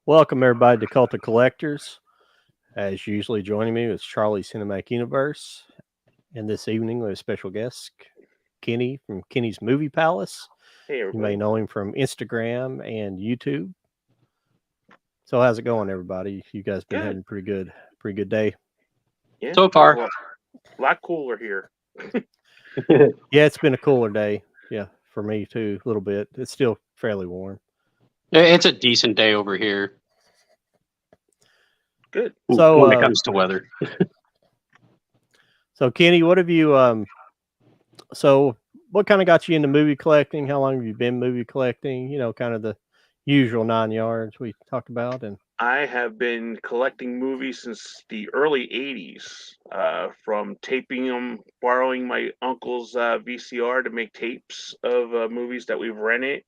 Welcome everybody to Cult of Collectors. As usually joining me is Charlie Cinematic Universe, and this evening we have a special guest, Kenny from Kenny's Movie Palace. Hey You may everybody. know him from Instagram and YouTube. So how's it going, everybody? You guys been Good. having a pretty good day? Yeah. So far. A lot cooler here. Yeah, it's been a cooler day. Yeah, for me too, a little bit. It's still fairly warm. It's a decent day over here Good. So, when it comes to weather. So Kenny, what have you so what kind of got you into movie collecting? How long have you been movie collecting? You know, kind of the usual 9 yards we talked about. And I have been collecting movies since the early 80s, from taping them, borrowing my uncle's VCR to make tapes of movies that we've rented.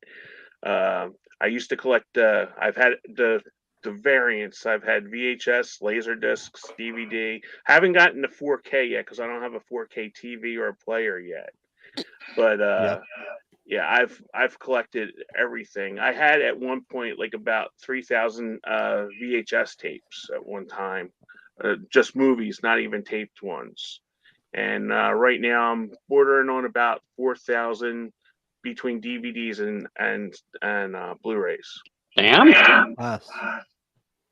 I used to collect, I've had the variants. I've had VHS, laser discs, DVD. Haven't gotten to 4K yet because I don't have a 4K TV or a player yet. But yeah, yeah, I've collected everything. I had at one point like about 3,000 VHS tapes at one time, just movies, not even taped ones. And right now I'm bordering on about 4,000 between DVDs and Blu-rays. Damn, nice.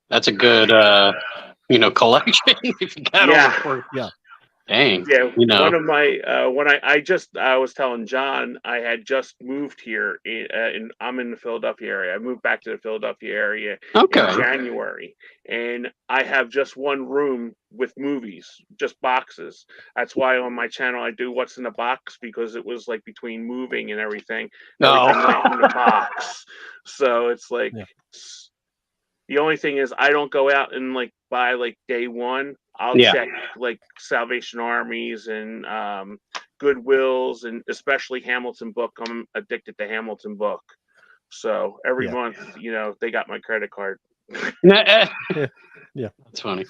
that's a good collection. If you got Yeah. over Yeah, dang, Yeah, one of my when I was telling John I had just moved here I'm in the Philadelphia area. I moved back to the Philadelphia area in okay. January, and I have just one room with movies, just boxes. That's why on my channel I do what's in the box because it was like between moving and everything No, went in the box. So it's like yeah, the only thing is I don't go out and like buy like day one. I'll Yeah. check like Salvation Armies and Goodwills and especially Hamilton Book. I'm addicted to Hamilton Book. So every Yeah. month, they got my credit card. yeah. That's funny.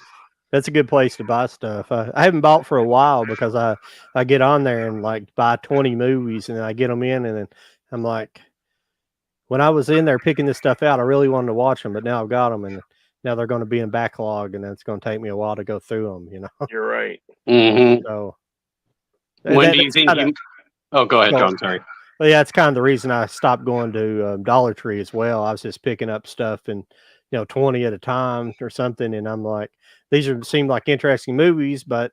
That's a good place to buy stuff. I haven't bought for a while because I get on there and like buy 20 movies and then I get them in and then I'm like, when I was in there picking this stuff out, I really wanted to watch them, but now I've got them and now they're going to be in backlog and it's going to take me a while to go through them, you know? You're right. hmm So When do you that's think kinda, you? Oh, go ahead, go, John. Sorry. well, yeah, it's kind of the reason I stopped going to Dollar Tree as well. I was just picking up stuff and 20 at a time or something, and I'm like, these seem like interesting movies, but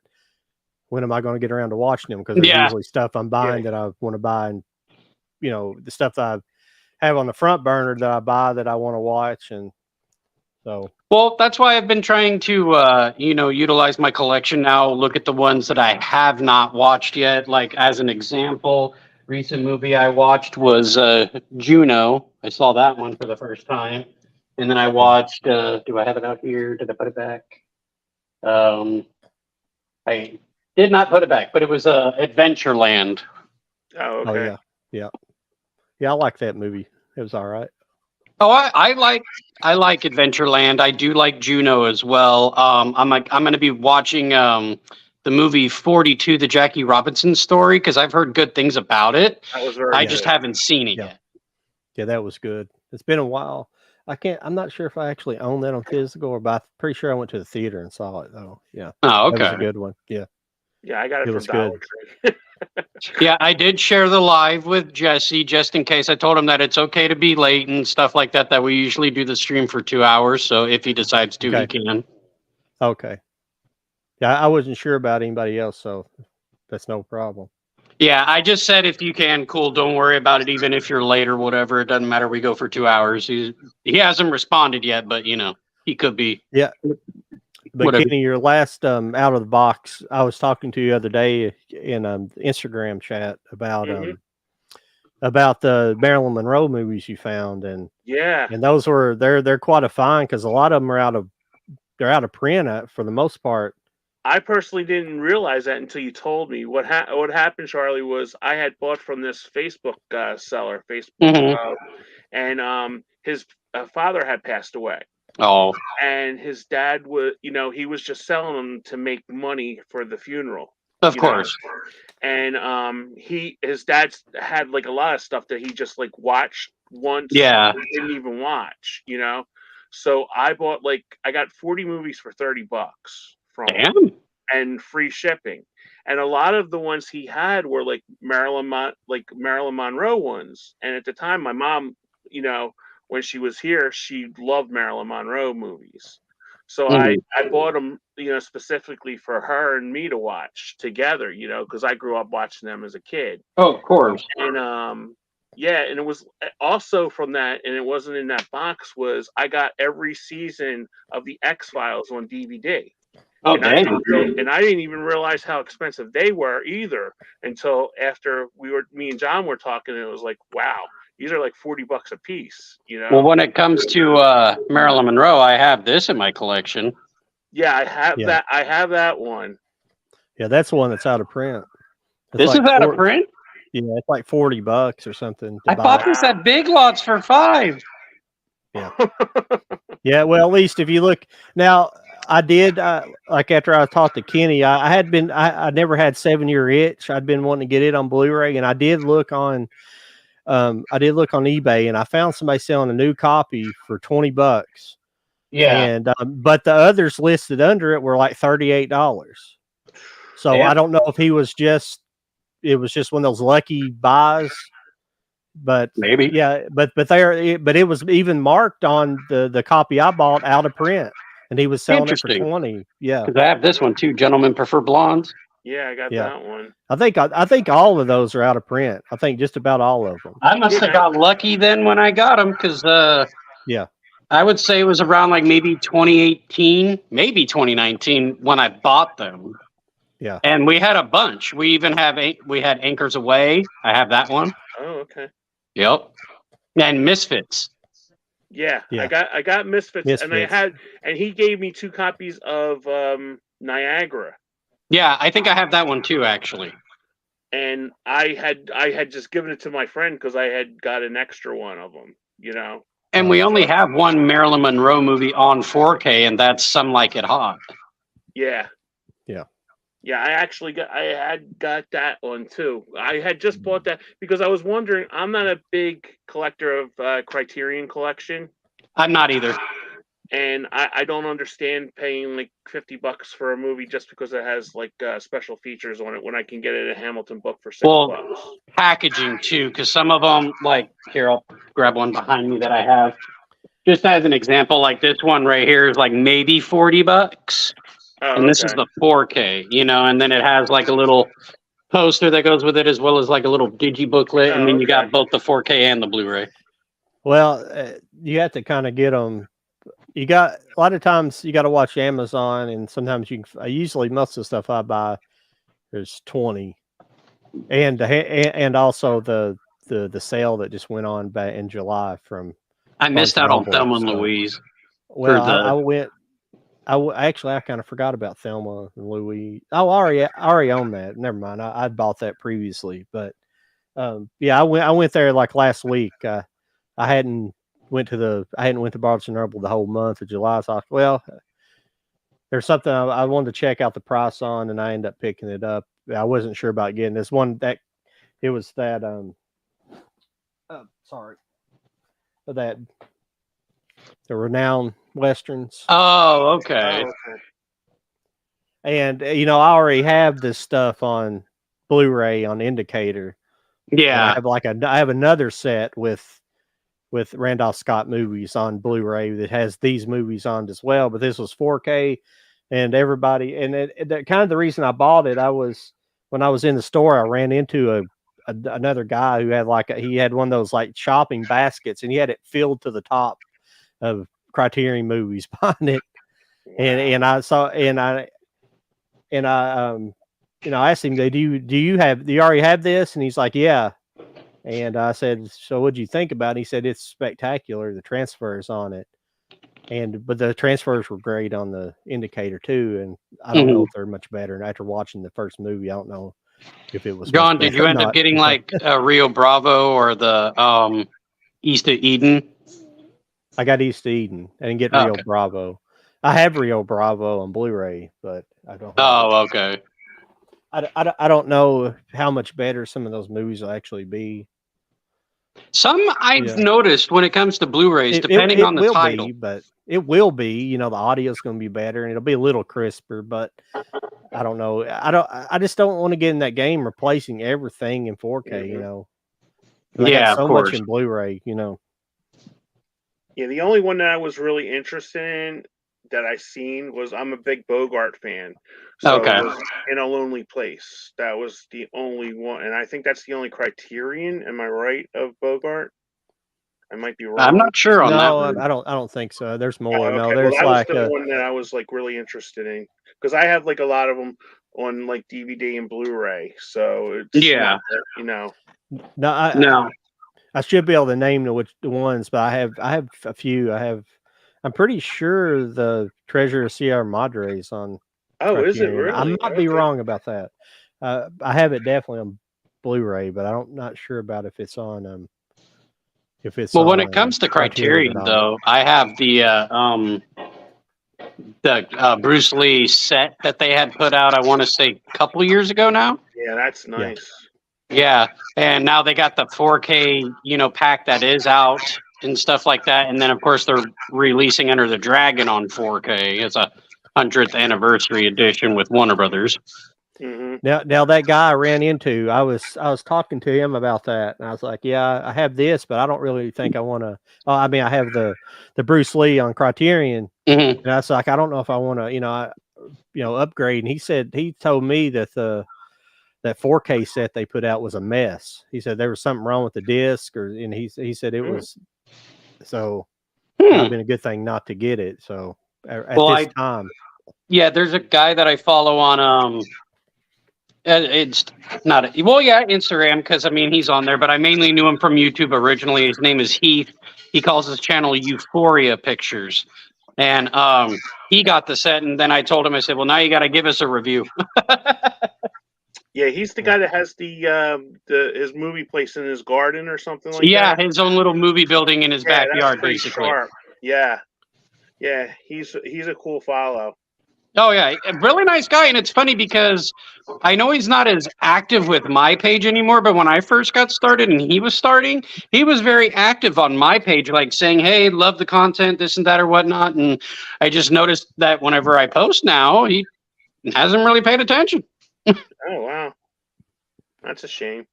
when am I going to get around to watching them? Because there's Yeah. usually stuff I'm buying that I want to buy, and the stuff that I have on the front burner that I buy that I want to watch, and so Well, that's why I've been trying to, utilize my collection now. Look at the ones that I have not watched yet. Like as an example, recent movie I watched was Juno. I saw that one for the first time, and then I watched. Do I have it out here? Did I put it back? I did not put it back, but it was Adventureland. Oh, oh okay. yeah, I like that movie. It was all right. Oh, I like Adventureland. I do like Juno as well. I'm going to be watching the movie 42, the Jackie Robinson story, because I've heard good things about it. That was very I good. just haven't seen it Yeah. yet. Yeah, that was good. It's been a while. I'm not sure if I actually own that on physical or, but I'm pretty sure I went to the theater and saw it though. Yeah, Oh, that was a okay. good one. Yeah, Yeah, I got it it from was Dollar good. Tree. Yeah, I did share the live with Jesse just in case. I told him that it's okay to be late and stuff like that, that we usually do the stream for 2 hours. So if he decides to, Okay. he can. Okay. Yeah, I wasn't sure about anybody else, so that's no problem. Yeah, I just said if you can, cool. Don't worry about it, even if you're late or whatever. It doesn't matter. We go for 2 hours. He hasn't responded yet, but he could be. Yeah. But Whatever. Kenny, your last out of the box, I was talking to you the other day in Instagram chat about the Marilyn Monroe movies you found, and Yeah. those they're quite a find because a lot of them are out of print for the most part. I personally didn't realize that until you told me. What happened, Charlie, was I had bought from this Facebook seller, Mhm. and his father had passed away, Oh, and his dad was, he was just selling them to make money for the funeral. of you know. course. And his dad had like a lot of stuff that he just like watched once, Yeah. didn't even watch. So I bought I got 40 movies for $30 from him Damn. and free shipping. And a lot of the ones he had were like Marilyn Monroe ones. And at the time, my mom, when she was here, she loved Marilyn Monroe movies. So I Mhm. I bought them, specifically for her and me to watch together, because I grew up watching them as a kid. Oh, of course. And yeah, and it was also from that, and it wasn't in that box, was I got every season of the X-Files on DVD. Oh, And I damn. and I didn't even realize how expensive they were either until after me and John were talking, and it was like, wow, these are like $40 a piece, Well, when it comes to Marilyn Monroe, I have this in my collection. Yeah, I have Yeah. that. I have that one. Yeah, that's the one that's out of print. It's This like is out of 40 print. Yeah, it's like $40 or something to I buy. bought this at Big Lots for $5. Yeah, well, at least if you look now, I did like after I talked to Kenny, I never had 7 Year Itch. I'd been wanting to get it on Blu-ray, and I did look on eBay, and I found somebody selling a new copy for $20. Yeah. And but the others listed under it were like $38. So Damn. I don't know if it was just one of those lucky buys. But Maybe. yeah, but it was even marked on the copy I bought out of print, and he was selling it for Interesting. 20. Yeah, Because I have this one too. Gentlemen prefer blondes. Yeah, I got Yeah. that one. I think all of those are out of print. I think just about all of them. I must have got lucky then when I got them because Yeah. I would say it was around like maybe 2018, maybe 2019 when I bought them. Yeah. And we had a bunch. We even we had Anchors Away. I have that one. Oh, okay. Yep. And Misfits. Yeah, Yeah. I got Misfits, Misfits. and he gave me 2 copies of Niagara, Yeah, I think I have that one too, actually. and I had just given it to my friend because I had got an extra one of them, And we only have one Marilyn Monroe movie on 4K, and that's Some Like It Hot. Yeah. Yeah. Yeah, I had got that one too. I had just bought that because I was wondering. I'm not a big collector of Criterion Collection, I'm not either. and I don't understand paying like $50 for a movie just because it has like special features on it when I can get it at Hamilton Book for $6. Well, packaging too, because some of them, like here, I'll grab one behind me that I have. Just as an example, like this one right here is like maybe $40. Oh, And this is the 4K, and then it has like a little poster that goes with it, as well as like a little digi booklet, and then you got both the 4K and the Blu-ray. Well, you have to kind of get them. You got a lot of times you got to watch Amazon, and sometimes you can. Usually, most of the stuff I buy is 20, and also the sale that just went on back in July from. I missed out on Thelma and stuff. Louise. Well, I went. Actually, I kind of forgot about Thelma and Louise. Oh, I already own that. Never mind. I'd bought that previously, but yeah, I went there like last week. I hadn't went to Barnes and Noble the whole month of July. So I thought, well, there's something I wanted to check out the price on, and I ended up picking it up. I wasn't sure about getting this one. It was that the Renowned Westerns. Oh, okay. And I already have this stuff on Blu-ray on Indicator. Yeah, I have another set with Randolph Scott movies on Blu-ray that has these movies on as well. But this was 4K, and everybody, and that kind of the reason I bought it. When I was in the store, I ran into another guy who had he had one of those like shopping baskets, and he had it filled to the top of Criterion movies behind it. And I asked him, do you already have this? And he's like, yeah. And I said, so what'd you think about it? He said, it's spectacular. The transfers on it. But the transfers were great on the Indicator too. And I don't know if they're much better. And after watching the first movie, I don't know if it was. John, did you end up getting like Rio Bravo or the East of Eden? I got East of Eden. I didn't get Rio Bravo. I have Rio Bravo on Blu-ray, but I don't. Okay. I don't know how much better some of those movies will actually be. Some I've Yeah. noticed when it comes to Blu-rays, It depending on the will title. be, but it will be. You know, the audio's going to be better and it'll be a little crisper. But I don't know. I just don't want to get in that game replacing everything in 4K. You know, 'Cause I Yeah, got of so much course. in Blu-ray. You know. Yeah, the only one that I was really interested in that I seen was I'm a big Bogart fan. So Okay. it was In a Lonely Place. That was the only one, and I think that's the only Criterion. Am I right of Bogart? I might be wrong. I'm not sure on that No, one. I don't think so. There's Oh, more. No, okay. there's Well, that was like the one that I was like really interested in because I have like a lot of them on like DVD and Blu-ray. So it's Yeah. not that, you know. no. No. I should be able to name the ones, but I have a few. I'm pretty sure the Treasure of Sierra Madre is on. Oh, is it Criterion. I really? might be Okay. wrong about that. I have it definitely on Blu-ray, but I'm not sure about if it's on if it's Well, on, when it comes to Criterion, or not. though, I have the Bruce Lee set that they had put out. I want to say a couple years ago now. Yeah, that's nice. Yeah, and now they got the 4K, pack that is out and stuff like that. And then, of course, they're releasing Enter the Dragon on 4K. It's a 100th anniversary edition with Warner Brothers. Mm-hmm. Now that guy I ran into, I was talking to him about that, and I was like, "Yeah, I have this, but I don't really think I want to." Oh, I mean, I have the Bruce Lee on Criterion, Mm-hmm. and I was like, "I don't know if I want to, upgrade." And he told me that that 4K set they put out was a mess. He said there was something wrong with the disc, and he said it was. So I've been a good thing not to get it. So at this time, yeah, there's a guy that I follow on it's not Instagram, because I mean he's on there, but I mainly knew him from YouTube originally. His name is Heath. He calls his channel Euphoria Pictures, and he got the set, and then I told him, I said, well, now you got to give us a review. Yeah, he's the guy that has the his movie place in his garden or something like Yeah, that. his own little movie building in his backyard, that's pretty basically. sharp. Yeah, he's a cool follow. Oh yeah, a really nice guy, and it's funny because I know he's not as active with my page anymore, but when I first got started and he was starting, he was very active on my page, like saying, hey, love the content, this and that or whatnot, and I just noticed that whenever I post now, he hasn't really paid attention. Oh wow, that's a shame.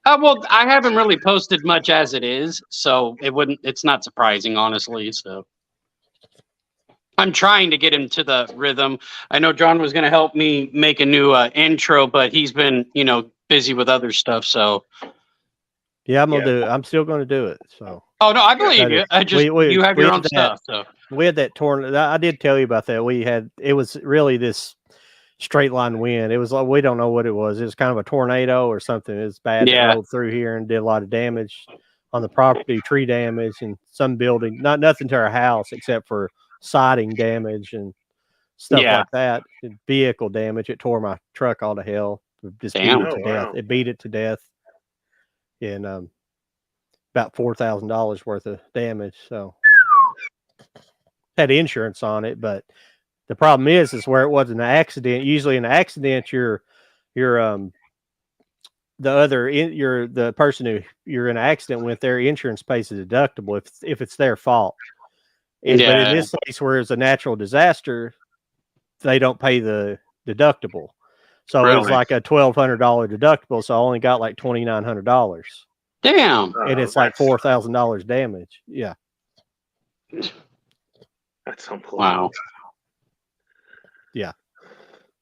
Well, I haven't really posted much as it is, so it's not surprising, honestly, so I'm trying to get him to the rhythm. I know John was going to help me make a new intro, but he's been, busy with other stuff. So yeah, I'm still going to do it. So. Oh no, I believe you. I just you have your own stuff. So we had that tornado. I did tell you about that. It was really this straight line wind. It was like, we don't know what it was. It was kind of a tornado or something. It was bad. Yeah. It rolled through here and did a lot of damage on the property, tree damage, and some building. Nothing to our house except for siding damage and stuff like that. Vehicle damage. It tore my truck all to hell. Just beat it to death. It beat it to death. And about $4,000 worth of damage. So had insurance on it, but the problem is where it was an accident. Usually in an accident, the person who you're in an accident with, their insurance pays the deductible if it's their fault. But in this case, where it's a natural disaster, they don't pay the deductible. So it was like a $1,200 deductible. So I only got like $2,900. Damn. And it's like $4,000 damage. Yeah. That's unbelievable. Wow. Yeah.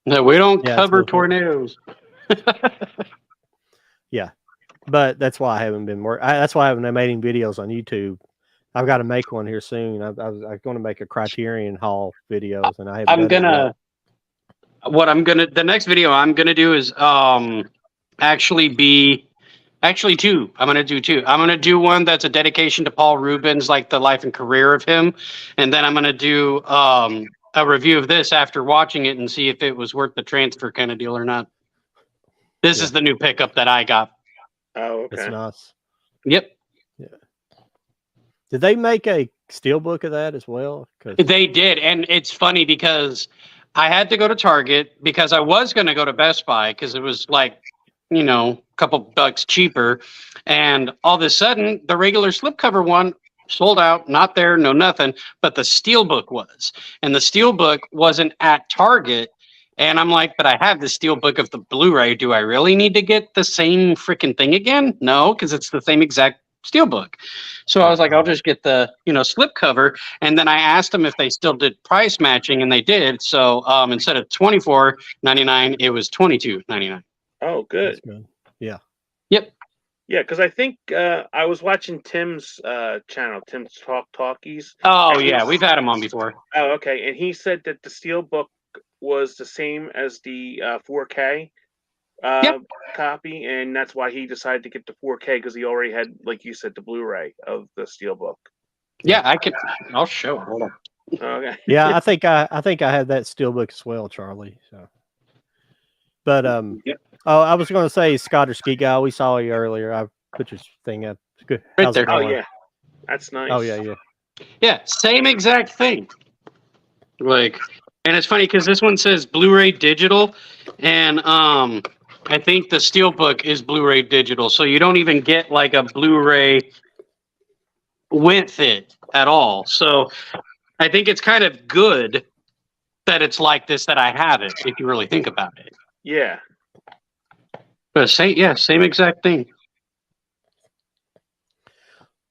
No, we don't cover tornadoes. Yeah. But that's why I haven't been that's why I haven't made any videos on YouTube. I've got to make one here soon. I'm going to make a Criterion Hall videos, and I haven't. The next video I'm gonna do is actually two. I'm gonna do two. I'm gonna do one that's a dedication to Paul Rubens, like the life and career of him, and then I'm gonna do a review of this after watching it and see if it was worth the transfer kind of deal or not. This is the new pickup that I got. Oh, okay. That's nice. Yep. Yeah. Did they make a steelbook of that as well? They did, and it's funny because I had to go to Target because I was going to go to Best Buy because it was like, couple bucks cheaper, and all of a sudden the regular slipcover one sold out, not there, no nothing, but the Steelbook was, and the Steelbook wasn't at Target. And I'm like, but I have the Steelbook of the Blu-ray. Do I really need to get the same freaking thing again? No, because it's the same exact Steelbook. So I was like, I'll just get the, slipcover. And then I asked them if they still did price matching, and they did. So instead of $24.99, it was $22.99. Oh, good. That's good. Yeah. Yep. Yeah, because I think I was watching Tim's channel, Tim's Talkies. Oh, yeah, we've had him on before. Oh, okay. And he said that the Steelbook was the same as the 4K copy, and that's why he decided to get the 4K, because he already had, like you said, the Blu-ray of the Steelbook. Yeah, I'll show it. Hold on. Okay. Yeah, I think I have that Steelbook as well, Charlie. So, but oh, I was going to say, Scottish Geek Guy, we saw you earlier. I put your thing up. Good. Right How's it there. Oh, going? yeah. That's nice. Oh yeah. Yeah, same exact thing. And it's funny because this one says Blu-ray digital, and I think the Steelbook is Blu-ray digital, so you don't even get like a Blu-ray with it at all. So I think it's kind of good that it's like this, that I have it, if you really think about it. Yeah. But same exact thing.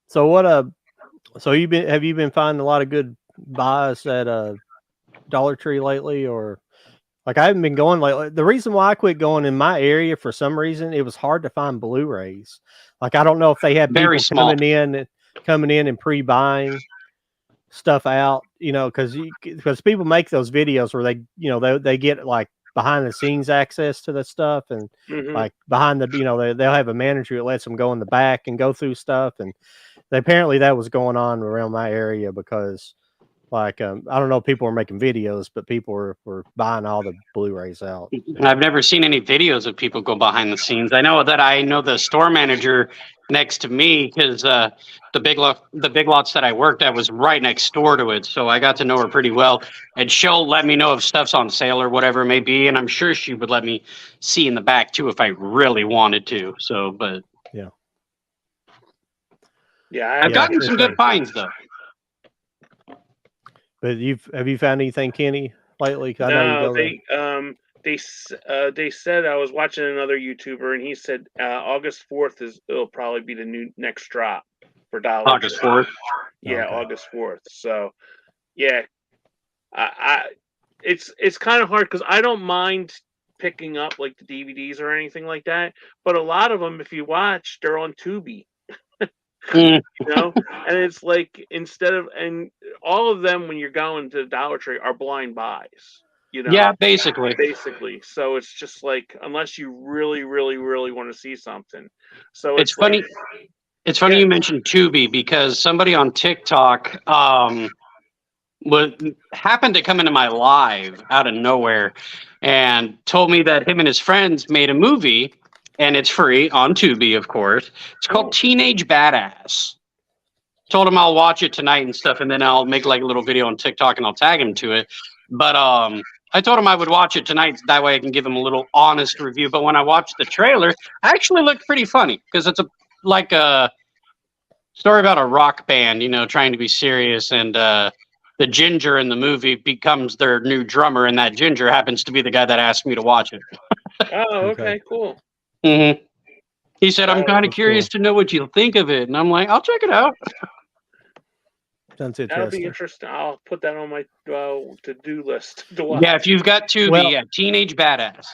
So so have you been finding a lot of good buys at Dollar Tree lately, or like I haven't been going lately? The reason why I quit going in my area, for some reason, it was hard to find Blu-rays. Like I don't know if they have Very people small. coming in and pre-buying stuff out, because people make those videos where they get like behind the scenes access to the stuff, and like behind the they'll have a manager that lets them go in the back and go through stuff, and apparently that was going on around my area because like I don't know if people were making videos, but people were buying all the Blu-rays out. I've never seen any videos of people go behind the scenes. I know the store manager next to me, because the Big Lots that I worked at was right next door to it, so I got to know her pretty well, and she'll let me know if stuff's on sale or whatever it may be, and I'm sure she would let me see in the back too if I really wanted to. So, but yeah, I've gotten some good finds though. But have you found anything, Kenny, lately? I no, they said, I was watching another YouTuber, and he said August 4th it'll probably be the next drop for Dollar August 4th. Yeah, Okay. August 4th. So, yeah, it's kind of hard because I don't mind picking up like the DVDs or anything like that, but a lot of them, if you watch, they're on Tubi. And it's like and all of them, when you're going to the Dollar Tree, are blind buys. Yeah, basically. So it's just like, unless you really, really, really want to see something. So It's funny. It's funny you mentioned Tubi, because somebody on TikTok happened to come into my live out of nowhere and told me that him and his friends made a movie, and it's free on Tubi, of course. It's called Teenage Badass. Told him I'll watch it tonight and stuff, and then I'll make like a little video on TikTok and I'll tag him to it. But I told him I would watch it tonight. That way I can give him a little honest review. But when I watched the trailer, it actually looked pretty funny, because it's a story about a rock band, trying to be serious, and the ginger in the movie becomes their new drummer, and that ginger happens to be the guy that asked me to watch it. Oh, okay, cool. Mm-hmm. He said, I'm kind of That's curious to know what you think of it. And I'm like, I'll check it out. Sounds That'll interesting. be interesting. I'll put that on my to-do list to watch. Yeah, if you've got Tubi, Teenage Badass.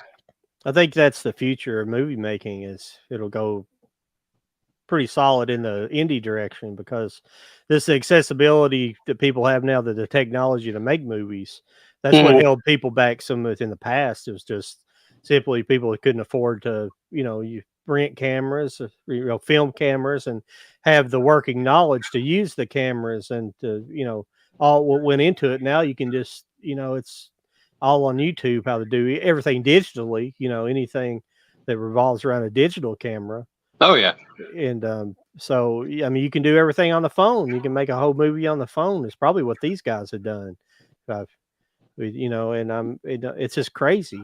I think that's the future of movie making. It'll go pretty solid in the indie direction, because this accessibility that people have now, the technology to make movies, that's what held people back some in the past. It was just simply people that couldn't afford to, you rent cameras, film cameras, and have the working knowledge to use the cameras, and to, all what went into it. Now you can just, it's all on YouTube how to do everything digitally, anything that revolves around a digital camera. Oh, yeah. And so, I mean, you can do everything on the phone. You can make a whole movie on the phone. It's probably what these guys have done. And it's just crazy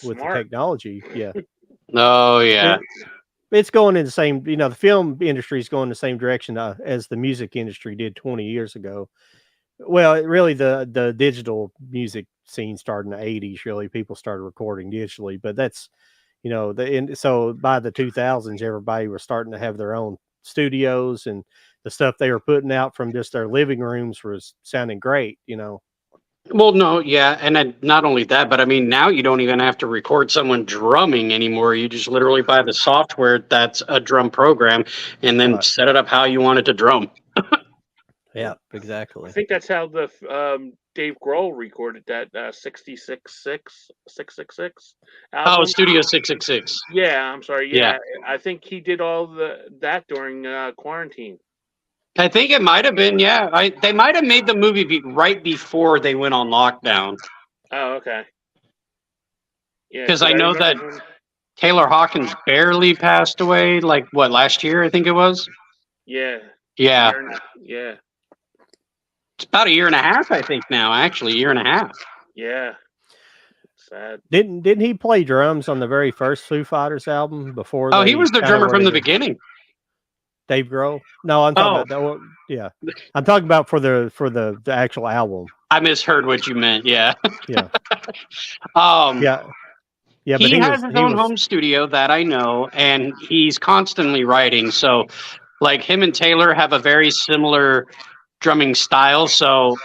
with the technology. Yeah. Oh, yeah. it's going in the same. The film industry is going the same direction as the music industry did 20 years ago. Well, really, the digital music scene started in the 80s. Really, people started recording digitally, but that's so by the 2000s, everybody was starting to have their own studios, and the stuff they were putting out from just their living rooms was sounding great. Well, no, yeah, and then not only that, but I mean, now you don't even have to record someone drumming anymore. You just literally buy the software that's a drum program, and then Right. set it up how you want it to drum. Yeah, I exactly. think that's how the Dave Grohl recorded that 666 Oh, album. Studio 666. Yeah, I'm sorry. Yeah. Yeah, I think he did all that during quarantine. I think it might have been, yeah. They might have made the movie right before they went on lockdown. Oh, okay. Yeah, Because I know that remember him- Taylor Hawkins barely passed away, like what, last year, I think it was? Yeah, Yeah. yeah, It's about a year and a half, I think now, actually, a year and a half. yeah. Sad. Didn't he play drums on the very first Foo Fighters album before? Oh, he they was the kinda drummer from went the into beginning. Dave Grohl? No, I'm talking Oh. about that one. Yeah, I'm talking about for the actual album. I misheard what you meant, yeah. Yeah, Yeah. yeah. He But has his own home studio that I know, and he's constantly writing. So, like, him and Taylor have a very similar drumming style. So,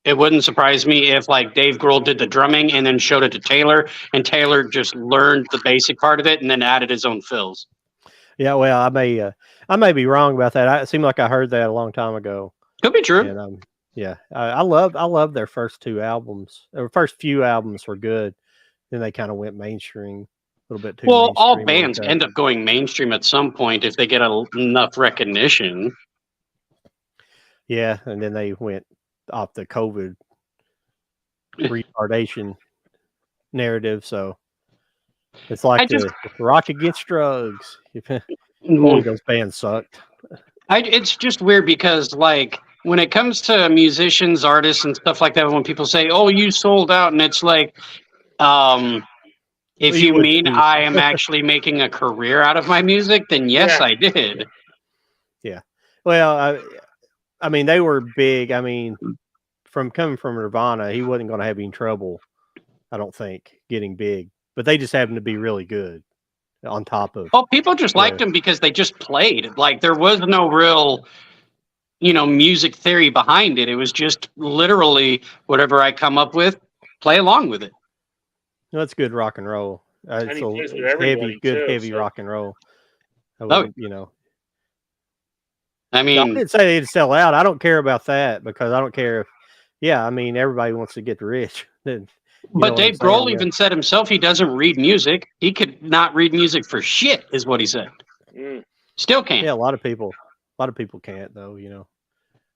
it wouldn't surprise me if, like, Dave Grohl did the drumming and then showed it to Taylor, and Taylor just learned the basic part of it and then added his own fills. Yeah, well, I may be wrong about that. It seemed like I heard that a long time ago. Could be true. And yeah, I love their first two albums. Their first few albums were good. Then they kind of went mainstream a little bit too. Well, all mainstream bands like that. end up going mainstream at some point if they get enough recognition. Yeah, and then they went off the COVID retardation narrative. So it's like the rock against drugs. Boy, those bands sucked. It's just weird because, like, when it comes to musicians, artists, and stuff like that, when people say, "Oh, you sold out," and it's like, if you mean I am actually making a career out of my music, then yes, Yeah. I did. Yeah. Well, I mean, they were big. I mean, coming from Nirvana, he wasn't going to have any trouble, I don't think, getting big. But they just happened to be really good on top of. Well, people just liked them because they just played. Like, there was no real, music theory behind it. It was just literally whatever I come up with, play along with it. That's good rock and roll. And he So plays with everybody, good too, heavy so- rock and roll. I Oh. wouldn't, I I mean, didn't say they'd sell out. I don't care about that because I don't care if. Yeah, I mean, everybody wants to get rich. Then, but Dave Grohl even said himself he doesn't read music. He could not read music for shit, is what he said. Mm. Still can't. Yeah, a lot of people can't though.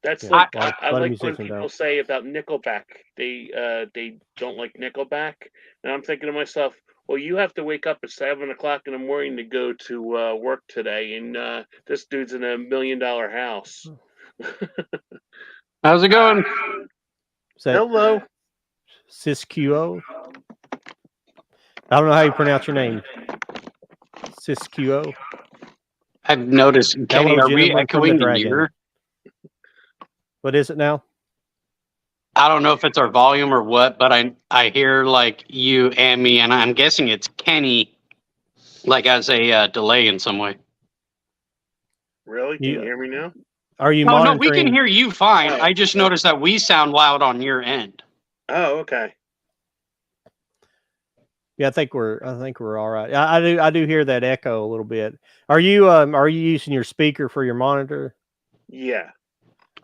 That's Yeah, like a lot I of like when musicians people don't. say about Nickelback, they don't like Nickelback, and I'm thinking to myself, well, you have to wake up at 7 o'clock in the morning to go to work today, and this dude's in $1 million house. How's it going? Is that Hello. Siskio? I don't know how you pronounce your name. Siskio. I've noticed, Kenny, Hello, are we gentlemen from the echoing the Dragon. year? What is it now? I don't know if it's our volume or what, but I hear like you and me, and I'm guessing it's Kenny, like as a delay in some way. Really? Can you hear me now? Are you No, monitoring? we can hear you fine. Oh. I just noticed that we sound loud on your end. Oh, okay. Yeah, I think we're all right. I do hear that echo a little bit. Are you using your speaker for your monitor? Yeah.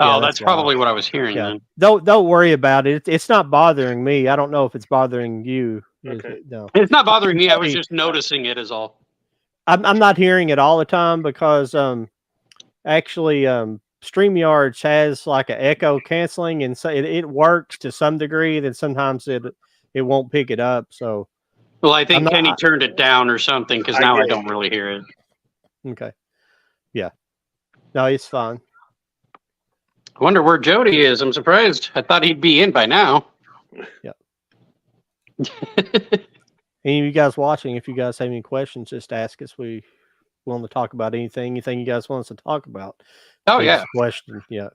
Oh, Yeah, that's why. probably what I was hearing Yeah. then. Don't worry about it. It's not bothering me. I don't know if it's bothering you. Okay. No. It's not bothering me. I was just noticing it is all. I'm not hearing it all the time because actually StreamYard has like an echo canceling, and so it works to some degree. Then sometimes it won't pick it up. So Well, I think I'm not- Kenny turned it down or something because I now I did. don't really hear it. okay, yeah, no, it's fine. I wonder where Jody is. I'm surprised. I thought he'd be in by now. Yeah. Any of you guys watching, if you guys have any questions, just ask us. We willing to talk about anything you guys want us to talk about. Oh Please yeah. question. Yeah.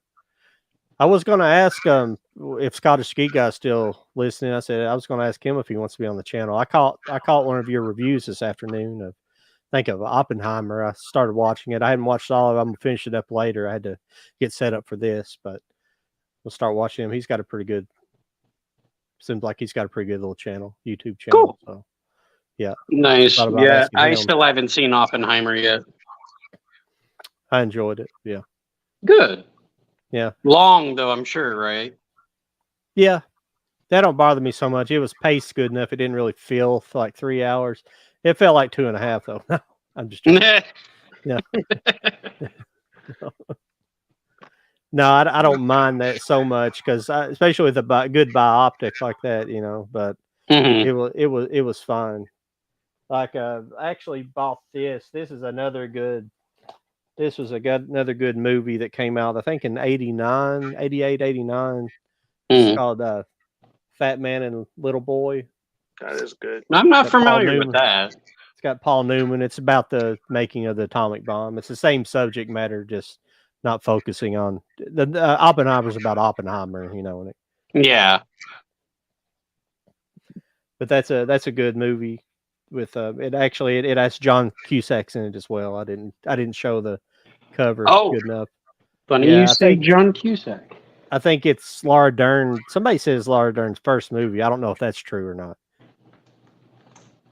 I was going to ask if Scottish Geek guy's still listening. I said I was going to ask him if he wants to be on the channel. I caught one of your reviews this afternoon of Oppenheimer. I started watching it. I hadn't watched all of it. I'm gonna finish it up later. I had to get set up for this, but we'll start watching him. He's got a pretty good. Seems like he's got a pretty good little channel, YouTube channel. Cool. So yeah, Nice. thought about Yeah, asking I him. still haven't seen Oppenheimer yet. I enjoyed it. Yeah. Good. Yeah. Long though, I'm sure, right? Yeah, that don't bother me so much. It was paced good enough. It didn't really feel like 3 hours. It felt like 2.5 though. No, I'm just joking. Yeah. No, I don't mind that so much because especially with a good biopic like that, you know. But Mhm. it was fun. Like I actually bought this. This is another good. This was another good movie that came out. I think in 89, 88, 89. It's Mhm. called Fat Man and Little Boy. That is good. I'm not Got Paul familiar with Newman. that. It's got Paul Newman. It's about the making of the atomic bomb. It's the same subject matter, just not focusing on the Oppenheimer's about Oppenheimer, you know. Yeah. But that's a good movie. With it actually it has John Cusack in it as well. I didn't show the cover good enough. Funny Yeah, you I say think- John Cusack. I think it's Laura Dern. Somebody says Laura Dern's first movie. I don't know if that's true or not.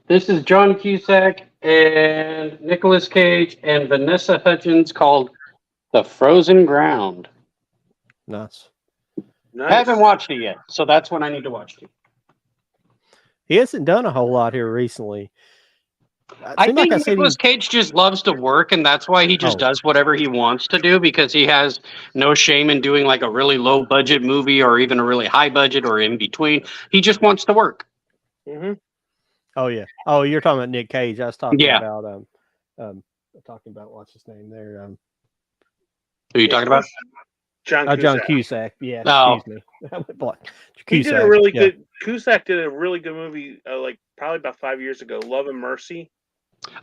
This is John Cusack and Nicolas Cage and Vanessa Hudgens called The Frozen Ground. Nice. Nice. I haven't watched it yet, so that's when I need to watch it. He hasn't done a whole lot here recently. I Seemed think like I said Nicolas Cage just loves to work, and that's why he just Oh. does whatever he wants to do, because he has no shame in doing like a really low budget movie or even a really high budget or in between. He just wants to work. Mm-hmm. Oh yeah. Oh, you're talking about Nick Cage. I was talking Yeah. about what's his name there? Who are you talking about? John John Cusack. Cusack. Yeah. Oh. Excuse me. I went blank. He did a Cusack, really yeah. good. Cusack did a really good movie, like probably about 5 years ago. Love and Mercy.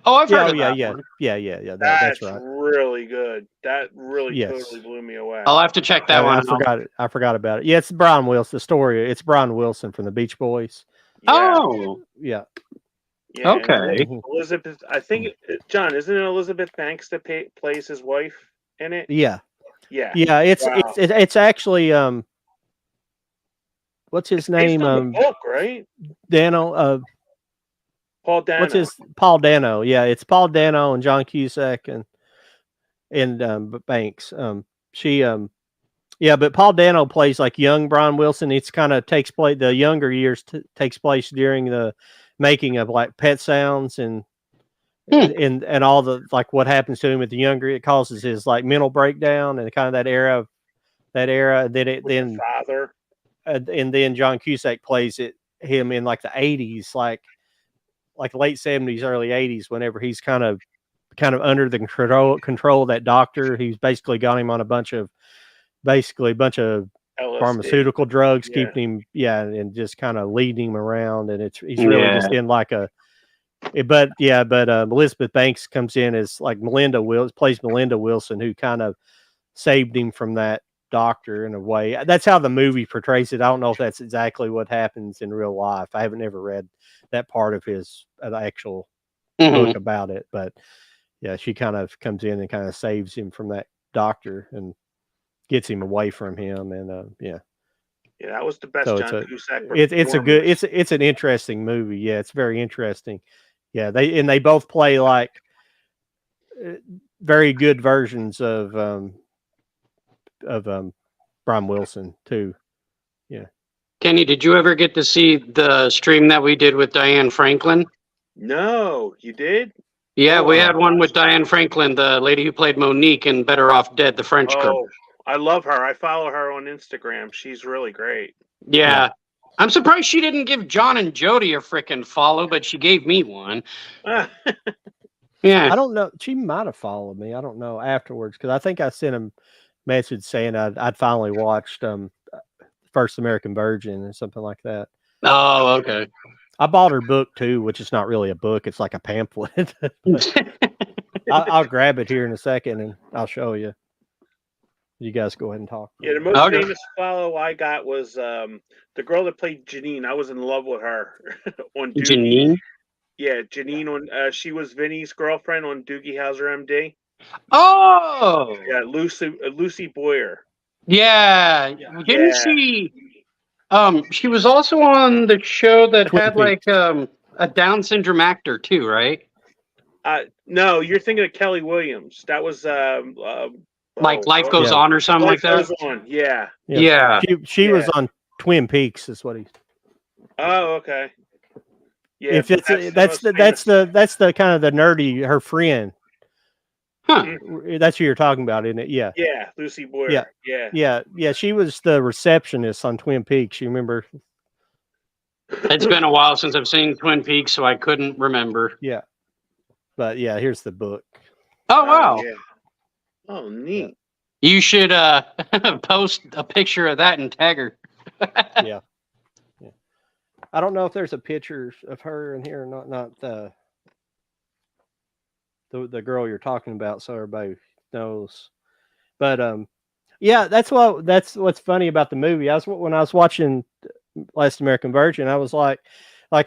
Oh, I've heard Yeah, of that yeah. one. Yeah. That's That's right. really good. That really Yes. totally blew me away. I'll have to check that one I out. forgot it. I forgot about it. Yeah, it's Brian Wilson. The story. It's Brian Wilson from the Beach Boys. Yeah, Oh, Yeah. yeah, and okay. Elizabeth, I think John, isn't it Elizabeth Banks that plays his wife in it? Yeah. Yeah. Yeah. Wow. It's actually what's his name? Based on the book, right? Dano. Paul Dano. What's his Paul Dano? Yeah, it's Paul Dano and John Cusack and Banks. Yeah, but Paul Dano plays like young Brian Wilson. It's kind of takes place the younger years takes place during the making of like Pet Sounds and all the like what happens to him at the younger. It causes his like mental breakdown and kind of that era. Then father. And then John Cusack plays him in like the 80s, like late 70s, early 80s, whenever he's kind of under the control of that doctor. He's basically got him on a bunch of LSD. pharmaceutical drugs, Yeah. keeping him, and just kind of leading him around. And he's really just in like but Elizabeth Banks comes in as like plays Melinda Wilson, who kind of saved him from that doctor in a way. That's how the movie portrays it. I don't know if that's exactly what happens in real life. I haven't ever read that part of his actual book about it, but yeah, she kind of comes in and kind of saves him from that doctor and gets him away from him. And Yeah, that was the best So John Cusack. it's an interesting movie. Yeah, it's very interesting. Yeah, they both play like very good versions of Brian Wilson too. Yeah. Kenny, did you ever get to see the stream that we did with Diane Franklin? No, you did? Yeah, Oh, we I had one with watched Diane Franklin, the lady who played Monique in Better Off Dead, the French girl. Oh, I love her. I follow her on Instagram. She's really great. Yeah. I'm surprised she didn't give John and Jody a freaking follow, but she gave me one. Yeah. I don't know. She might have followed me. I don't know afterwards because I think I sent him a message saying I'd finally watched First American Virgin or something like that. Oh, okay. I bought her book too, which is not really a book; it's like a pamphlet. I'll grab it here in a second and I'll show you. You guys go ahead and talk. Yeah, the most Okay. famous follow I got was the girl that played Janine. I was in love with her on Doogie. Janine. Yeah, Janine on. She was Vinny's girlfriend on Doogie Howser MD. Oh. Yeah, Lucy Boyer. Yeah. Didn't she? She was also on the show that Twin had Peaks. like a Down syndrome actor too, right? No, you're thinking of Kelly Williams. That was Like Life Goes Yeah. On or something Life like that. Goes On. Yeah. Yeah. She was on Twin Peaks. Is what he. Oh, okay. Yeah, If it's that's the kind of the nerdy her friend. Huh. That's who you're talking about, isn't it? Yeah. Yeah, Lucy Boyer. Yeah. Yeah. Yeah. She was the receptionist on Twin Peaks. You remember? It's been a while since I've seen Twin Peaks, so I couldn't remember. Yeah. But yeah, here's the book. Oh wow! Yeah. Oh, neat. You should post a picture of that and tag her. Yeah. I don't know if there's a picture of her in here or not the girl you're talking about, so everybody knows. But yeah, that's what's funny about the movie. When I was watching Last American Virgin, I was like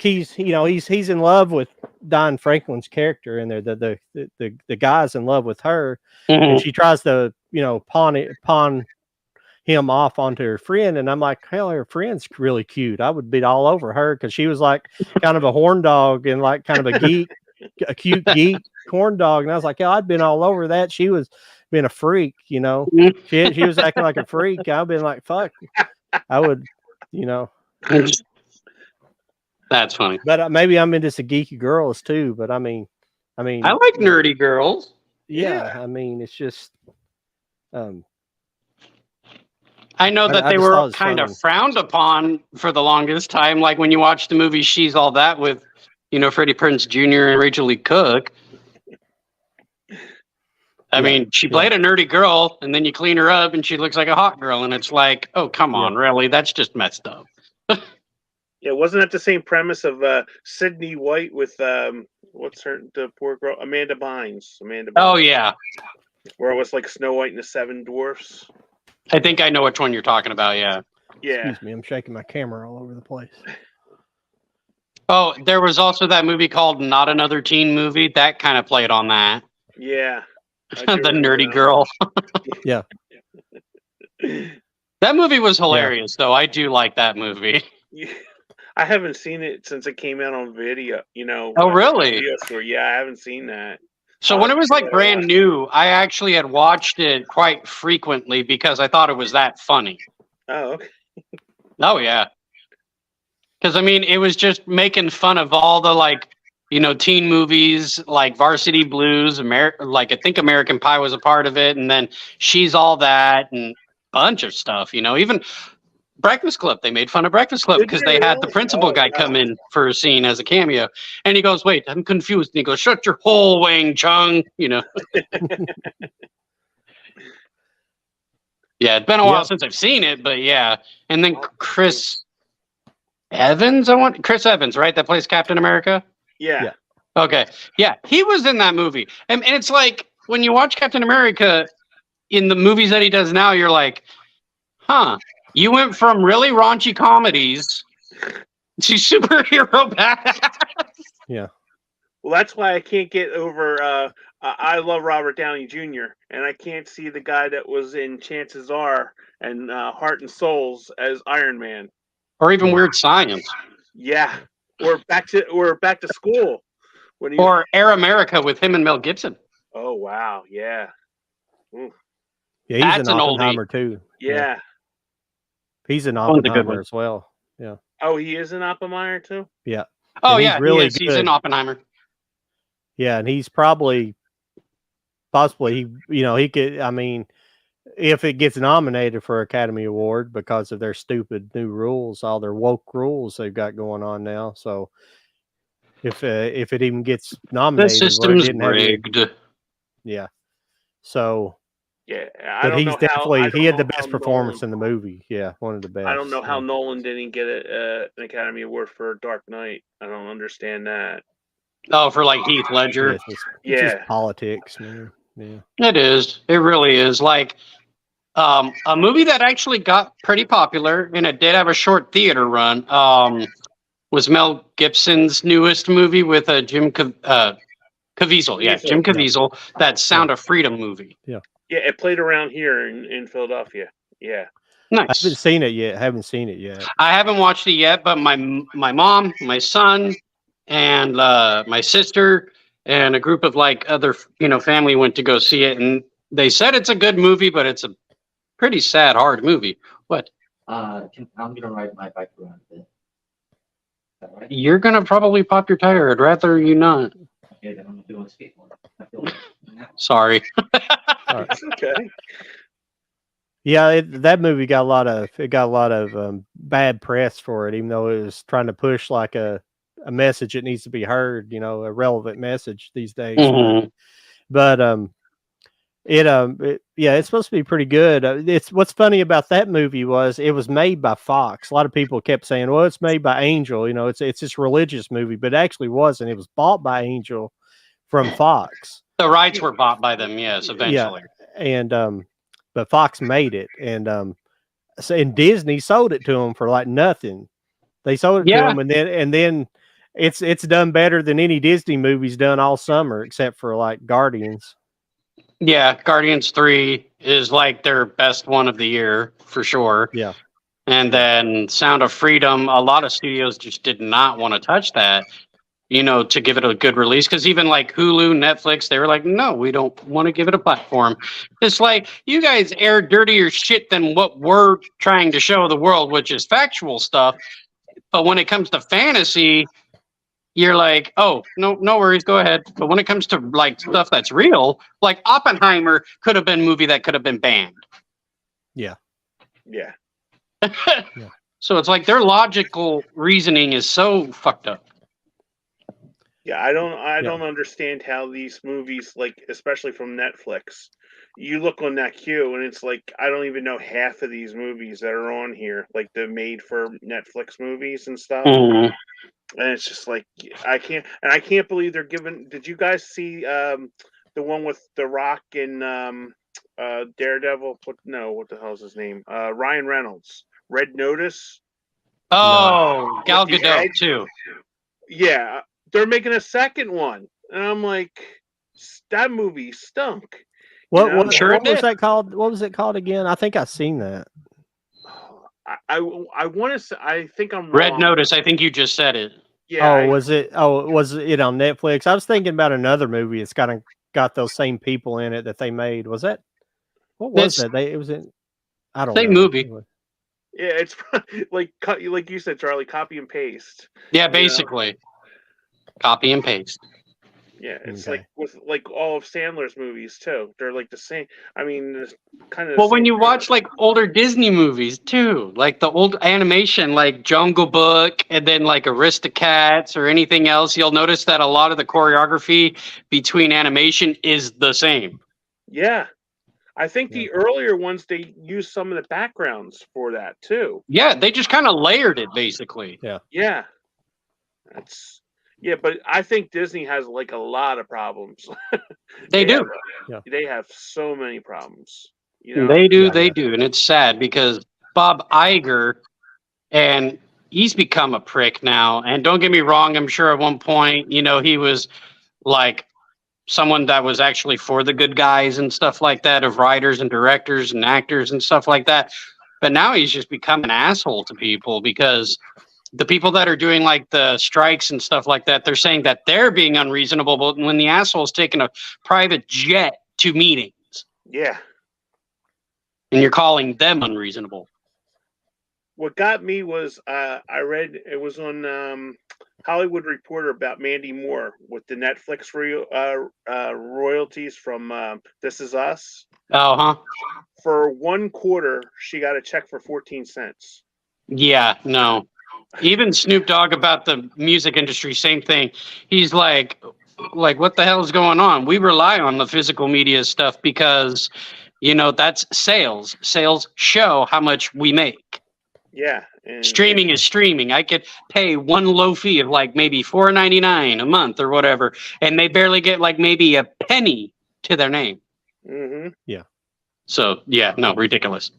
he's in love with Don Franklin's character, and the guy's in love with her, and she tries to pawn him off onto her friend, and I'm like, hell, her friend's really cute. I would be all over her because she was like kind of a horn dog and like kind of a geek, a cute geek horn dog, and I was like, yeah, I'd been all over that. She was being a freak, she was acting like a freak. I've been like, fuck, I would, That's funny. But maybe I'm into some geeky girls too. But I mean, I like nerdy girls. Yeah. I mean, it's just. I know that they were kind of frowned upon for the longest time. Like when you watch the movie She's All That with, Freddie Prinze Jr. and Rachel Lee Cook. I mean, she played a nerdy girl, and then you clean her up, and she looks like a hot girl, and it's like, oh, come on, really? That's just messed up. Yeah, wasn't that the same premise of Sydney White with what's the poor girl, Amanda Bynes? Oh yeah, where it was like Snow White and the Seven Dwarfs. I think I know which one you're talking about. Yeah. Yeah. Excuse me, I'm shaking my camera all over the place. Oh, there was also that movie called Not Another Teen Movie that kind of played on that. Yeah. The nerdy girl. Yeah. That movie was hilarious, though. I do like that movie. Yeah. I haven't seen it since it came out on video. Oh, really? Yeah, I haven't seen that. So when it was like brand new, I actually had watched it quite frequently because I thought it was that funny. Oh, okay. Oh, yeah. Because, I mean, it was just making fun of all the, teen movies, like Varsity Blues, I think American Pie was a part of it, and then She's All That, and a bunch of stuff, even Breakfast Club. They made fun of Breakfast Club because they had the principal guy come in for a scene as a cameo, and he goes, wait, I'm confused. And he goes, shut your hole, Wang Chung, Yeah, it's been a while since I've seen it, but yeah. And then Chris Evans, right? That plays Captain America? Yeah. Okay. Yeah, he was in that movie. And it's like, when you watch Captain America in the movies that he does now, you're like, huh, you went from really raunchy comedies to superhero badass. Yeah. Well, that's why I can't get over I love Robert Downey Jr. and I can't see the guy that was in Chances Are and Heart and Souls as Iron Man. Or even Weird Science. Yeah. Or back to school. Or Air America with him and Mel Gibson. Oh wow, yeah. Ooh. Yeah, he's an Oppenheimer too. Yeah. He's an Oppenheimer as well. Yeah. Oh, he is an Oppenheimer too? Yeah. Oh yeah, really he's an Oppenheimer. Yeah, and he's possibly he could, I mean, if it gets nominated for Academy Award because of their stupid new rules, all their woke rules they've got going on now. So if it even gets nominated, the system's rigged. Yeah. So yeah, he had the best performance in the movie. Yeah, one of the best. I don't know how Nolan didn't get an Academy Award for Dark Knight. I don't understand that. Oh, for like Heath Ledger. It's just politics, man. Yeah. It is. It really is. Like a movie that actually got pretty popular and it did have a short theater run. Was Mel Gibson's newest movie with Jim Caviezel. Yeah, Jim Caviezel. That Sound of Freedom movie. Yeah, it played around here in Philadelphia. Yeah. Nice. I haven't seen it yet. I haven't watched it yet, but my mom, my son, and my sister and a group of like other family went to go see it, and they said it's a good movie, but it's a pretty sad, hard movie. What? I'm gonna ride my bike around a bit. Is that right? You're gonna probably pop your tire. I'd rather you not. Okay, then I'm gonna do a skateboard. I feel like Sorry. It's okay. Yeah, that movie got a lot of bad press for it, even though it was trying to push like a message that needs to be heard, a relevant message these days. Mhm. But it's supposed to be pretty good. It's what's funny about that movie was it was made by Fox. A lot of people kept saying, "Well, it's made by Angel." It's this religious movie, but it actually wasn't. It was bought by Angel from Fox. The rights were bought by them, yes, eventually. Yeah, and but Fox made it, and Disney sold it to them for like nothing. They sold it to them, and then it's done better than any Disney movie's done all summer, except for like Guardians. Yeah, Guardians 3 is like their best one of the year for sure. Yeah. And then Sound of Freedom, a lot of studios just did not want to touch that, to give it a good release. Because even like Hulu, Netflix, they were like, no, we don't want to give it a platform. It's like, you guys air dirtier shit than what we're trying to show the world, which is factual stuff. But when it comes to fantasy, you're like, oh, no worries, go ahead. But when it comes to like stuff that's real, like Oppenheimer could have been a movie that could have been banned. Yeah. Yeah. So it's like their logical reasoning is so fucked up. Yeah, I don't understand how these movies, like especially from Netflix, you look on that queue and it's like I don't even know half of these movies that are on here, like the made for Netflix movies and stuff. Mhm. And it's just like I can't believe they're giving. Did you guys see the one with The Rock and Daredevil? What the hell's his name? Ryan Reynolds. Red Notice. Oh, Gal With the Gadot egg? too. Yeah, they're making a second one, and I'm like, that movie stunk. What Sure was did. that called? What was it called again? I think I've seen that. I want to say I think I'm Red wrong. Notice, I think you just said it. Yeah. Was it on Netflix? I was thinking about another movie. It's got those same people in it that they made. Was that? What was that? It was in. I don't know. Same movie. Yeah, it's like you said, Charlie. Copy and paste. Yeah, basically. Copy and paste. Yeah, it's Okay. like with like all of Sandler's movies too. They're like the same. I mean, it's kind of. Well, when you watch like older Disney movies too, like the old animation, like Jungle Book, and then like Aristocats or anything else, you'll notice that a lot of the choreography between animation is the same. Yeah, I think the earlier ones they used some of the backgrounds for that too. Yeah, they just kind of layered it basically. Yeah, but I think Disney has like a lot of problems. They do. They have so many problems. They do, and it's sad because Bob Iger, and he's become a prick now. And don't get me wrong, I'm sure at one point, he was like someone that was actually for the good guys and stuff like that, of writers and directors and actors and stuff like that. But now he's just become an asshole to people because the people that are doing like the strikes and stuff like that, they're saying that they're being unreasonable, but when the asshole's taking a private jet to meetings. Yeah. And you're calling them unreasonable. What got me was I read it was on Hollywood Reporter about Mandy Moore with the Netflix royalties from This Is Us. Oh, huh? For 1 quarter, she got a check for 14 cents. Yeah, no. Even Snoop Dogg about the music industry, same thing. He's like, what the hell is going on? We rely on the physical media stuff because, that's sales. Sales show how much we make. Yeah, And Streaming is streaming. I could pay one low fee of like maybe $4.99 a month or whatever, and they barely get like maybe a penny to their name. hmm So yeah, no, ridiculous.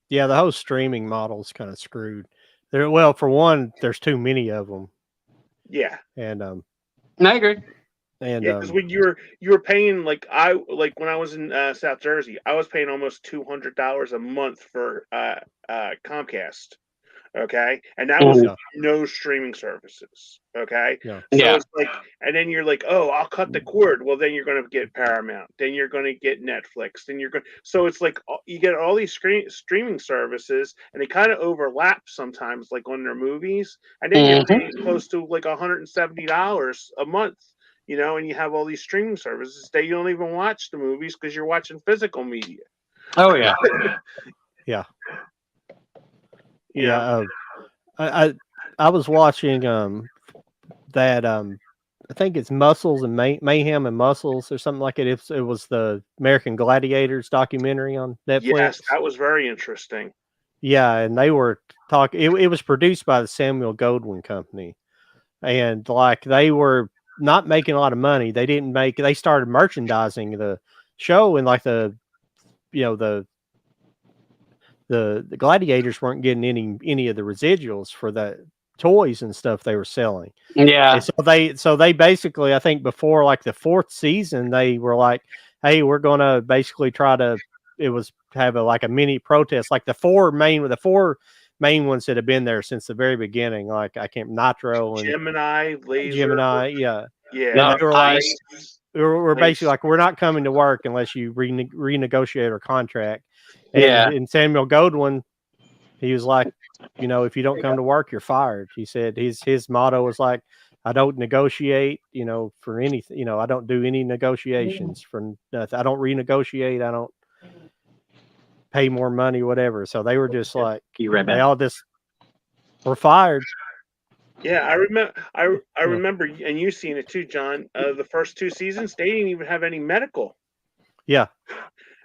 Yeah, the whole streaming model is kind of screwed. Well, for one, there's too many of them, Yeah. and I agree. and Yeah, because when you were paying like when I was in South Jersey, I was paying almost $200 a month for Comcast. Okay, and that was Mhm. no streaming services. Okay, Yeah. so Yeah. it's like, and then you're like, oh, I'll cut the cord. Well, then you're going to get Paramount. Then you're going to get Netflix. Then you're going. So it's like you get all these streaming services, and they kind of overlap sometimes, like on their movies, and then you're paying close to like $170 a month. You know, and you have all these streaming services that you don't even watch the movies because you're watching physical media. Oh yeah. You know? I was watching that I think it's Muscles and Mayhem and Muscles or something like it. It was the American Gladiators documentary on Netflix. Yes, that was very interesting. Yeah, and they were talking. It was produced by the Samuel Goldwyn Company, and like they were not making a lot of money. They started merchandising the show, and like the gladiators weren't getting any of the residuals for the toys and stuff they were selling. Yeah. And so they basically, I think before like the 4th season, they were like, hey, we're gonna basically try to have a mini protest, like the four main ones that have been there since the very beginning, like I can't Nitro and Gemini, Laser. Gemini, yeah. Yeah. No, they were like, Ice. we're basically like, we're not coming to work unless you renegotiate our contract. Yeah. And Samuel Goldwyn, he was like, if you don't come to work, you're fired. He said his motto was like, I don't negotiate, for anything. I don't do any negotiations for nothing. I don't renegotiate. I don't pay more money, whatever. So they were just like, they all just were fired. Yeah, I remember. I remember, and you seen it too, John. The first 2 seasons, they didn't even have any medical. Yeah.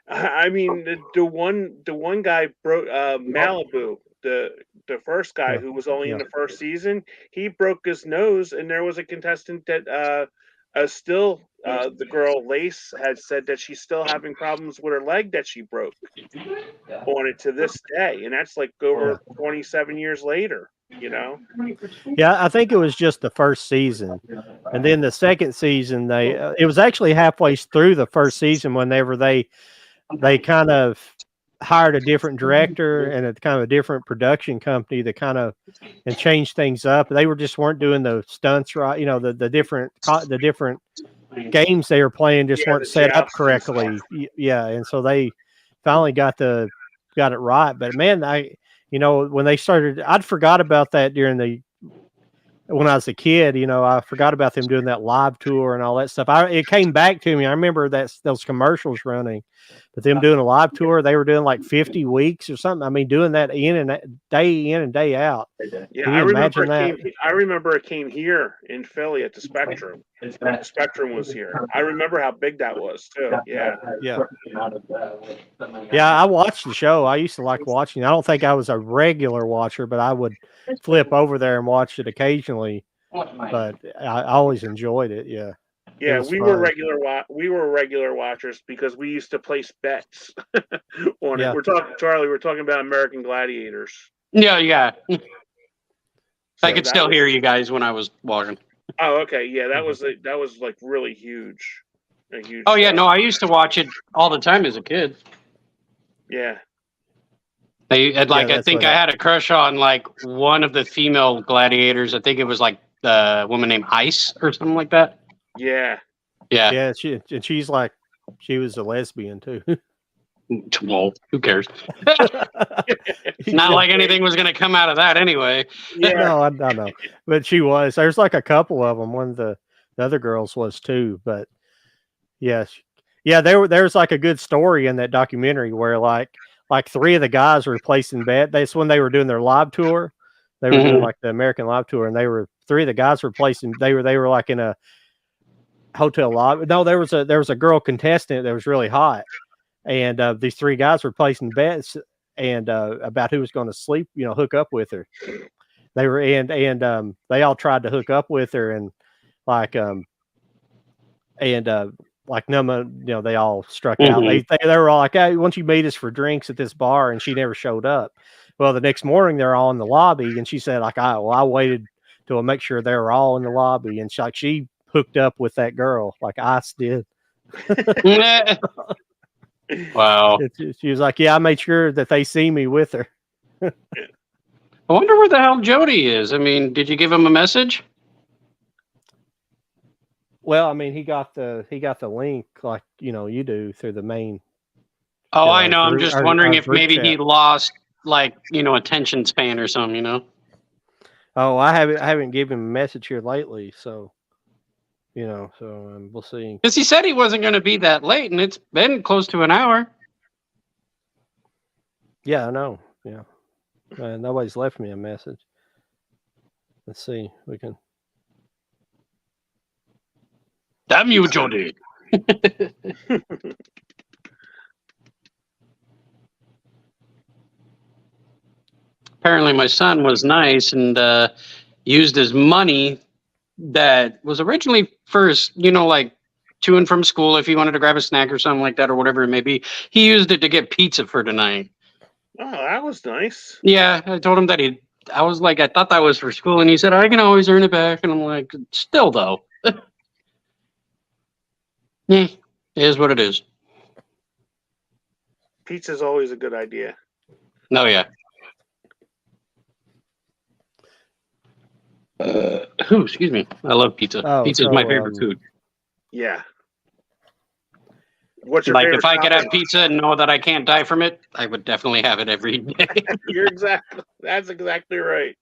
I mean, the one guy broke Malibu. The first guy who was only in the first season, he broke his nose, and there was a contestant that the girl Lace had said that she's still having problems with her leg that she broke on it to this day, and that's like over 27 years later. Yeah, I think it was just the first season, and then the second season it was actually halfway through the first season whenever they kind of hired a different director and a kind of a different production company to kind of and change things up. They weren't doing the stunts right. The different games they were playing just weren't set up correctly. Yeah, and so they finally got it right. But man, when they started, I'd forgot about that when I was a kid. I forgot about them doing that live tour and all that stuff. It came back to me. I remember those commercials running, but them doing a live tour, they were doing like 50 weeks or something. I mean, doing that day in and day out. Yeah, Can you imagine that? I remember it came here in Philly at the Spectrum. The Spectrum was here. I remember how big that was too. Yeah. I watched the show. I used to like watching. I don't think I was a regular watcher, but I would flip over there and watch it occasionally. But I always enjoyed it. Yeah. Yeah, we were regular watchers because we used to place bets on it. We're talking about American Gladiators. Yeah. I could still hear you guys when I was watching. Oh, okay. Yeah, that was like really huge. A huge. Oh yeah, no, I used to watch it all the time as a kid. Yeah. I think I had a crush on like one of the female gladiators. I think it was like the woman named Ice or something like that. Yeah. Yeah. Yeah. She's like, she was a lesbian too. Well, who cares? Not like anything was going to come out of that anyway. Yeah. No, I know. But she was. There's like a couple of them. One of the other girls was too. But yes. Yeah, there's like a good story in that documentary where like 3 of the guys were placing bet. That's when they were doing their live tour. They were doing like the American live tour, and 3 of the guys were placing. They were like in a hotel lobby. No, there was a girl contestant that was really hot, and these 3 guys were placing bets, and about who was going to sleep, hook up with her. They were they all tried to hook up with her, and like like none of they all struck out. They were all like, "Hey, why don't you meet us for drinks at this bar?" And she never showed up. Well, the next morning they're all in the lobby, and she said like, I waited till I make sure they were all in the lobby, and she hooked up with that girl like Ice did. Wow. She was like, "Yeah, I made sure that they see me with her." I wonder where the hell Jody is. I mean, did you give him a message? Well, I mean, he got the link like you do through the main. Oh, I know. I'm just wondering if maybe chat. he lost attention span or something. Oh, I haven't given him a message here lately, so we'll see. Because he said he wasn't going to be that late, and it's been close to an hour. Yeah, I know. Yeah, nobody's left me a message. Let's see. We can. Damn you, Jody. Apparently, my son was nice and used his money that was originally for his, to and from school if he wanted to grab a snack or something like that or whatever it may be. He used it to get pizza for tonight. Oh, that was nice. Yeah, I told him that I was like, I thought that was for school, and he said, I can always earn it back. And I'm like, still though. Yeah, it is what it is. Pizza's always a good idea. Oh, yeah. Excuse me. I love pizza. Pizza is my favorite food. Yeah. What's your like favorite if I could have topping? pizza and know that I can't die from it, I would definitely have it every day. That's exactly right.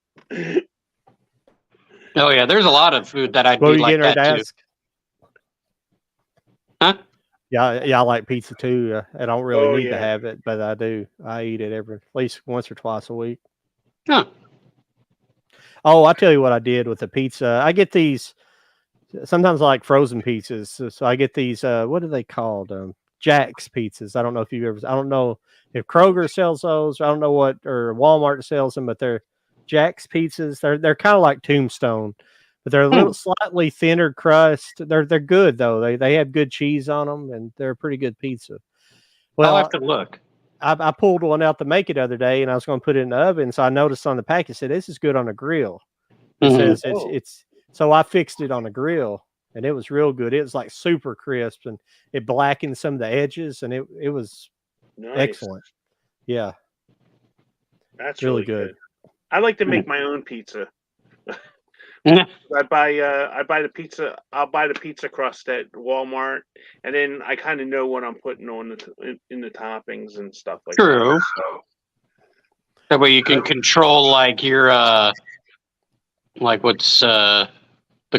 Oh yeah, there's a lot of food that I'd What were be you like getting ready that to too. ask? Huh? Yeah, I like pizza too. I don't really need to yeah. have it, but I do. I eat it at least once or twice a week. Huh. Oh, I'll tell you what I did with the pizza. I get these sometimes I like frozen pizzas. So I get these what are they called? Jack's pizzas. I don't know if you've ever I don't know if Kroger sells those. I don't know what or Walmart sells them, but they're Jack's pizzas. They're kind of like Tombstone, but they're a little slightly thinner crust. They're good though. They have good cheese on them, and they're a pretty good pizza. Well, I'll have to look. I pulled one out to make it the other day, and I was going to put it in the oven. So I noticed on the package it said this is good on a grill. It says it's so I fixed it on a grill, and it was real good. It was like super crisp, and it blackened some of the edges, and it was excellent. Yeah, that's really good. I like to make my own pizza. I buy the pizza. I'll buy the pizza crust at Walmart, and then I kind of know what I'm putting on in the toppings and stuff like True. that. So, that way you can control like your like what's the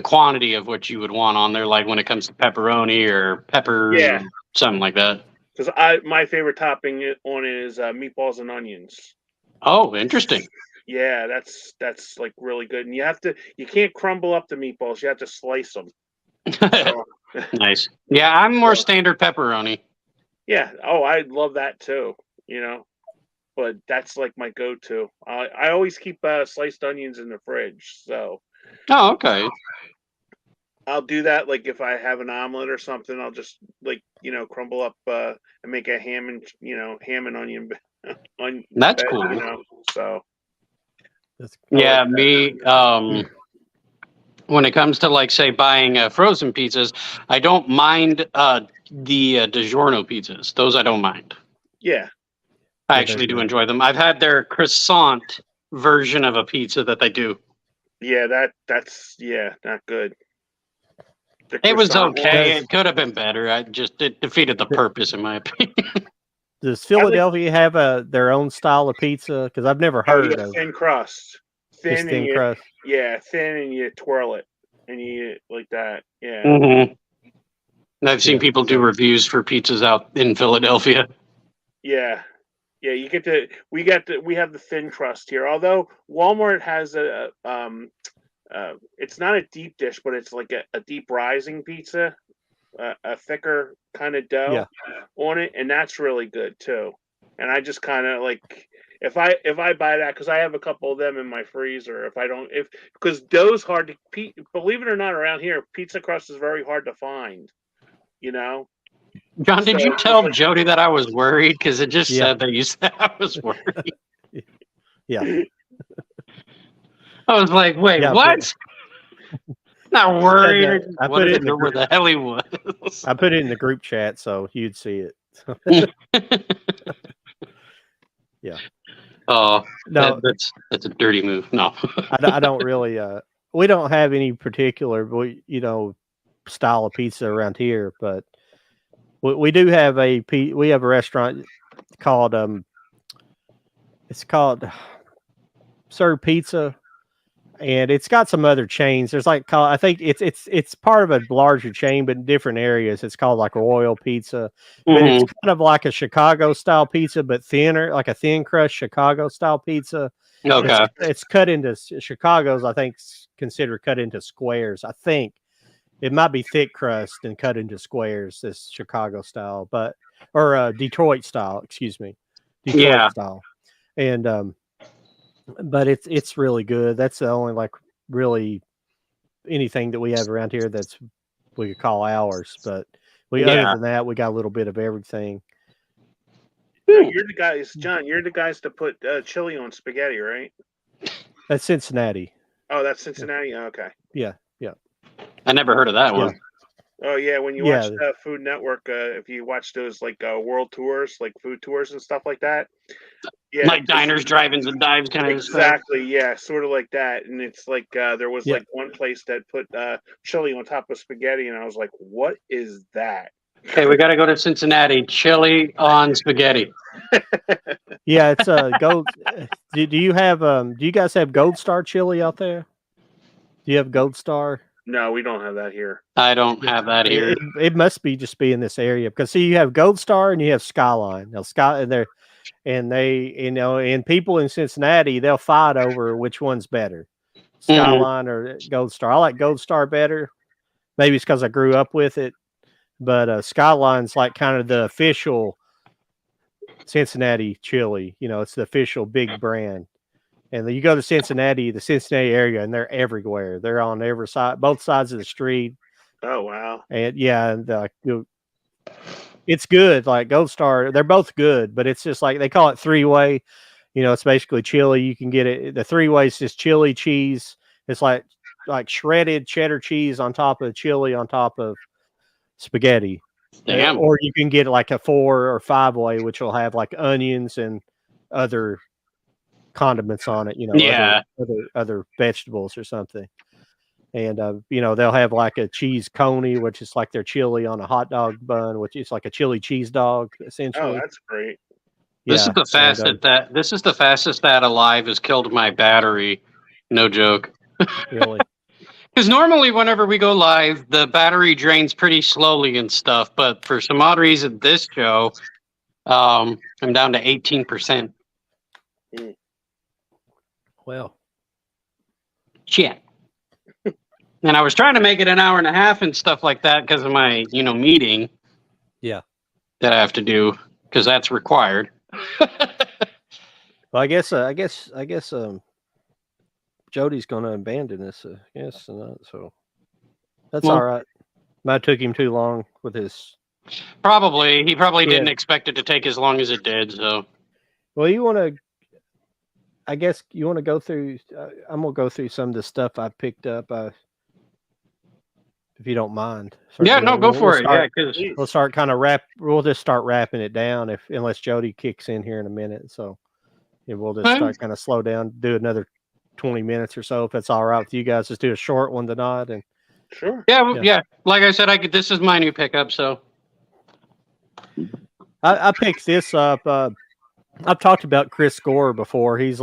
quantity of what you would want on there, like when it comes to pepperoni or peppers, or something like that. Because my favorite topping on it is meatballs and onions. Oh, interesting. Yeah, that's like really good, and you can't crumble up the meatballs. You have to slice them. Nice. Yeah, I'm more standard pepperoni. Yeah. Oh, I love that too. But that's like my go-to. I always keep sliced onions in the fridge, so. Oh, okay. I'll do that. Like if I have an omelet or something, I'll just crumble up and make a ham and onion. That's cool. So. Yeah, me. When it comes to like say buying frozen pizzas, I don't mind the DiGiorno pizzas. Those I don't mind. Yeah. I actually do enjoy them. I've had their croissant version of a pizza that they do. Yeah, that's not good. It was okay. It could have been better. It defeated the purpose, in my opinion. Does Philadelphia have their own style of pizza? Because I've never heard of thin crust. Thin crust. Yeah, thin, and you twirl it and you eat it like that. Yeah. Mm-hmm. I've seen people do reviews for pizzas out in Philadelphia. Yeah. Yeah, we have the thin crust here. Although Walmart has it's not a deep dish, but it's like a deep rising pizza, a thicker kind of dough on it, and that's really good too. and I just kind of like if I buy that because I have a couple of them in my freezer. If I don't, if because dough's hard to believe it or not, around here pizza crust is very hard to find. You know. John, did you tell Jody that I was worried? Because it just Yeah. said that you said I was worried. Yeah. I was like, wait, Yeah, what? Not worried. I What put did it I in the know where the hell he was? I put it in the group chat so you'd see it. Yeah. Oh, No, that's a dirty move. No. I don't really. We don't have any particular, style of pizza around here, but we do have we have a restaurant called it's called Serve Pizza, and it's got some other chains. There's like I think it's part of a larger chain, but in different areas. It's called like Royal Pizza, but it's kind of like a Chicago style pizza, but thinner, like a thin crust Chicago style pizza. Okay. It's cut into Chicago's. I think considered cut into squares. I think it might be thick crust and cut into squares. This Chicago style, or Detroit style. Excuse me, Detroit style, and but it's really good. That's the only like really anything that we have around here that's we could call ours. But other than that, we got a little bit of everything. No, you're the guys, John. You're the guys to put chili on spaghetti, right? That's Cincinnati. Oh, that's Cincinnati. Oh, okay. Yeah. I never heard of that one. Oh yeah, when you watch Food Network, if you watch those like world tours, like food tours and stuff like that, yeah, like diners, drive-ins, and dives kind of stuff. Exactly, yeah, sort of like that. And it's like there was like one place that put chili on top of spaghetti, and I was like, "What is that?" Okay, we got to go to Cincinnati. Chili on spaghetti. Yeah, it's gold. Do you have do you guys have Gold Star chili out there? Do you have Gold Star? No, we don't have that here. I don't have that here. It must be just be in this area because see, you have Gold Star and you have Skyline. Now, and people in Cincinnati they'll fight over which one's better, Skyline or Gold Star. I like Gold Star better. Maybe it's because I grew up with it, but Skyline's like kind of the official Cincinnati chili. It's the official big brand. And then you go to Cincinnati, the Cincinnati area, and they're everywhere. They're on every side, both sides of the street. Oh wow! And it's good. Like Gold Star, they're both good, but it's just like they call it three-way. It's basically chili. You can get it. The three-way is just chili cheese. It's like shredded cheddar cheese on top of chili on top of spaghetti. Damn. Or you can get like a 4 or 5-way, which will have like onions and other condiments on it, other vegetables or something. And they'll have like a cheese coney, which is like their chili on a hot dog bun, which is like a chili cheese dog essentially. Oh, that's great. This is the fastest that Alive has killed my battery. No joke. Really? Because normally whenever we go live, the battery drains pretty slowly and stuff. But for some odd reason, this show, I'm down to 18%. Well, shit. And I was trying to make it an hour and a half and stuff like that because of my, meeting. Yeah. That I have to do because that's required. Well, I guess Jody's going to abandon this. So that's all right. Might took him too long with his. Probably he didn't expect it to take as long as it did. So. Well, you want to. I guess you want to go through. I'm gonna go through some of the stuff I picked up, if you don't mind. Go for it. Yeah, because we'll start kind of We'll just start wrapping it down, unless Jody kicks in here in a minute. So we'll just start kind of slow down, do another 20 minutes or so, if that's all right with you guys. Just do a short one tonight, and sure. Yeah. Like I said, This is my new pickup, so I picked this up. I've talked about Chris Gore before. He's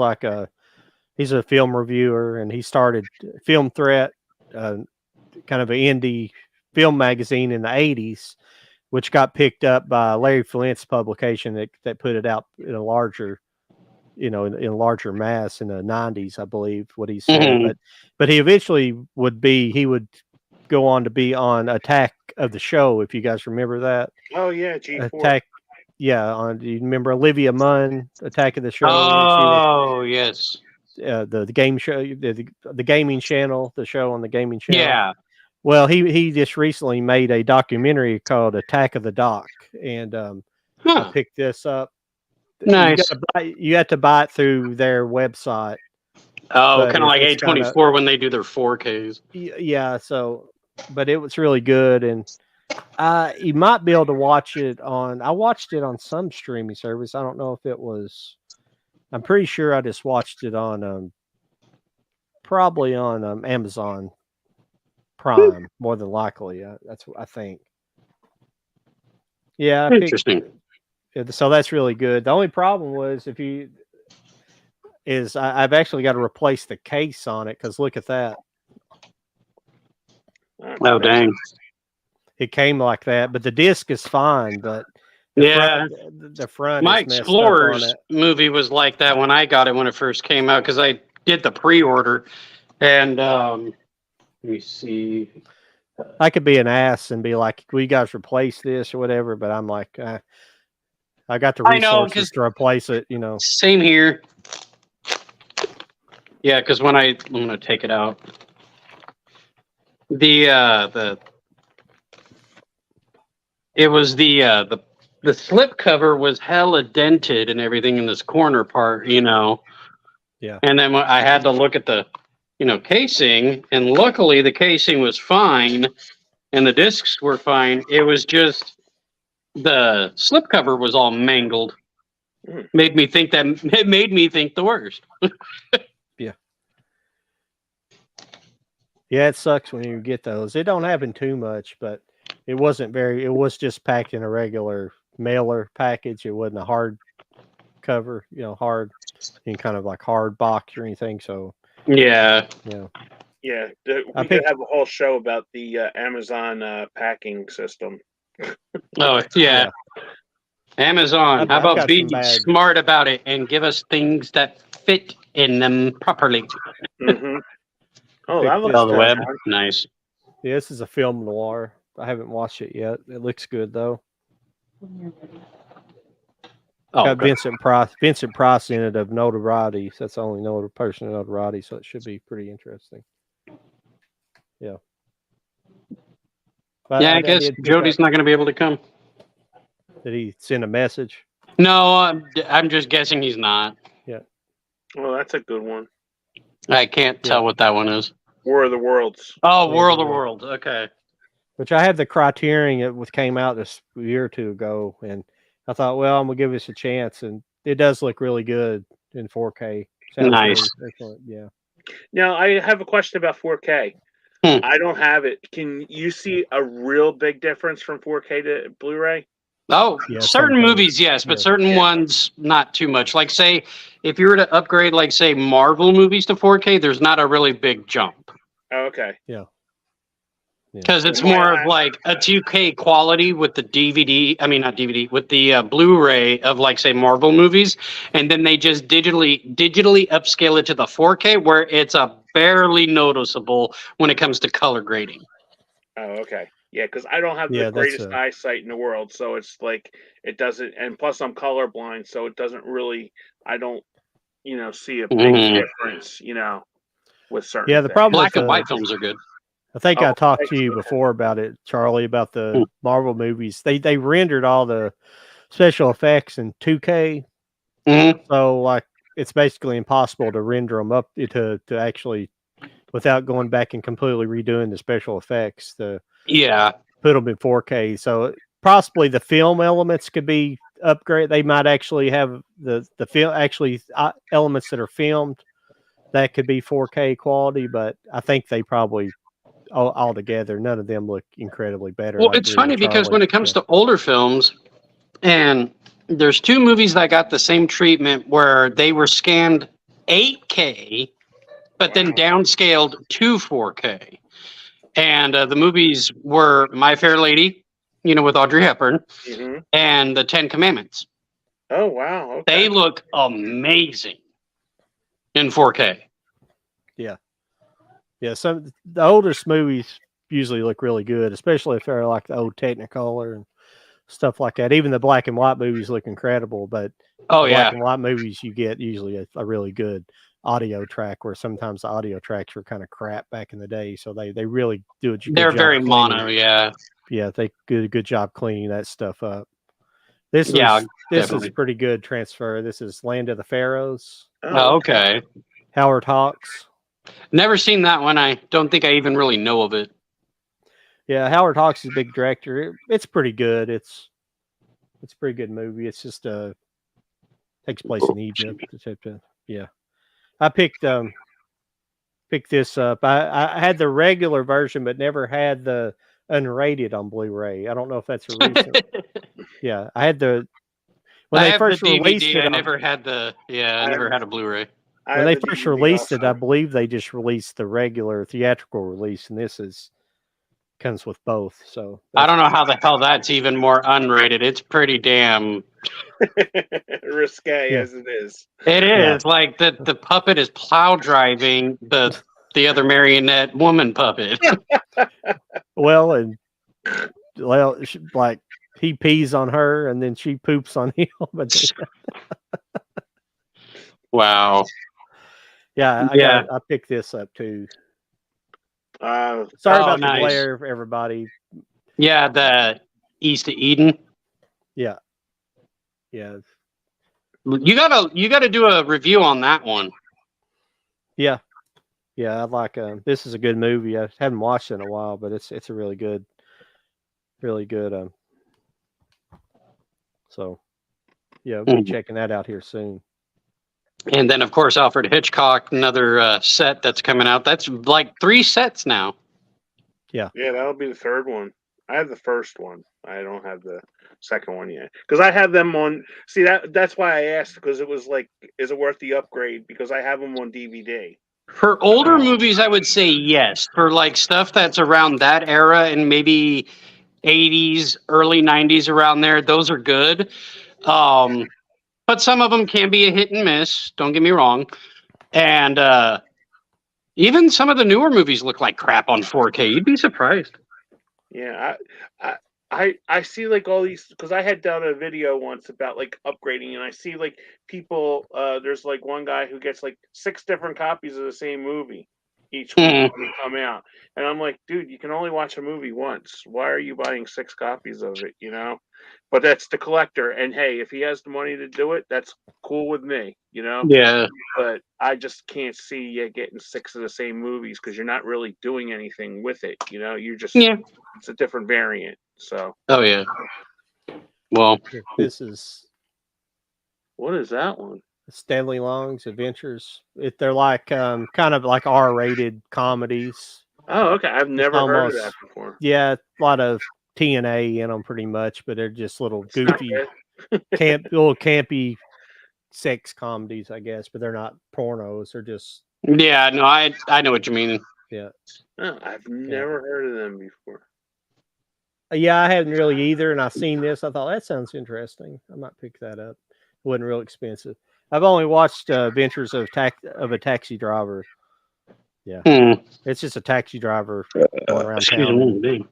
he's a film reviewer, and he started Film Threat, kind of an indie film magazine in the 80s, which got picked up by Larry Flint's publication that put it out in a larger, in larger mass in the 90s, I believe what he said. Mm-hmm. But he eventually would go on to be on Attack of the Show, if you guys remember that. Oh yeah, G4. On do you remember Olivia Munn, Attack of the Show? Oh, yes. The game show, the gaming channel, the show on the gaming channel. Yeah. Well, he just recently made a documentary called Attack of the Dock, and I Huh. picked this up. Nice. You have to buy it through their website. Oh, but kind of like it's A24 when they do their 4Ks. Yeah, so, but it was really good, and you might be able to watch it on. I watched it on some streaming service. I don't know if it was. I'm pretty sure I just watched it on probably on Amazon Prime, more than likely. That's what I think. Yeah, Interesting. so that's really good. The only problem was I've actually got to replace the case on it because look at that. Oh, dang. It came like that, but the disc is fine. But the front. My is messed up Explorers on it. movie was like that when I got it when it first came out because I did the pre-order, and let me see. I could be an ass and be like, "Will you guys replace this or whatever?" But I'm like, I got the I know, resources to replace it. Same here. Yeah, because when I'm gonna take it out. It was the slip cover was hella dented and everything in this corner part, Yeah. And then I had to look at the, casing, and luckily the casing was fine, and the discs were fine. It was just the slip cover was all mangled. It made me think the worst. Yeah, it sucks when you get those. It don't happen too much, but it was just packed in a regular mailer package. It wasn't a hard cover, hard and kind of like hard box or anything. So Yeah. Yeah, we could have a whole show about the Amazon packing system. Oh, yeah. Amazon, how about being smart about it and give us things that fit in them properly? Mm-hmm. Oh, that looks on the web. Nice. Yeah, this is a film noir. I haven't watched it yet. It looks good though. Got Vincent Price in it of notoriety. So that's the only person of notoriety, so it should be pretty interesting. Yeah. But I guess Jody's not going to be able to come. Did he send a message? No, I'm just guessing he's not. Yeah. Well, that's a good one. I can't tell what that one is. War of the Worlds. Oh, War of the World. Okay. Which I have the Criterion. It came out this year or two ago, and I thought, well, I'm gonna give this a chance, and it does look really good in 4K. Sounds nice. Really excellent. Yeah. Now I have a question about 4K. I don't have it. Can you see a real big difference from 4K to Blu-ray? Oh, yeah, certain movies, yes, but certain ones, not too much. Like, say, if you were to upgrade, like, say, Marvel movies to 4K, there's not a really big jump. Oh, okay. Yeah. Because it's more of like a 2K quality with the DVD. I mean, not DVD, with the Blu-ray of, like, say, Marvel movies, and then they just digitally upscale it to the 4K, where it's a barely noticeable when it comes to color grading. Oh, okay. Yeah, because I don't have the greatest eyesight in the world, so it's like it doesn't. And plus, I'm colorblind, so it doesn't really. I don't, see a big difference, with certain. Yeah, the problem. Black and white films are good. I think I talked to you before about it, Charlie, about the Marvel movies. They rendered all the special effects in 2K, so like it's basically impossible to render them up to actually without going back and completely redoing the special effects. Put them in 4K. So possibly the film elements could be upgraded. They might actually have the film elements that are filmed that could be 4K quality, but I think they probably all together, none of them look incredibly better. Well, it's funny because when it comes to older films, and there's two movies that got the same treatment where they were scanned 8K, but then downscaled to 4K. And the movies were My Fair Lady, with Audrey Hepburn, and The Ten Commandments. Oh, wow. Okay. They look amazing in 4K. Yeah. Yeah, the oldest movies usually look really good, especially if they're like the old Technicolor and stuff like that. Even the black and white movies look incredible, but Oh the yeah, black and white movies you get usually a really good audio track, where sometimes the audio tracks were kind of crap back in the day. So they really do a good they're job very cleaning. mono. Yeah, Yeah, they do a good job cleaning that stuff up. This Yeah, this definitely. is pretty good transfer. This is Land of the Pharaohs. Oh, okay. Howard Hawks. Never seen that one. I don't think I even really know of it. Yeah, Howard Hawks is a big director. It's pretty good. It's a pretty good movie. It's just takes place in Egypt. Yeah, I picked this up. I had the regular version, but never had the unrated on Blu-ray. I don't know if that's a recent. Yeah, I had the when I they have first the DVD. released it. I never had the. Yeah, I never had a Blu-ray. When they first released it, I believe they just released the regular theatrical release, and this comes with both. So I don't know how the hell that's even more unrated. It's pretty damn risque Yeah. as it is. It Yeah. is like the puppet is plow driving the other marionette woman puppet. well, like he pees on her and then she poops on him. But Wow. yeah, I picked this up too. Sorry about the nice. glare, everybody. Yeah, the East of Eden. Yeah. You gotta do a review on that one. Yeah. I like. This is a good movie. I haven't watched it in a while, but it's a really good. So, yeah, we'll be checking that out here soon. And then, of course, Alfred Hitchcock, another set that's coming out. That's like 3 sets now. Yeah, that'll be the third one. I have the first one. I don't have the second one yet because I have them on. See that's why I asked, because it was like, is it worth the upgrade? Because I have them on DVD. For older movies, I would say yes. For like stuff that's around that era and maybe 80s, early 90s, around there, those are good. But some of them can be a hit and miss. Don't get me wrong. And even some of the newer movies look like crap on 4K. You'd be surprised. Yeah, I see like all these, because I had done a video once about like upgrading, and I see like people. There's like one guy who gets like 6 different copies of the same movie each week when they come out, and I'm like, dude, you can only watch a movie once. Why are you buying 6 copies of it? You know, but that's the collector, and hey, if he has the money to do it, that's cool with me. You know. Yeah. But I just can't see you getting 6 of the same movies because you're not really doing anything with it. You know, you're just it's a different variant. So. Oh yeah. Well, This is What is that one? Stanley Long's Adventures. They're like kind of like R-rated comedies. Oh, okay. I've never heard of that before. Yeah, a lot of TNA in them, pretty much, but they're just little goofy, little campy sex comedies, I guess. But they're not pornos. They're just. Yeah, no, I know what you mean. Yeah. Oh, I've never heard of them before. Yeah, I haven't really either, and I've seen this. I thought that sounds interesting. I might pick that up. It wasn't real expensive. I've only watched Adventures of a Taxi Driver. Yeah, it's just a taxi driver going around town.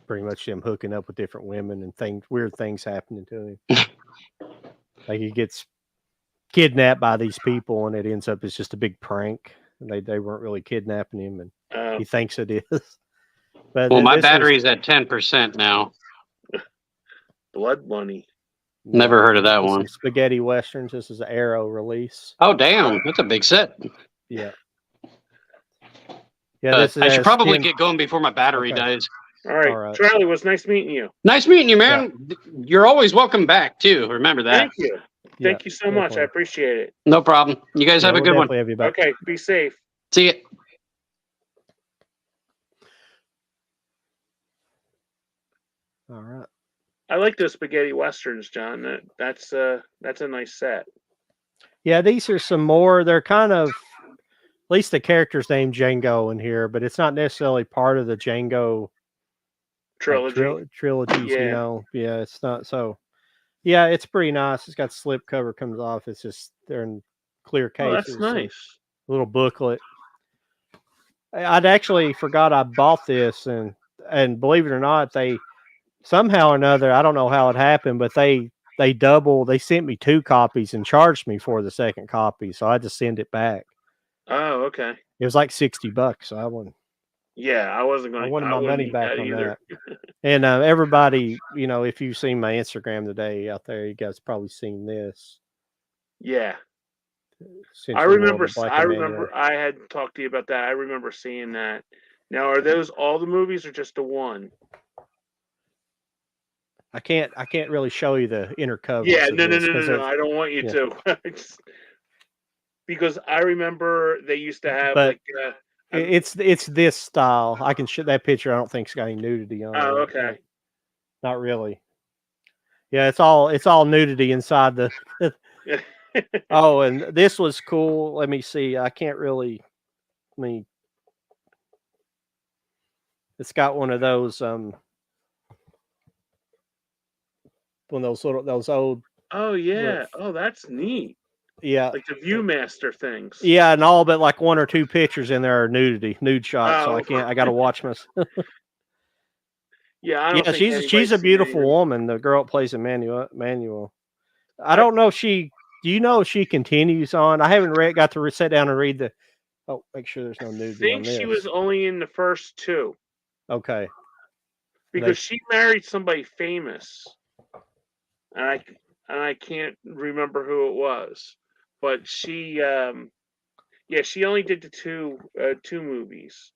Pretty much him hooking up with different women and weird things happening to him. Like he gets kidnapped by these people, and it ends up as just a big prank. And they weren't really kidnapping him, and he thinks it is. But well, my battery's at 10% now. Blood Money. Never heard of that one. Spaghetti Westerns. This is an Arrow release. Oh, damn. That's a big set. Yeah. Yeah, I should probably get going before my battery dies. All right. Charlie, it was nice meeting you. Nice meeting you, man. Yeah. You're always welcome back, too. Remember that. Thank you. Thank you so much. I appreciate it. No problem. You guys have a good one. Okay. Be safe. See you. All right. I like those spaghetti westerns, John. That's a nice set. Yeah, these are some more. They're kind of, at least the character's named Django in here, but it's not necessarily part of the Django trilogy. Trilogies, yeah. You know. Yeah, it's not so. Yeah, it's pretty nice. It's got slip cover comes off. It's just they're in clear cases. Oh, that's nice. Little booklet. I'd actually forgot I bought this, and believe it or not, they somehow or another, I don't know how it happened, but they sent me 2 copies and charged me for the second copy, so I had to send it back. Oh, okay. It was like $60, so Yeah, I wasn't I going. wanted I my wouldn't money eat back that on either. that. And everybody, if you've seen my Instagram today out there, you guys probably seen this. Yeah, Essentially World of Black I Emmanuel. remember. I had talked to you about that. I remember seeing that. Now, are those all the movies or just the one? I can't really show you the inner covers Yeah, of no, no, this no, no, because no. I don't want you yeah. to. Because I remember they used to have But like. it's this style. I can show that picture. I don't think it's got any nudity on Oh, it. okay. Not really. Yeah, it's all nudity inside the. Oh, and this was cool. Let me see. I can't really. It's got one of those one of those old. Oh yeah. Oh, that's neat. Yeah. Like the ViewMaster things. Yeah, and all but like 1 or 2 pictures in there are nude shots. So Oh. I can't. I got to watch my. Yeah, I don't Yeah, think she's a anybody's seen beautiful anything. woman. The girl that plays Manuel. I don't know if she. Do you know if she continues on? I haven't got to sit down and read the. Oh, make sure there's no I nudity on think she was this. only in the first 2 Okay. because she married somebody famous, and I can't remember who it was, but she she only did the two movies.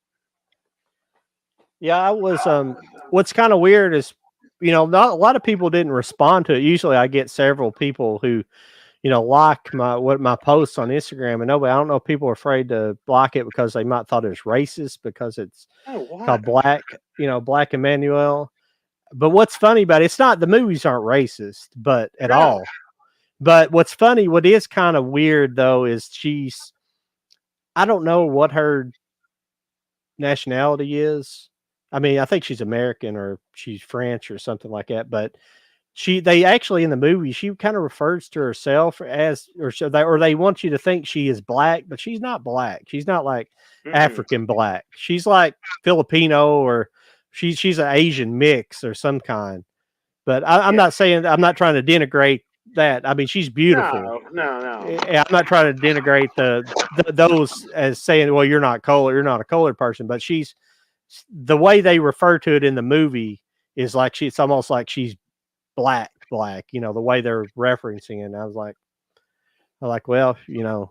Yeah, I was. What's kind of weird is, not a lot of people didn't respond to it. Usually, I get several people who, like my posts on Instagram, and nobody. I don't know if people are afraid to block it because they might thought it was racist because it's called Black. Black Emmanuel. But what's funny about it's not the movies aren't racist, but at all. But what's funny, what is kind of weird though, is I don't know what her nationality is. I mean, I think she's American or she's French or something like that. But they actually in the movie she kind of refers to herself as or they want you to think she is black, but she's not black. She's not like African black. She's like Filipino or she's an Asian mix or some kind. But I'm not saying I'm not trying to denigrate that. I mean, she's beautiful. No. I'm not trying to denigrate those as saying, well, you're not a colored person, but the way they refer to it in the movie is like it's almost like she's black, the way they're referencing it. And I was like, well, you're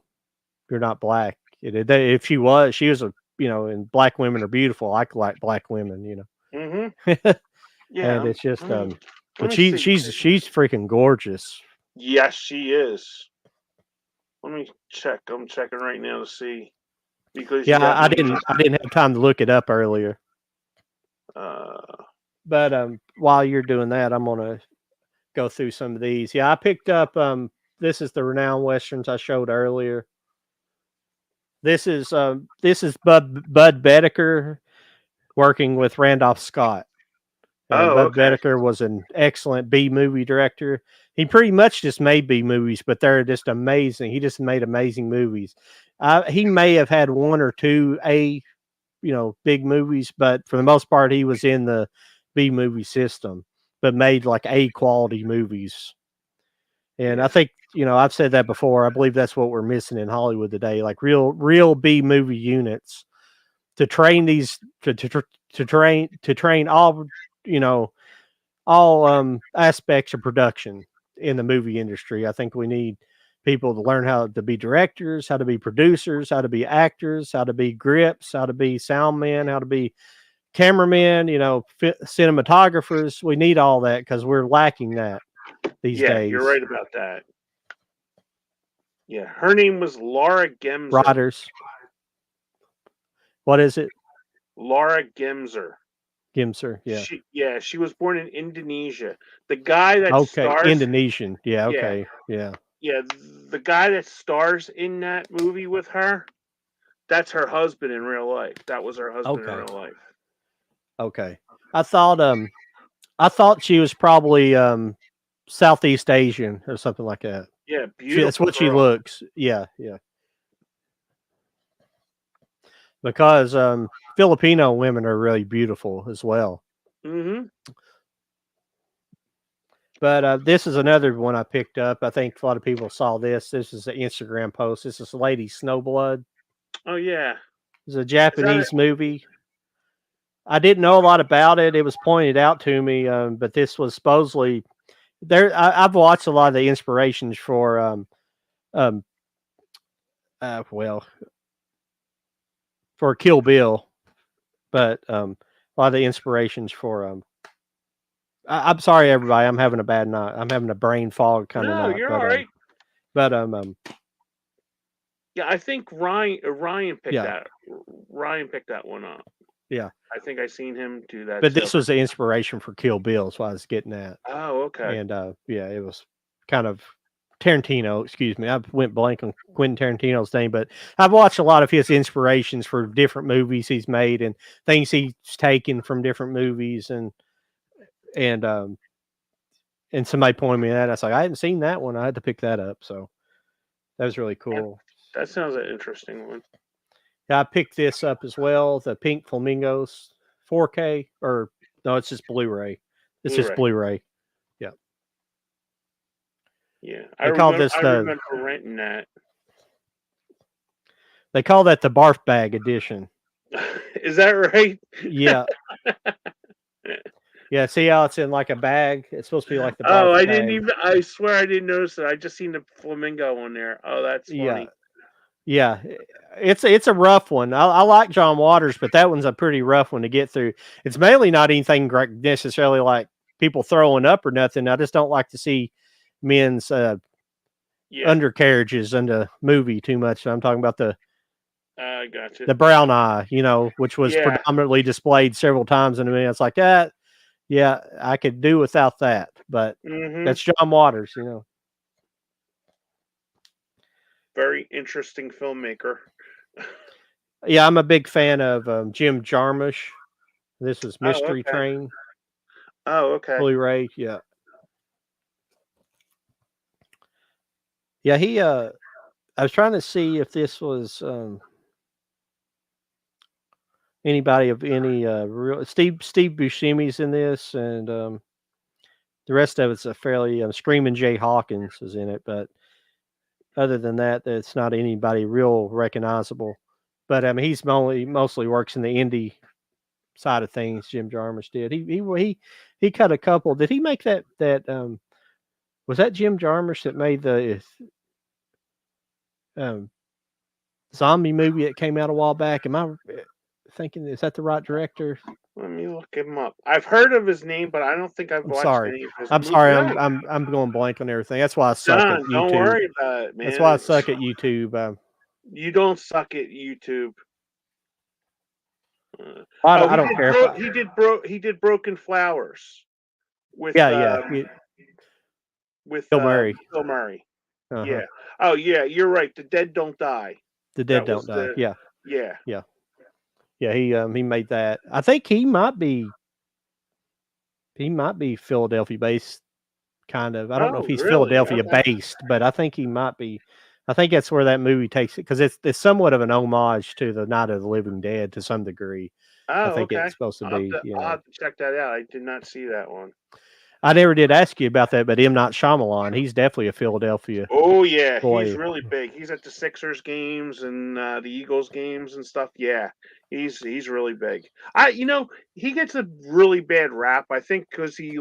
not black. If she was and black women are beautiful. I like black women, Mm-hmm. Yeah. And it's just, but she's freaking gorgeous. Yes, she is. Let me check. I'm checking right now to see because I didn't have time to look it up earlier. But while you're doing that, I'm gonna go through some of these. Yeah, I picked up. This is the Renowned Westerns I showed earlier. This is Bud Bedecker working with Randolph Scott. Bud Bedecker was an excellent B movie director. He pretty much just made B movies, but they're just amazing. He just made amazing movies. He may have had 1 or 2 big movies, but for the most part, he was in the B movie system, but made like A quality movies. And I think, I've said that before. I believe that's what we're missing in Hollywood today, like real B movie units to train these to train all all aspects of production in the movie industry. I think we need people to learn how to be directors, how to be producers, how to be actors, how to be grips, how to be sound men, how to be cameramen, cinematographers. We need all that because we're lacking that these days. Yeah, you're right about that. Yeah, her name was Laura Gemser. Writers. What is it? Laura Gemser. Yeah. She was born in Indonesia. The guy that stars Indonesian. Yeah, okay. Yeah. Yeah, the guy that stars in that movie with her, that's her husband in real life. That was her husband in real life. Okay. I thought she was probably Southeast Asian or something like that. Yeah, beautiful. That's what she looks. Yeah. Because Filipino women are really beautiful as well. Mm-hmm. But this is another one I picked up. I think a lot of people saw this. This is an Instagram post. This is Lady Snowblood. Oh yeah. It's a Japanese movie. I didn't know a lot about it. It was pointed out to me, but this was supposedly there. I've watched a lot of the inspirations for for Kill Bill, but a lot of the inspirations for I'm sorry, everybody. I'm having a bad night. I'm having a brain fog kind of No, night. you're but, all right. But Yeah, I think Ryan picked Yeah. that. Ryan picked that one up. Yeah. I think I seen him do that. But too. this was the inspiration for Kill Bill. Is what I was getting at. Oh, okay. And yeah, it was kind of Tarantino. Excuse me, I went blank on Quentin Tarantino's name, but I've watched a lot of his inspirations for different movies he's made and things he's taken from different movies, and somebody pointed me at that. I was like, I hadn't seen that one. I had to pick that up. So that was really cool. That sounds an interesting one. Yeah, I picked this up as well. The Pink Flamingos 4K, or no, it's just Blu-ray. It's just Blu-ray. Yeah. Yeah. I remember renting that. They call that the barf bag edition. Is that right? Yeah. Yeah, see how it's in like a bag? It's supposed to be like the barf Oh, I bag. didn't even. I swear I didn't notice it. I just seen the flamingo on there. Oh, that's funny. Yeah. It's a rough one. I like John Waters, but that one's a pretty rough one to get through. It's mainly not anything necessarily like people throwing up or nothing. I just don't like to see men's undercarriages in the movie too much. I'm talking about the gotcha. The brown eye, which was predominantly displayed several times in the movie. It's like that. Yeah, I could do without that, but that's John Waters, Very interesting filmmaker. Yeah, I'm a big fan of Jim Jarmusch. This is Mystery Train. Oh, okay. Blu-ray, yeah. Yeah, I was trying to see if this was anybody of any real Steve Buscemi's in this, and the rest of it's a fairly Screaming Jay Hawkins is in it, but other than that, it's not anybody real recognizable. But he's mostly works in the indie side of things. Jim Jarmusch did. He cut a couple. Did he make that was that Jim Jarmusch that made the zombie movie that came out a while back? Am I thinking, is that the right director? Let me look him up. I've heard of his name, but I don't think I've watched any of his I'm movies. sorry, I'm going blank on everything. That's why I suck at YouTube. Don't worry about it, man. That's why I suck at YouTube. You don't suck at YouTube. I don't care. He did Broken Flowers with with Bill Murray. Bill Murray. Uh-huh. Yeah. Oh yeah, you're right. The Dead Don't Die. The Dead Don't Die. Yeah. Yeah. Yeah, he made that. I think he might be Philadelphia based, kind of. I don't know if he's really? Philadelphia based, but I think he might be. I think that's where that movie takes it, because it's somewhat of an homage to the Night of the Living Dead to some degree. Oh, I think it's supposed to be. I'll have to check that out. I did not see that one. I never did ask you about that, but M. Night Shyamalan, he's definitely a Philadelphia. Oh yeah, boy. He's really big. He's at the Sixers games and the Eagles games and stuff. Yeah, he's really big. He gets a really bad rap, I think, because he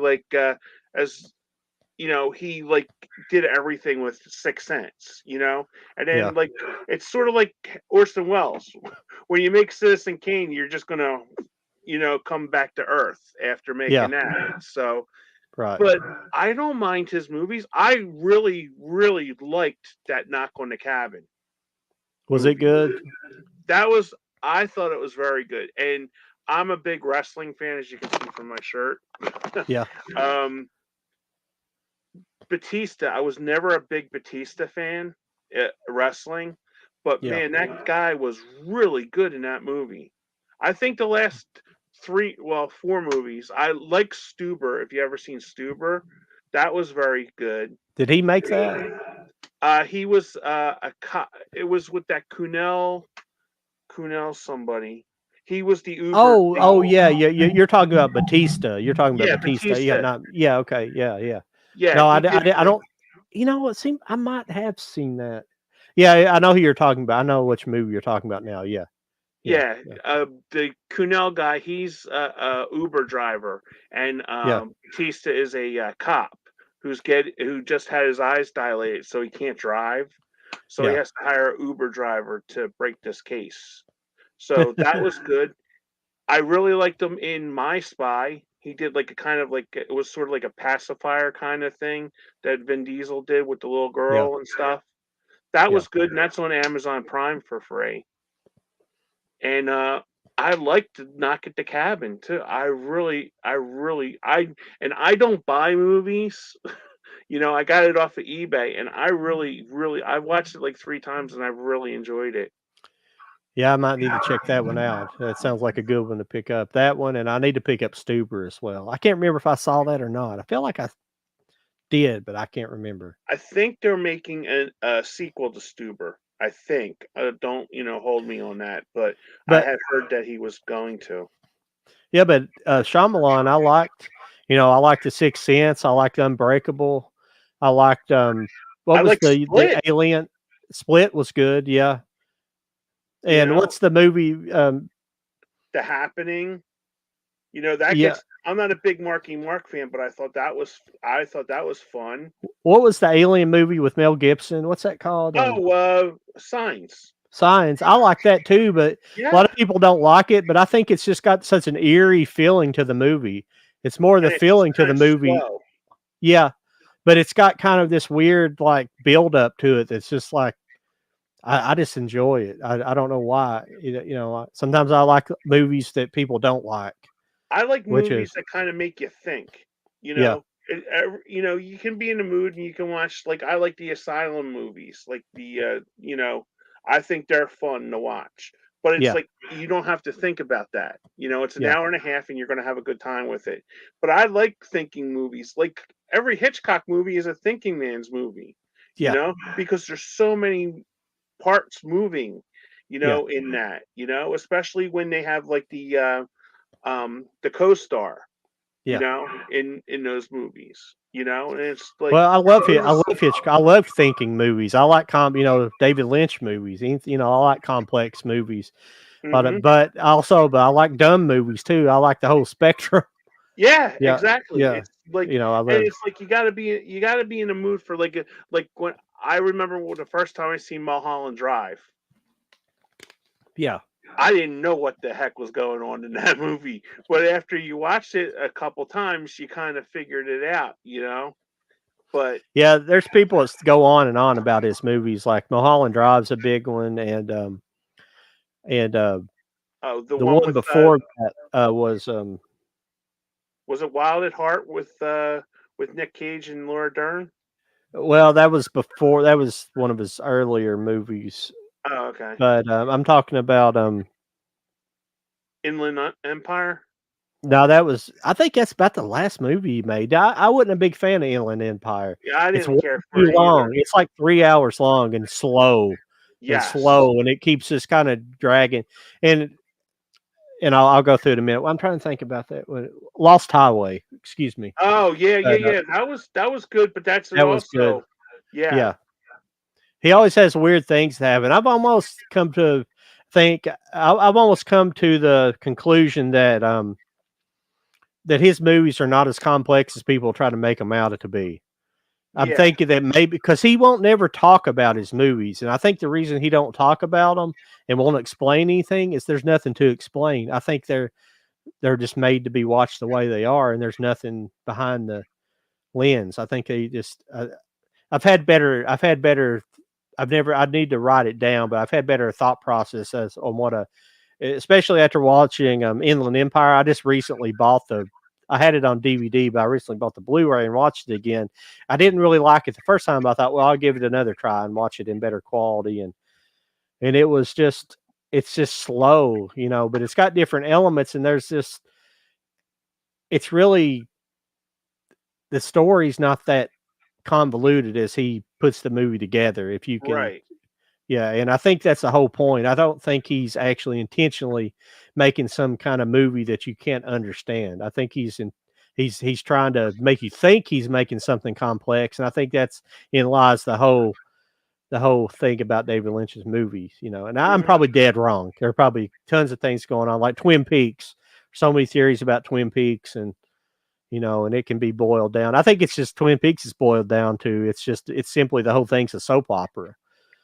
he did everything with Sixth Sense, and then it's sort of like Orson Welles. When you make Citizen Kane, you're just gonna, come back to earth after making that. So. Right. But I don't mind his movies. I really, really liked that Knock on the Cabin. Was it good? I thought it was very good. And I'm a big wrestling fan, as you can see from my shirt. Yeah. Batista, I was never a big Batista fan at wrestling, but man, that guy was really good in that movie. I think the last 4 movies. I like Stuber. If you ever seen Stuber, that was very good. Did he make that? He was a cop. It was with that Kunal somebody. He was the Uber. Yeah. You're talking about Batista. You're talking about Batista. Batista. Okay. Yeah. Yeah, No, he I did. don't. You know what? Seem I might have seen that. Yeah, I know who you're talking about. I know which movie you're talking about now. Yeah, yeah, Yeah, yeah, the Kunel guy, he's a Uber driver, and yeah, Batista is a cop who just had his eyes dilated, so he can't drive. So he yeah. has to hire an Uber driver to break this case. So that was good. I really liked him in My Spy. He did like a kind of like it was sort of like a pacifier kind of thing that Vin Diesel did with the little Yeah, girl and stuff. That yeah. was good, and that's on Amazon Prime for free. And I like to knock at the cabin too. I don't buy movies. I got it off of eBay, and I watched it like 3 times, and I've really enjoyed it. Yeah, I might need to check that one out. That sounds like a good one to pick up. That one, and I need to pick up Stuber as well. I can't remember if I saw that or not. I feel like I did, but I can't remember. I think they're making a sequel to Stuber. I think. Don't hold me on that, but I But had heard that he was going to. yeah, but Shyamalan, I liked. I liked The Sixth Sense. I liked Unbreakable. I liked what I was like the Split. Alien? Split was good. Yeah. You And know, what's the movie? The Happening. That Yeah. gets. I'm not a big Marky Mark fan, but I thought that was fun. What was the Alien movie with Mel Gibson? What's that called? Oh, Signs. Signs. I like that too, but a lot Yeah, of people don't like it. But I think it's just got such an eerie feeling to the movie. It's more the and it's feeling to kind the of movie. slow. Yeah, but it's got kind of this weird like build up to it. That's just like I just enjoy it. I don't know why. Sometimes I like movies that people don't like, I like which is movies that kind of make you think. You yeah, know, you can be in a mood and you can watch. Like I like the Asylum movies, like I think they're fun to watch. But it's yeah, like you don't have to think about that. It's an yeah, hour and a half, and you're going to have a good time with it. But I like thinking movies. Like every Hitchcock movie is a thinking man's movie. yeah, Because there's so many parts moving. yeah, In that. Especially when they have like the co-star, yeah. in those movies, and it's like Well, I love it. I those. love Hitchcock. I love thinking movies. I like David Lynch movies. I like complex movies. Mhm. But I like dumb movies too. I like the whole spectrum. Yeah, Yeah, exactly. yeah. It's like, I and love. it's like you gotta be in a mood for like when I remember the first time I seen Mulholland Drive. Yeah, I didn't know what the heck was going on in that movie, but after you watched it a couple times, you kind of figured it out. But yeah. There's people that go on and on about his movies. Like Mulholland Drive's a big one, and oh, the the one one with before that was was it Wild at Heart with Nick Cage and Laura Dern? well, that was before. That was one of his earlier movies. Oh, okay. But I'm talking about Inland Empire. no, that was. I think that's about the last movie he made. I wasn't a big fan of Inland Empire. Yeah, I It's didn't way care for too it either. long. It's like 3 hours long and slow Yes. and it keeps us kind of dragging. And I'll go through it in a minute. I'm trying to think about that one. Lost Highway. Excuse me. Oh yeah, yeah, But, yeah. That was good, but that's that was good. also yeah. Yeah. He always has weird things to happen. I've almost come to think. I've almost come to the conclusion that that his movies are not as complex as people try to make them out to be. I'm Yeah. thinking that maybe because he won't never talk about his movies, and I think the reason he don't talk about them and won't explain anything is there's nothing to explain. I think they're just made to be watched the way they are, and there's nothing behind the lens. I think they just. I've had better. I've never. I need to write it down, but I've had better thought processes on what especially after watching Inland Empire. I just recently bought I had it on DVD, but I recently bought the Blu-ray and watched it again. I didn't really like it the first time, but I thought, well, I'll give it another try and watch it in better quality. And it was it's just slow, but it's got different elements, and it's really, the story's not that convoluted as he puts the movie together. If you can, Right. yeah, and I think that's the whole point. I don't think he's actually intentionally making some kind of movie that you can't understand. I think he's trying to make you think he's making something complex, and I think that's in lies the whole thing about David Lynch's movies, you know. And I'm probably dead wrong. There are probably tons of things going on, like Twin Peaks. So many theories about Twin Peaks, and you know, and it can be boiled down. I think it's just Twin Peaks is boiled down to it's simply the whole thing's a soap opera.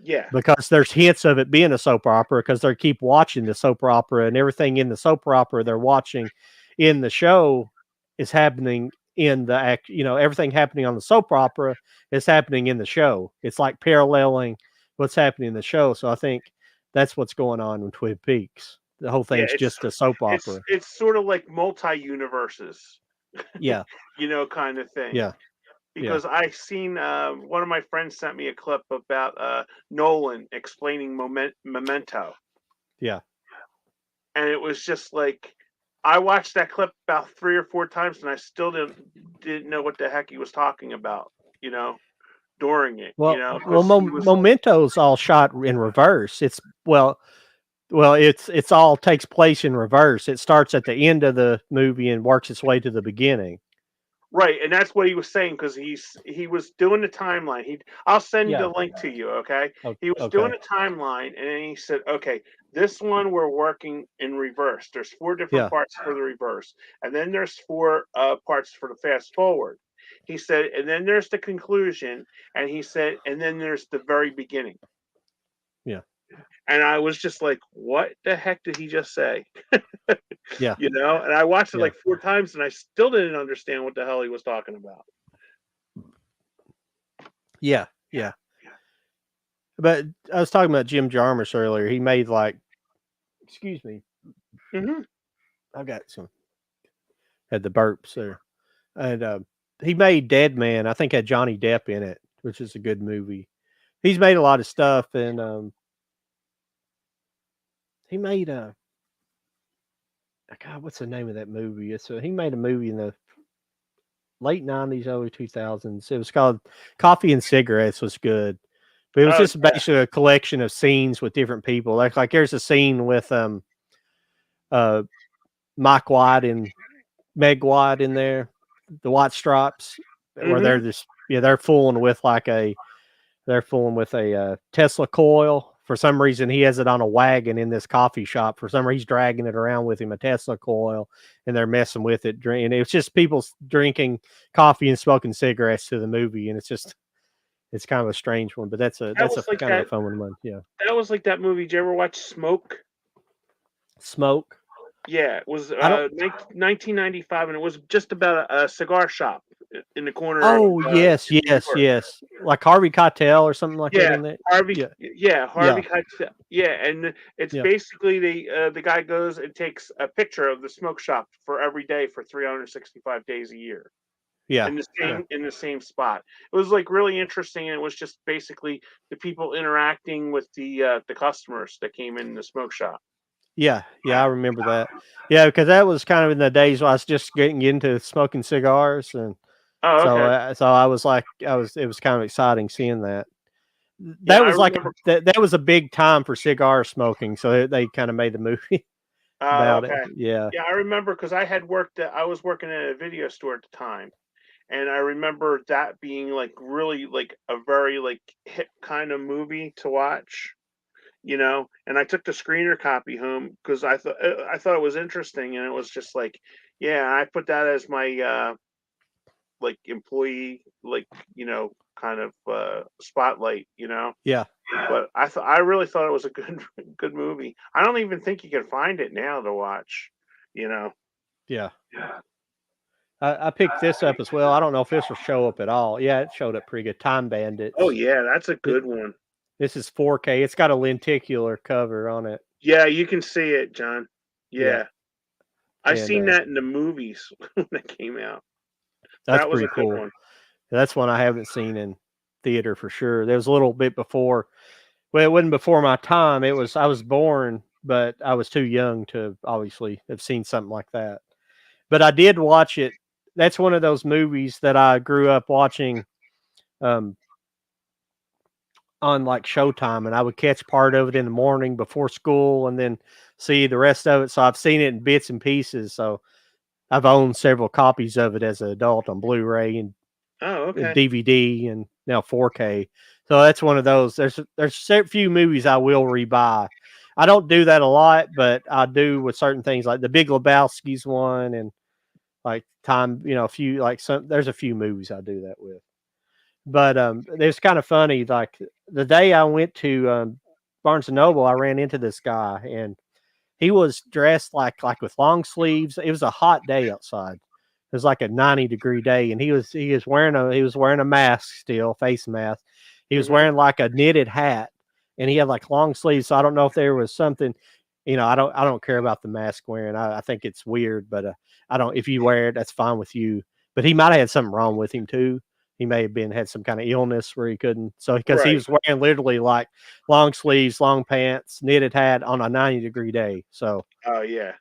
Yeah. Because there's hints of it being a soap opera because they keep watching the soap opera, and everything in the soap opera they're watching in the show is happening in the act. You know, everything happening on the soap opera is happening in the show. It's like paralleling what's happening in the show. So I think that's what's going on with Twin Peaks. The whole thing's just a soap opera. It's sort of like multi-universes. Yeah. You know, kind of thing. Yeah. Because I seen one of my friends sent me a clip about Nolan explaining Memento. Yeah. And it was just like, I watched that clip about 3 or 4 times, and I still didn't know what the heck he was talking about, you know, during it. Well, you know, Memento's all shot in reverse. It's it's all takes place in reverse. It starts at the end of the movie and works its way to the beginning. Right, and that's what he was saying, because he was doing the timeline. I'll send the link to you, okay? He was doing a timeline, and then he said, okay, this one we're working in reverse. There's 4 different parts for the reverse, and then there's 4 parts for the fast forward. He said, and then there's the conclusion, and he said, and then there's the very beginning. Yeah. And I was just like, what the heck did he just say? Yeah. You know, and I watched it like 4 times, and I still didn't understand what the hell he was talking about. Yeah. Yeah. But I was talking about Jim Jarmusch earlier. He made excuse me. I got had the burps there. And he made Dead Man, I think had Johnny Depp in it, which is a good movie. He's made a lot of stuff, and he made God, what's the name of that movie? He made a movie in the late 90s, early 2000s. It was called Coffee and Cigarettes. Was good, but it was just basically a collection of scenes with different people. Like there's a scene with Mike White and Meg White in there, the White Stripes, where they're fooling with a Tesla coil. For some reason, he has it on a wagon in this coffee shop. For some reason, he's dragging it around with him, a Tesla coil, and they're messing with it. And it's just people drinking coffee and smoking cigarettes to the movie, and it's kind of a strange one. But that's a kind of a fun one. Yeah, that was like that movie. Did you ever watch Smoke? Smoke. Yeah, it was 1995, and it was just about a cigar shop in the corner. Oh, yes. Like Harvey Keitel or something like that. In there. Harvey Keitel. Yeah, and it's basically the guy goes and takes a picture of the smoke shop for every day for 365 days a year. Yeah, in the same spot. It was like really interesting, and it was just basically the people interacting with the customers that came in the smoke shop. Yeah, I remember that. Yeah, because that was kind of in the days when I was just getting into smoking cigars, and so I was like, it was kind of exciting seeing that. That was that was a big time for cigar smoking, so they kind of made the movie about it. Yeah, I remember because I was working at a video store at the time, and I remember that being like really like a very like hip kind of movie to watch. You know, and I took the screener copy home because I thought it was interesting, and it was just like, I put that as my like employee, like, you know, kind of spotlight, you know. Yeah. But I really thought it was a good movie. I don't even think you can find it now to watch, you know. Yeah. I picked this up as well. I don't know if this will show up at all. Yeah, it showed up pretty good. Time Bandits. Oh yeah, that's a good one. This is 4K. It's got a lenticular cover on it. Yeah, you can see it, John. Yeah. I've seen that in the movies when it came out. That's pretty cool. One. That's one I haven't seen in theater for sure. There was a little bit before. Well, it wasn't before my time. I was born, but I was too young to obviously have seen something like that. But I did watch it. That's one of those movies that I grew up watching on like Showtime, and I would catch part of it in the morning before school and then see the rest of it. So I've seen it in bits and pieces. So I've owned several copies of it as an adult on Blu-ray and Oh, okay. DVD and now 4K. So that's one of those. There's a few movies I will rebuy. I don't do that a lot, but I do with certain things like the Big Lebowski's one and like time, a few like there's a few movies I do that with. But it's kind of funny. Like the day I went to Barnes and Noble, I ran into this guy and he was dressed like with long sleeves. It was a hot day outside. It was like a 90-degree day, and he was wearing a mask still, face mask. He was wearing like a knitted hat, and he had like long sleeves. So I don't know if there was something, I don't care about the mask wearing. I think it's weird, but I don't. If you wear it, that's fine with you. But he might have had something wrong with him too. He may have had some kind of illness where he couldn't. So because he was wearing literally like long sleeves, long pants, knitted hat on a 90-degree day. So. Oh yeah.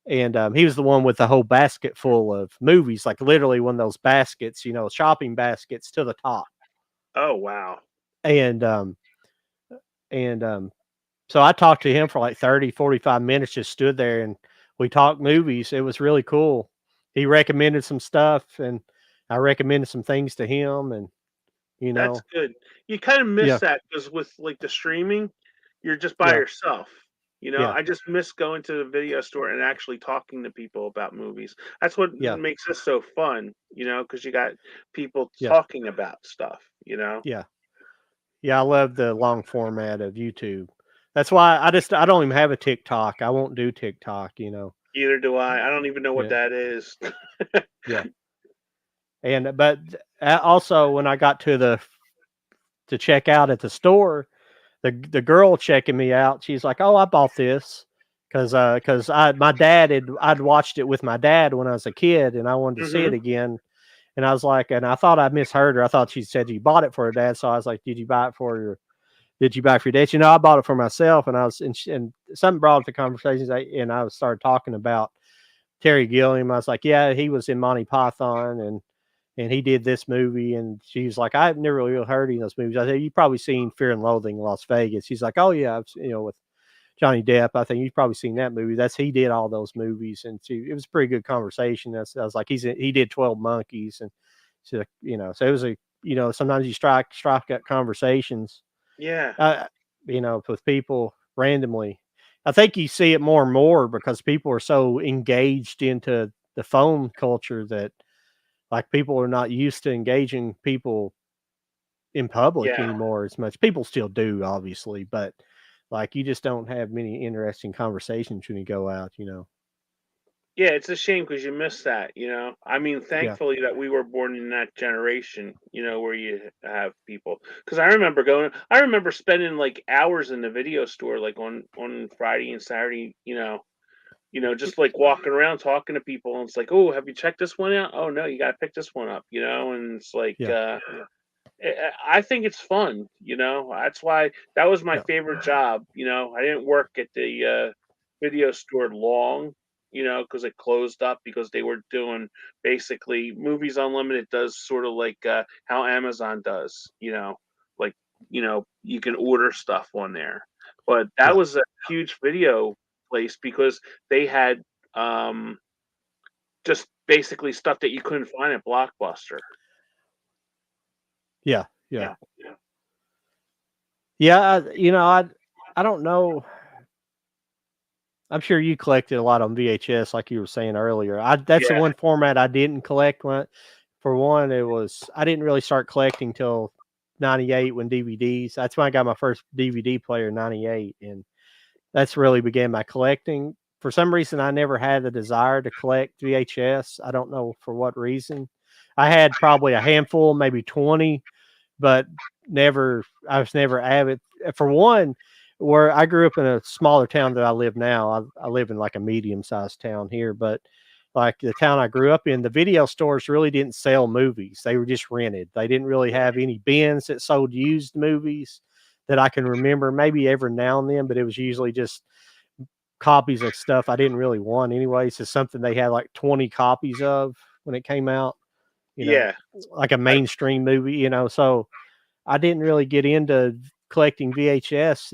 And he was the one with the whole basket full of movies, like literally one of those baskets, shopping baskets to the top. Oh wow. And so I talked to him for like 30, 45 minutes, just stood there and we talked movies. It was really cool. He recommended some stuff and I recommended some things to him and That's good. You kind of miss that because with like the streaming, you're just by yourself. I just miss going to the video store and actually talking to people about movies. That's what makes this so fun, because you got people talking about stuff, Yeah. Yeah, I love the long format of YouTube. That's why I don't even have a TikTok. I won't do TikTok, Either do I. I don't even know what that is. Yeah. And but also when I got to check out at the store, the girl checking me out, she's like, "Oh, I bought this because I'd watched it with my dad when I was a kid, and I wanted to see it again." And I was like, and I thought I misheard her. I thought she said you bought it for her dad, so I was like, "Did you buy it for your dad?" I bought it for myself, and and something brought up the conversations, and I started talking about Terry Gilliam. I was like, "Yeah, he was in Monty Python, and he did this movie." And she's like, "I've never really heard of those movies." I said, "You've probably seen Fear and Loathing in Las Vegas." She's like, "Oh yeah, with Johnny Depp. I think you've probably seen that movie. He did all those movies." And it was a pretty good conversation. I was like, he did 12 Monkeys, and she's like, so it was sometimes you strike up conversations. Yeah. With people randomly. I think you see it more and more because people are so engaged into the phone culture that. Like people are not used to engaging people in public anymore as much. People still do, obviously, but like you just don't have many interesting conversations when you go out, Yeah, it's a shame because you miss that, I mean, thankfully that we were born in that generation, where you have people. Because I remember spending like hours in the video store, like on Friday and Saturday, just like walking around talking to people, and it's like, oh, have you checked this one out? Oh no, you got to pick this one up, and it's like, I think it's fun, That's why that was my favorite job, I didn't work at the video store long, because it closed up because they were doing basically Movies Unlimited does sort of like how Amazon does, like you can order stuff on there, but that was a huge video place because they had just basically stuff that you couldn't find at Blockbuster. Yeah. I don't know. I'm sure you collected a lot on VHS, like you were saying earlier. That's the one format I didn't collect. For one, I didn't really start collecting till '98 when DVDs. That's when I got my first DVD player in '98, and that's really began my collecting. For some reason, I never had the desire to collect VHS. I don't know for what reason. I had probably a handful, maybe 20, but I was never avid. For one, where I grew up in a smaller town that I live now, I live in like a medium-sized town here, but like the town I grew up in, the video stores really didn't sell movies. They were just rented. They didn't really have any bins that sold used movies that I can remember, maybe every now and then, but it was usually just copies of stuff I didn't really want anyways. It's something they had like 20 copies of when it came out, like a mainstream movie, so I didn't really get into collecting VHS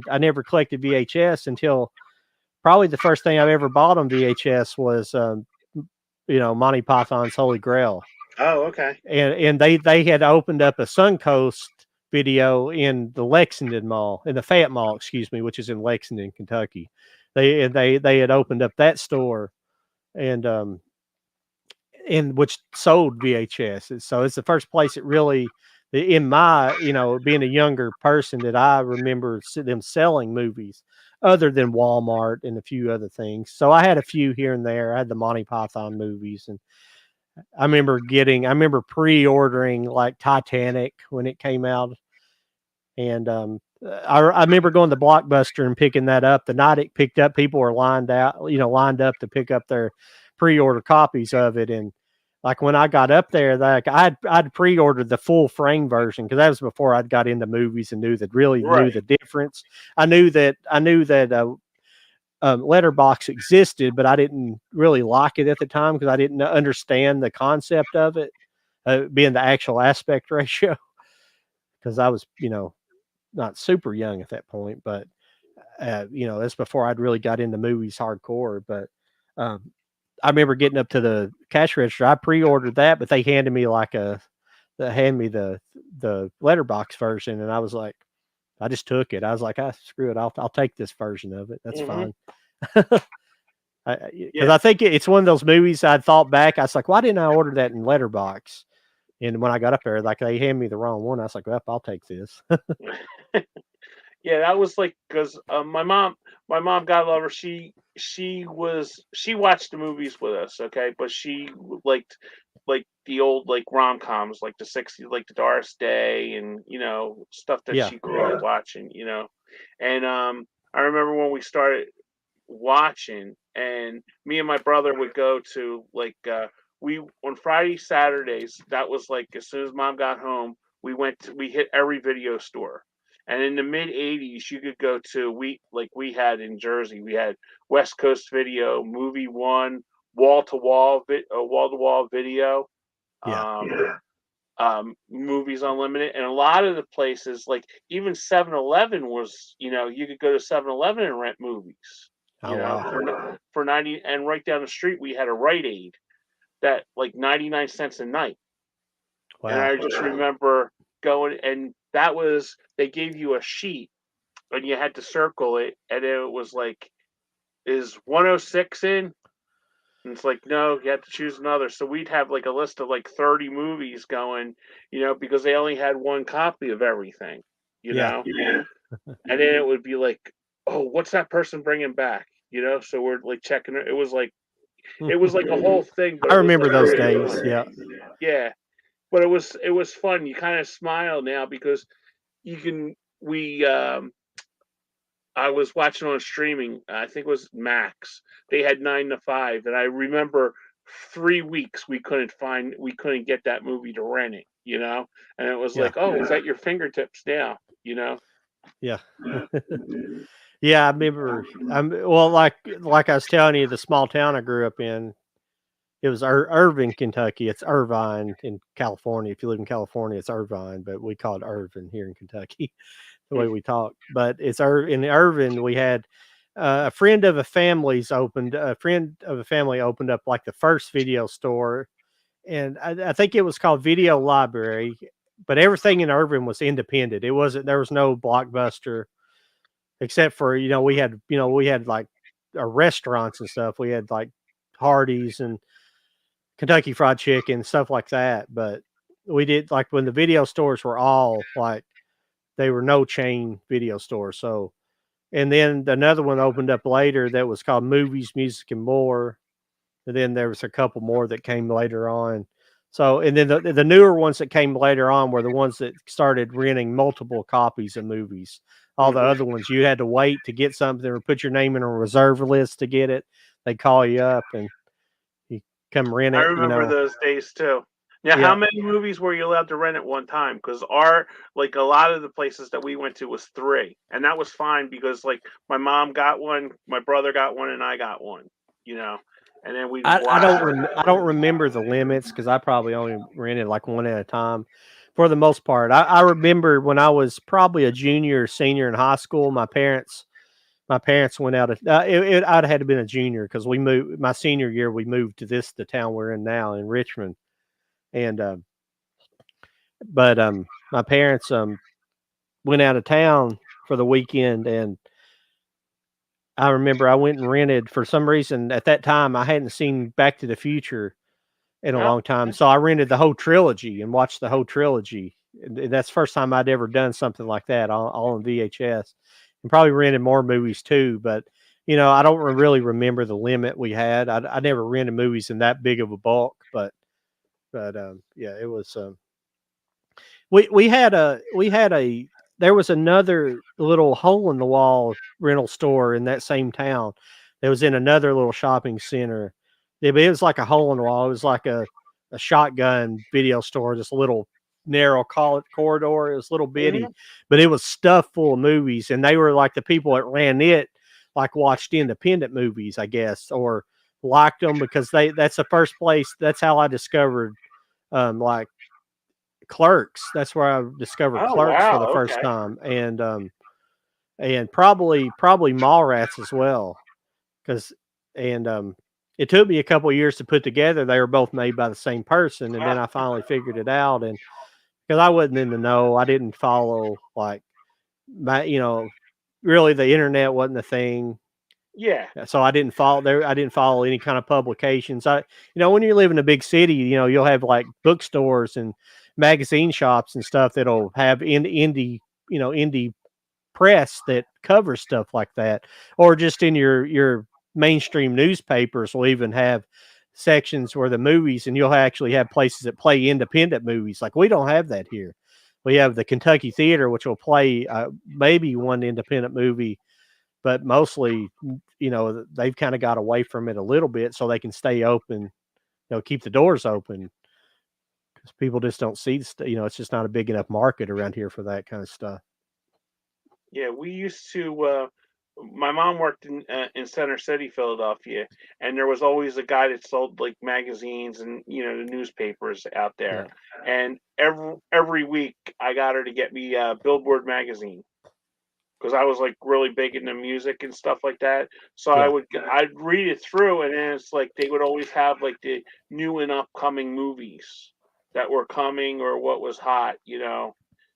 I never collected VHS until probably the first thing I've ever bought on VHS was, Monty Python's Holy Grail. Oh, okay. And they had opened up a Suncoast video in the Lexington Mall, in the Fayette Mall, excuse me, which is in Lexington, Kentucky. They had opened up that store, and which sold VHS. So it's the first place it really, in my, being a younger person, that I remember them selling movies other than Walmart and a few other things. So I had a few here and there. I had the Monty Python movies, and I remember pre-ordering like Titanic when it came out. And I remember going to Blockbuster and picking that up. The night it picked up, people were lined up to pick up their pre-order copies of it. And like when I got up there, like I'd pre-ordered the full frame version, because that was before I'd got into movies and knew the difference. I knew that Letterbox existed, but I didn't really like it at the time because I didn't understand the concept of it, being the actual aspect ratio. Because I was, not super young at that point, but that's before I'd really got into movies hardcore. But I remember getting up to the cash register. I pre-ordered that, but they handed me the Letterbox version, and I was like, I just took it. I was like, screw it, I'll take this version of it. That's fine. Because I think it's one of those movies I'd thought back. I was like, why didn't I order that in Letterbox? And when I got up there, like they handed me the wrong one. I was like, well, I'll take this. Yeah, that was like, because my mom, God love her, she watched the movies with us, okay, but she liked the old like rom-coms, like the 60s, like the Doris Day, and stuff that she grew up watching, and I remember when we started watching, and me and my brother would go to like we on Friday, Saturdays, that was like as soon as mom got home, we hit every video store. And in the mid 80s, you could go to, we had in Jersey, we had West Coast Video, Movie One, wall to wall video, Movies Unlimited, and a lot of the places, like even 7-Eleven was, you could go to 7-Eleven and rent movies. Wow. For 90, and right down the street we had a Rite Aid that like 99 cents a night. Wow. And I just remember going, and they gave you a sheet and you had to circle it, and it was like, is 106 in? And it's like, no, you have to choose another. So we'd have like a list of like 30 movies going, because they only had one copy of everything, know? And then it would be like, oh, what's that person bringing back? So we're like checking it. It was like a whole thing. I remember those days. Yeah. Yeah. But it was fun. You kind of smile now because I was watching on streaming. I think it was Max. They had 9 to 5, and I remember 3 weeks we couldn't get that movie to rent it. And it was like, oh, it's at your fingertips now. Yeah. Yeah, I remember. Well, like I was telling you, the small town I grew up in, it was Irvine, Kentucky. It's Irvine in California. If you live in California, it's Irvine, but we call it Irvine here in Kentucky, the way we talk. But it's in Irvine. We had a friend of a family opened up like the first video store, and I think it was called Video Library. But everything in Irvine was independent. There was no Blockbuster, except for we had like restaurants and stuff. We had like Hardee's and Kentucky Fried Chicken, stuff like that. But we did, like, when the video stores were all like, they were no chain video stores. So, and then another one opened up later that was called Movies, Music, and More. And then there was a couple more that came later on. So, and then the newer ones that came later on were the ones that started renting multiple copies of movies. All the other ones, you had to wait to get something or put your name in a reserve list to get it. They call you up and you come rent it. I remember those days too. Now, how many movies were you allowed to rent at one time? Because a lot of the places that we went to was 3, and that was fine because like my mom got one, my brother got one, and I got one. And then I don't remember the limits because I probably only rented like one at a time. For the most part, I remember when I was probably a junior or senior in high school, my parents my parents went out of I'd have had to been a junior because we moved my senior year. We moved to the town we're in now in Richmond, and but my parents went out of town for the weekend, and I remember I went and rented for some reason at that time I hadn't seen Back to the Future in a Oh, long time, so I rented the whole trilogy and watched the whole trilogy. And that's the first time I'd ever done something like that, all on VHS, and probably rented more movies too. But I don't really remember the limit we had. I never rented movies in that big of a bulk, but yeah, it was. We had a there was another little hole in the wall rental store in that same town. That was in another little shopping center. It was like a hole in the wall. It was like a shotgun video store, just a little narrow corridor. It was little bitty, but it was stuffed full of movies, and they were like the people that ran it, like watched independent movies, I guess, or liked them because that's the first place. That's how I discovered like Clerks. That's where I discovered Oh, Clerks for wow, the first okay. time, and probably Mallrats as well, because it took me a couple of years to put together. They were both made by the same person, and then I finally figured it out. And because I wasn't in the know, I didn't follow like my really the internet wasn't a thing. Yeah. So I didn't follow there. I didn't follow any kind of publications. When you live in a big city, you'll have like bookstores and magazine shops and stuff that'll have indie press that covers stuff like that, or just in your mainstream newspapers will even have sections where the movies, and you'll actually have places that play independent movies. Like we don't have that here. We have the Kentucky Theater, which will play maybe one independent movie, but mostly, they've kind of got away from it a little bit so they can stay open, keep the doors open, because people just don't see it's just not a big enough market around here for that kind of stuff. Yeah, we used to. My mom worked in Center City, Philadelphia, and there was always a guy that sold like magazines and the newspapers out there. Yeah. And every week, I got her to get me Billboard magazine because I was like really big into music and stuff like that. So Yeah. I'd read it through, and then it's like they would always have like the new and upcoming movies that were coming or what was hot,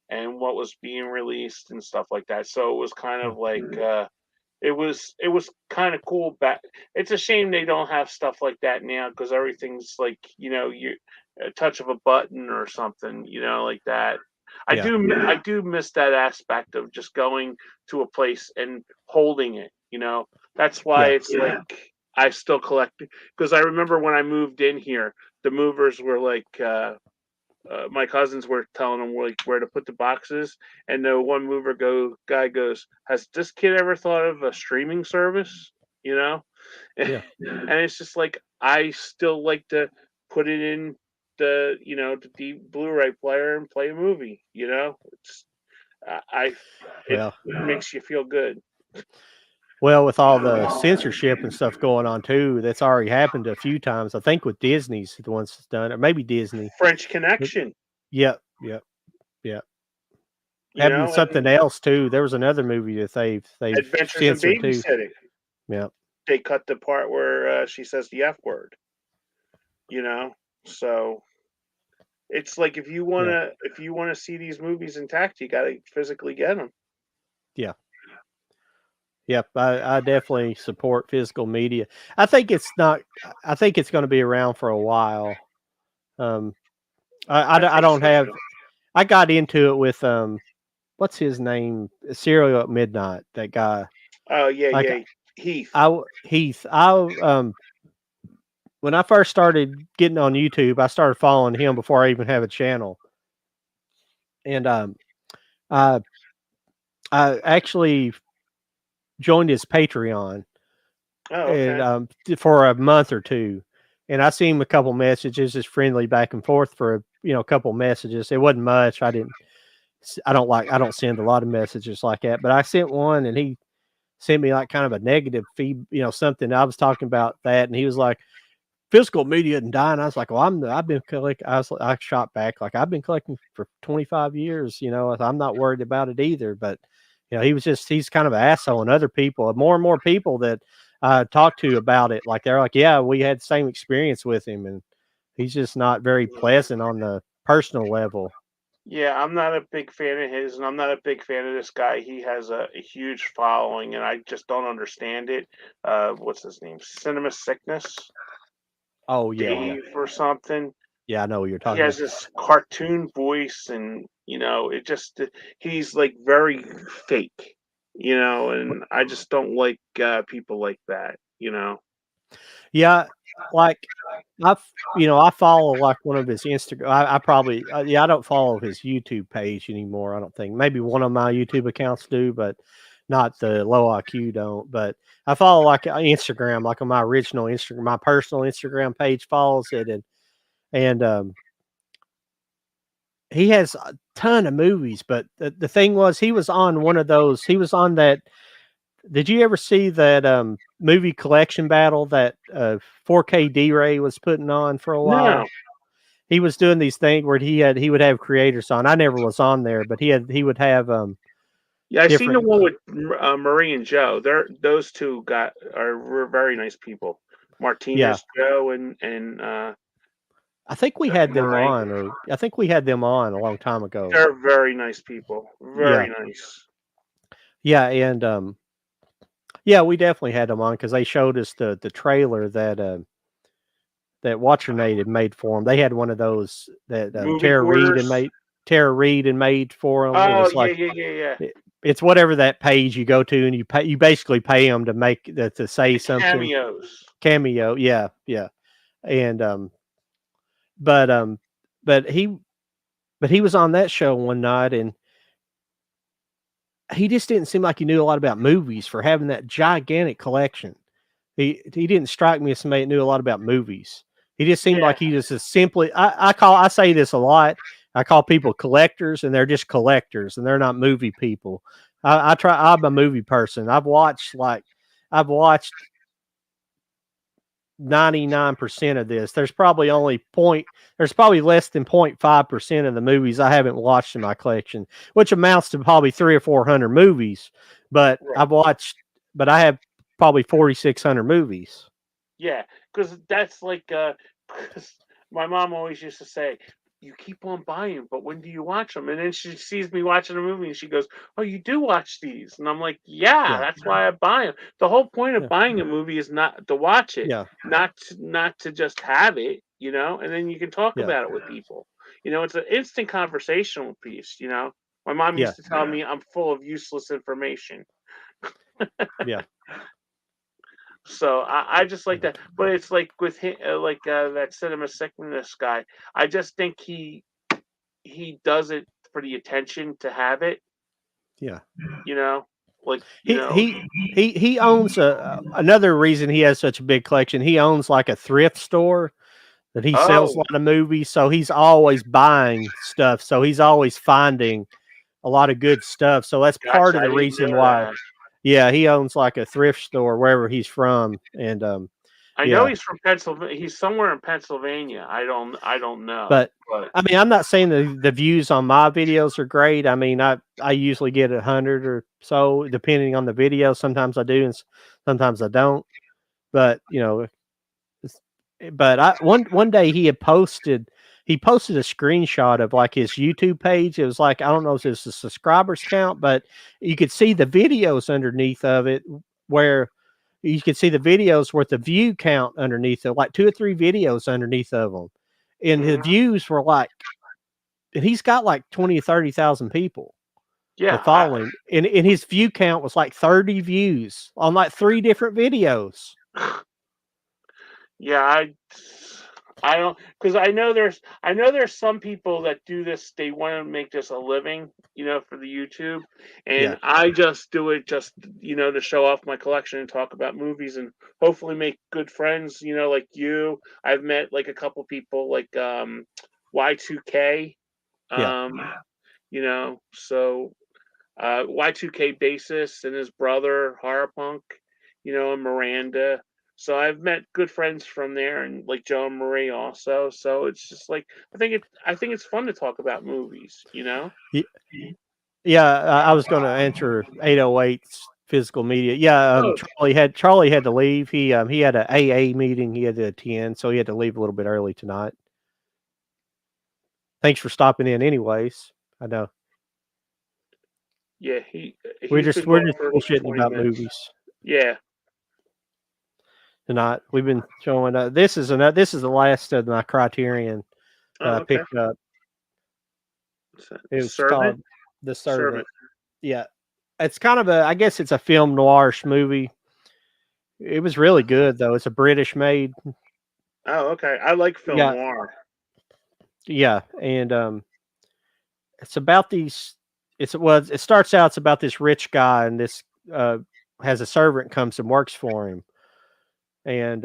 and what was being released and stuff like that. So it was kind of like it was kind of cool back. It's a shame they don't have stuff like that now because everything's like you a touch of a button or something like that. I do miss that aspect of just going to a place and holding it. That's why it's like I still collect, because I remember when I moved in here, the movers were like. My cousins were telling them like where to put the boxes, and the one guy goes, "Has this kid ever thought of a streaming service?" Yeah. And it's just like I still like to put it in the Blu-ray player and play a movie. It's it makes you feel good. Well, with all the censorship and stuff going on too, that's already happened a few times. I think with Disney's the ones that's done, or maybe Disney. French Connection. Yep. Happened with something else too. There was another movie that they've Adventures in censored too. Babysitting. Yeah. They cut the part where she says the F word. So it's like if you wanna see these movies intact, you gotta physically get them. Yeah. Yep, I definitely support physical media. I think it's going to be around for a while. I don't have. I got into it with what's his name? Serial at Midnight. That guy. Oh yeah. Heath. Heath. When I first started getting on YouTube, I started following him before I even have a channel, and I actually joined his Patreon and for a month or two, and I seen him a couple messages, just friendly back and forth for a couple messages. It wasn't much. I don't send a lot of messages like that, but I sent one, and he sent me like kind of a negative feed, something. I was talking about that, and he was like, "Physical media isn't dying." I was like, "Well, I've been collecting." I shot back like, "I've been collecting for 25 years. I'm not worried about it either." But You know, he's kind of an asshole, and other people, more and more people that I talk to about it, like they're like, yeah, we had the same experience with him, and he's just not very pleasant on the personal level. Yeah, I'm not a big fan of his, and I'm not a big fan of this guy. He has a huge following, and I just don't understand it. What's his name? Cinema Sickness, Oh yeah, yeah, Dave or something. yeah. I know what you're He talking has about. this cartoon voice, and it just he's like very fake, and I just don't like people like that. Yeah, like I follow like one of his Instagram. I probably I don't follow his YouTube page anymore. I don't think maybe one of my YouTube accounts do, but not the low IQ don't. But I follow like Instagram, like on my original Instagram, my personal Instagram page follows it, and he has a ton of movies. But the thing was, he was on one of those. He was on that. Did you ever see that movie collection battle that 4K D-Ray was putting on for a while? No, He was doing these things where he would have creators on. I never was on there, but he would have yeah, I seen the different. one with Marie and Joe. Those two were very nice people. Yeah, Martinez Joe and I think we had them Marie. on, or I think we had them on a long time ago. They're very nice people. Yeah, Very nice. yeah, and yeah, we definitely had them on because they showed us the trailer that Watcher had made for them. They had one of those that Movie quarters. Tara Reid and made for them. It Oh was yeah, like yeah, yeah, yeah. it's whatever that page you go to, and you basically pay them to make that to say something. Cameos. Cameo, yeah, yeah, and but but he but he was on that show one night, and he just didn't seem like he knew a lot about movies for having that gigantic collection. He didn't strike me as somebody that knew a lot about movies. He just seemed Yeah. like he just is simply. I say this a lot. I call people collectors, and they're just collectors, and they're not movie people. I'm a movie person. I've watched 99% of this. There's probably less than 0.5% of the movies I haven't watched in my collection, which amounts to probably 300 or 400 movies. But Right. I have probably 4,600 movies. Yeah, because that's like 'cause my mom always used to say, "You keep on buying, but when do you watch them?" And then she sees me watching a movie, and she goes, "Oh, you do watch these?" And I'm like, "Yeah, Yeah. that's why I buy them." The whole point of Yeah. buying a movie is not to watch it, Yeah. not to just have it. And then you can talk Yeah. about it with people. It's an instant conversational piece. My mom Yeah. used to tell me I'm full of useless information. Yeah. So I just like that, but it's like with him, like that cinema sickness guy. I just think he does it for the attention to have it. Yeah. You know, like He owns another reason he has such a big collection. He owns like a thrift store that he sells a Oh, lot of movies, so he's always buying stuff. So he's always finding a lot of good stuff. So that's part gotcha. of I the didn't reason know why. that. Yeah, he owns like a thrift store wherever he's from, and I know yeah. he's from Pennsylvania. He's somewhere in Pennsylvania. I don't know, But but I mean, I'm not saying the views on my videos are great. I mean, I usually get 100 or so depending on the video. Sometimes I do, and sometimes I don't. But but one day he posted a screenshot of like his YouTube page. It was like, I don't know if it's a subscribers count, but you could see the videos underneath of it where you could see the videos with the view count underneath it, like 2 or 3 videos underneath of them. And the mhm. views were like, and he's got like 20 or 30,000 people that Yeah, follow him. And his view count was like 30 views on like 3 different videos. yeah. I don't, because I know there's some people that do this. They want to make this a living, for the YouTube, Yeah. and I just do it just to show off my collection and talk about movies and hopefully make good friends. Like you, I've met like a couple people like Y2K. Yeah. So Y2K bassist and his brother Horrorpunk, and Miranda. So I've met good friends from there, and like Joe and Marie also. So it's just like I think it's fun to talk about movies. Ye- Yeah, I was going to enter 808's physical media. Yeah, Oh. Charlie had to leave. He had a AA meeting he had to attend, so he had to leave a little bit early tonight. Thanks for stopping in, anyways. I know Yeah, we're he's just been going for bullshitting 20 about minutes. movies Yeah. tonight. We've been showing. This is the last of my Criterion that Oh, I okay. picked up. What's that? It was Servant? called The Servant. Servant. Yeah, it's kind of I guess it's a film noirish movie. It was really good though. It's a British made. Oh, okay. I like film Yeah. noir. Yeah, and it's about these. It starts out. It's about this rich guy, and this has a servant comes and works for him, and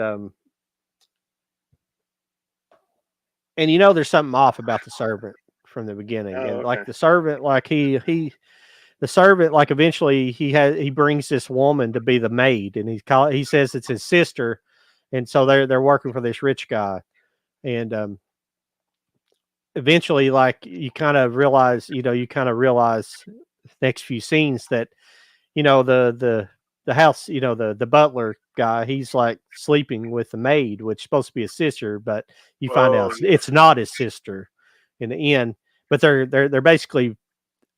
you know there's something off about the servant from the beginning, Oh, and okay. like the servant, like the servant, like eventually he brings this woman to be the maid, and he says it's his sister, and so they're working for this rich guy, and eventually, like you kind of realize next few scenes that the house, the butler guy, he's like sleeping with the maid, which is supposed to be his sister, but you find out it's not his sister in the end. But they're basically,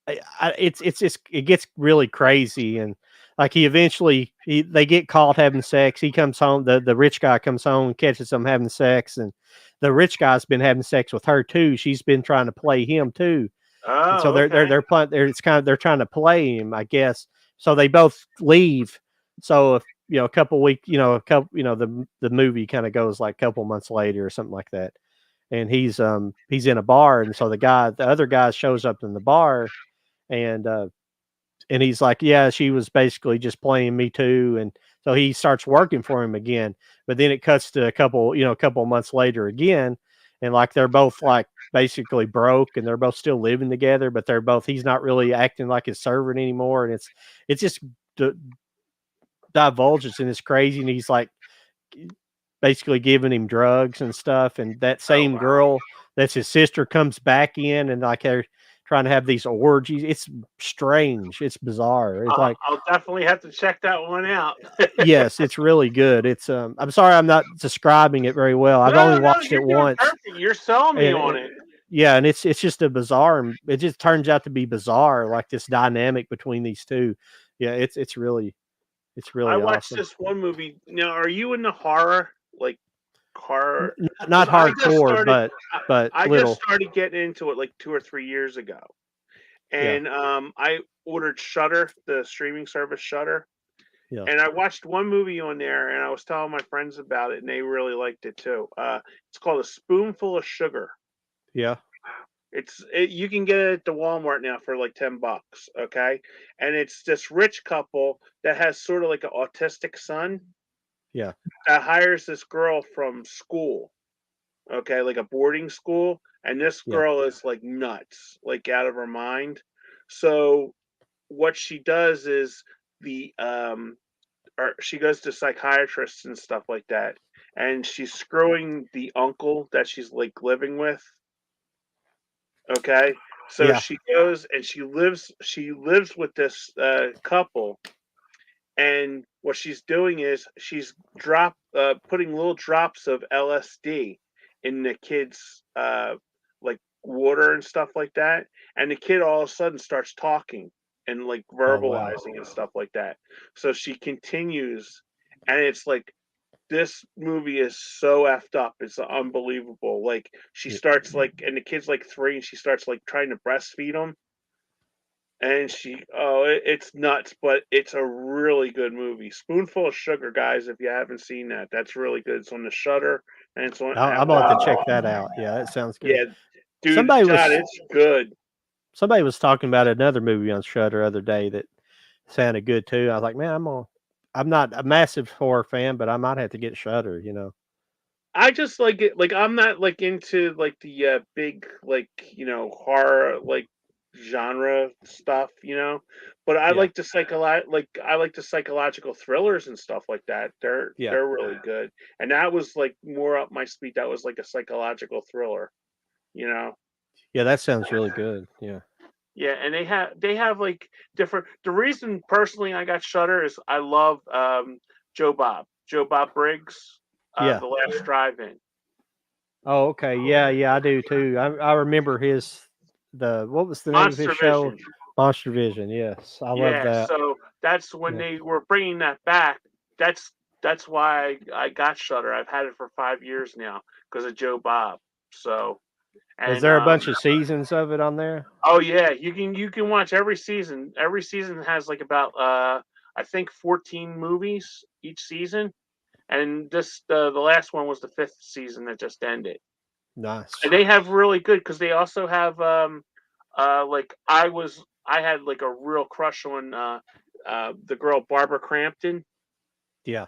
it gets really crazy, and like they get caught having sex. He comes home, the rich guy comes home and catches them having sex, and the rich guy's been having sex with her too. She's been trying to play him too. And so okay. they're trying to play him, I guess. So they both leave. So if a couple weeks, the movie kind of goes like a couple months later or something like that. And he's in a bar, and so the other guy shows up in the bar, and and he's like, yeah, she was basically just playing me too. And so he starts working for him again. But then it cuts to a couple months later again, and like they're both like basically broke, and they're both still living together, but he's not really acting like his servant anymore, and it's just divulges in this crazy, and he's like basically giving him drugs and stuff, and that same girl that's his sister comes back in, and like they're trying to have these orgies. It's strange. It's bizarre. It's like, I'll definitely have to check that one out. yes, it's really good. It's I'm sorry I'm not describing it very well. I've only watched it once. Perfect. You're selling me And on it. Yeah, and it's just a bizarre. It just turns out to be bizarre, like this dynamic between these two. Yeah, it's really I watched awesome. this one movie. Now, are you into horror? Like horror? Not hardcore, but I little. just started getting into it like 2 or 3 years ago. And I ordered Shudder, the streaming service Shudder. Yeah. And I watched one movie on there, and I was telling my friends about it, and they really liked it too. It's called A Spoonful of Sugar. Yeah. You can get it at the Walmart now for like $10. Okay, and it's this rich couple that has sort of like an autistic son. Yeah. That hires this girl from school. Okay, like a boarding school, and this girl is like nuts, like out of her mind. So what she does is she goes to psychiatrists and stuff like that, and she's screwing the uncle that she's like living with. Okay, so she goes and she lives with this couple, and what she's doing is she's putting little drops of LSD in the kids like water and stuff like that, and the kid all of a sudden starts talking and like verbalizing and stuff like that. So she continues, and it's like this movie is so effed up. It's unbelievable. Like she starts like, and the kid's like 3, and she starts like trying to breastfeed him, and it's nuts, but it's a really good movie. Spoonful of Sugar, guys. If you haven't seen that, that's really good. It's on the Shudder, and it's on. I'm about to check that out. Yeah, that sounds good. Yeah, dude, it's good. Somebody was talking about another movie on Shudder other day that sounded good too. I was like, man, I'm not a massive horror fan, but I might have to get Shudder. I just like it. Like I'm not like into like the big like horror like genre stuff, but I like the psychological thrillers and stuff like that. They're really good, and that was like more up my speed. That was like a psychological thriller. Yeah, that sounds really good. Yeah. Yeah, and they have like different. The reason personally I got Shutter is I love Joe Bob Briggs, Yeah. The Last Drive-In. Oh, okay. Yeah, yeah, I do too. I remember what was the name of his Monster show? Vision. Monster Vision. Yes, I love Yeah, that. so that's when Yeah. they were bringing that back. That's why I got Shutter. I've had it for 5 years now because of Joe Bob. So Is and there a bunch of seasons of it on there? oh yeah, you can watch every season. Every season has like about I think 14 movies each season, and this the last one was the fifth season that just ended. Nice. And they have really good because they also have like I had like a real crush on the girl Barbara Crampton. Yeah.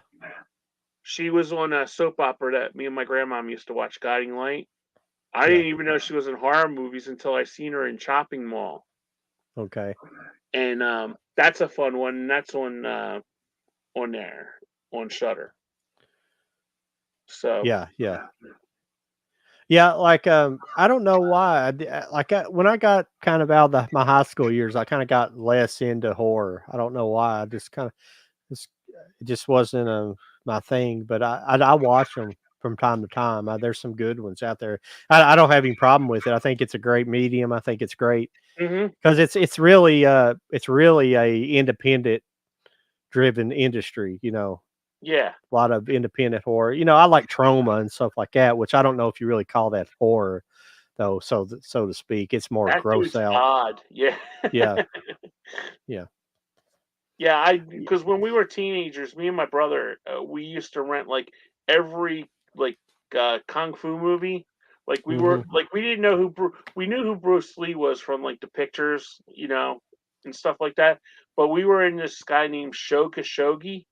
She was on a soap opera that me and my grandmom used to watch, Guiding Light. I Yeah. didn't even know she was in horror movies until I seen her in Chopping Mall, Okay. and that's a fun one. And that's on there on Shutter. So Yeah. Yeah. Yeah, like I don't know why. When I got kind of out of my high school years, I kind of got less into horror. I don't know why. I just kind of it just wasn't my thing. But I watch them from time to time. There's some good ones out there. I don't have any problem with it. I think it's a great medium. I think it's great hmm because it's really a independent driven industry. yeah, A lot of independent horror. I like trauma and stuff like that, which I don't know if you really call that horror though, so to speak. It's more that gross dude's out. odd. Yeah. Yeah, yeah, Yeah, I y- because when we were teenagers, me and my brother, we used to rent like every like kung fu movie. Like mhm, we didn't know we knew who Bruce Lee was from like the pictures, and stuff like that. But we were in this guy named Sho Kosugi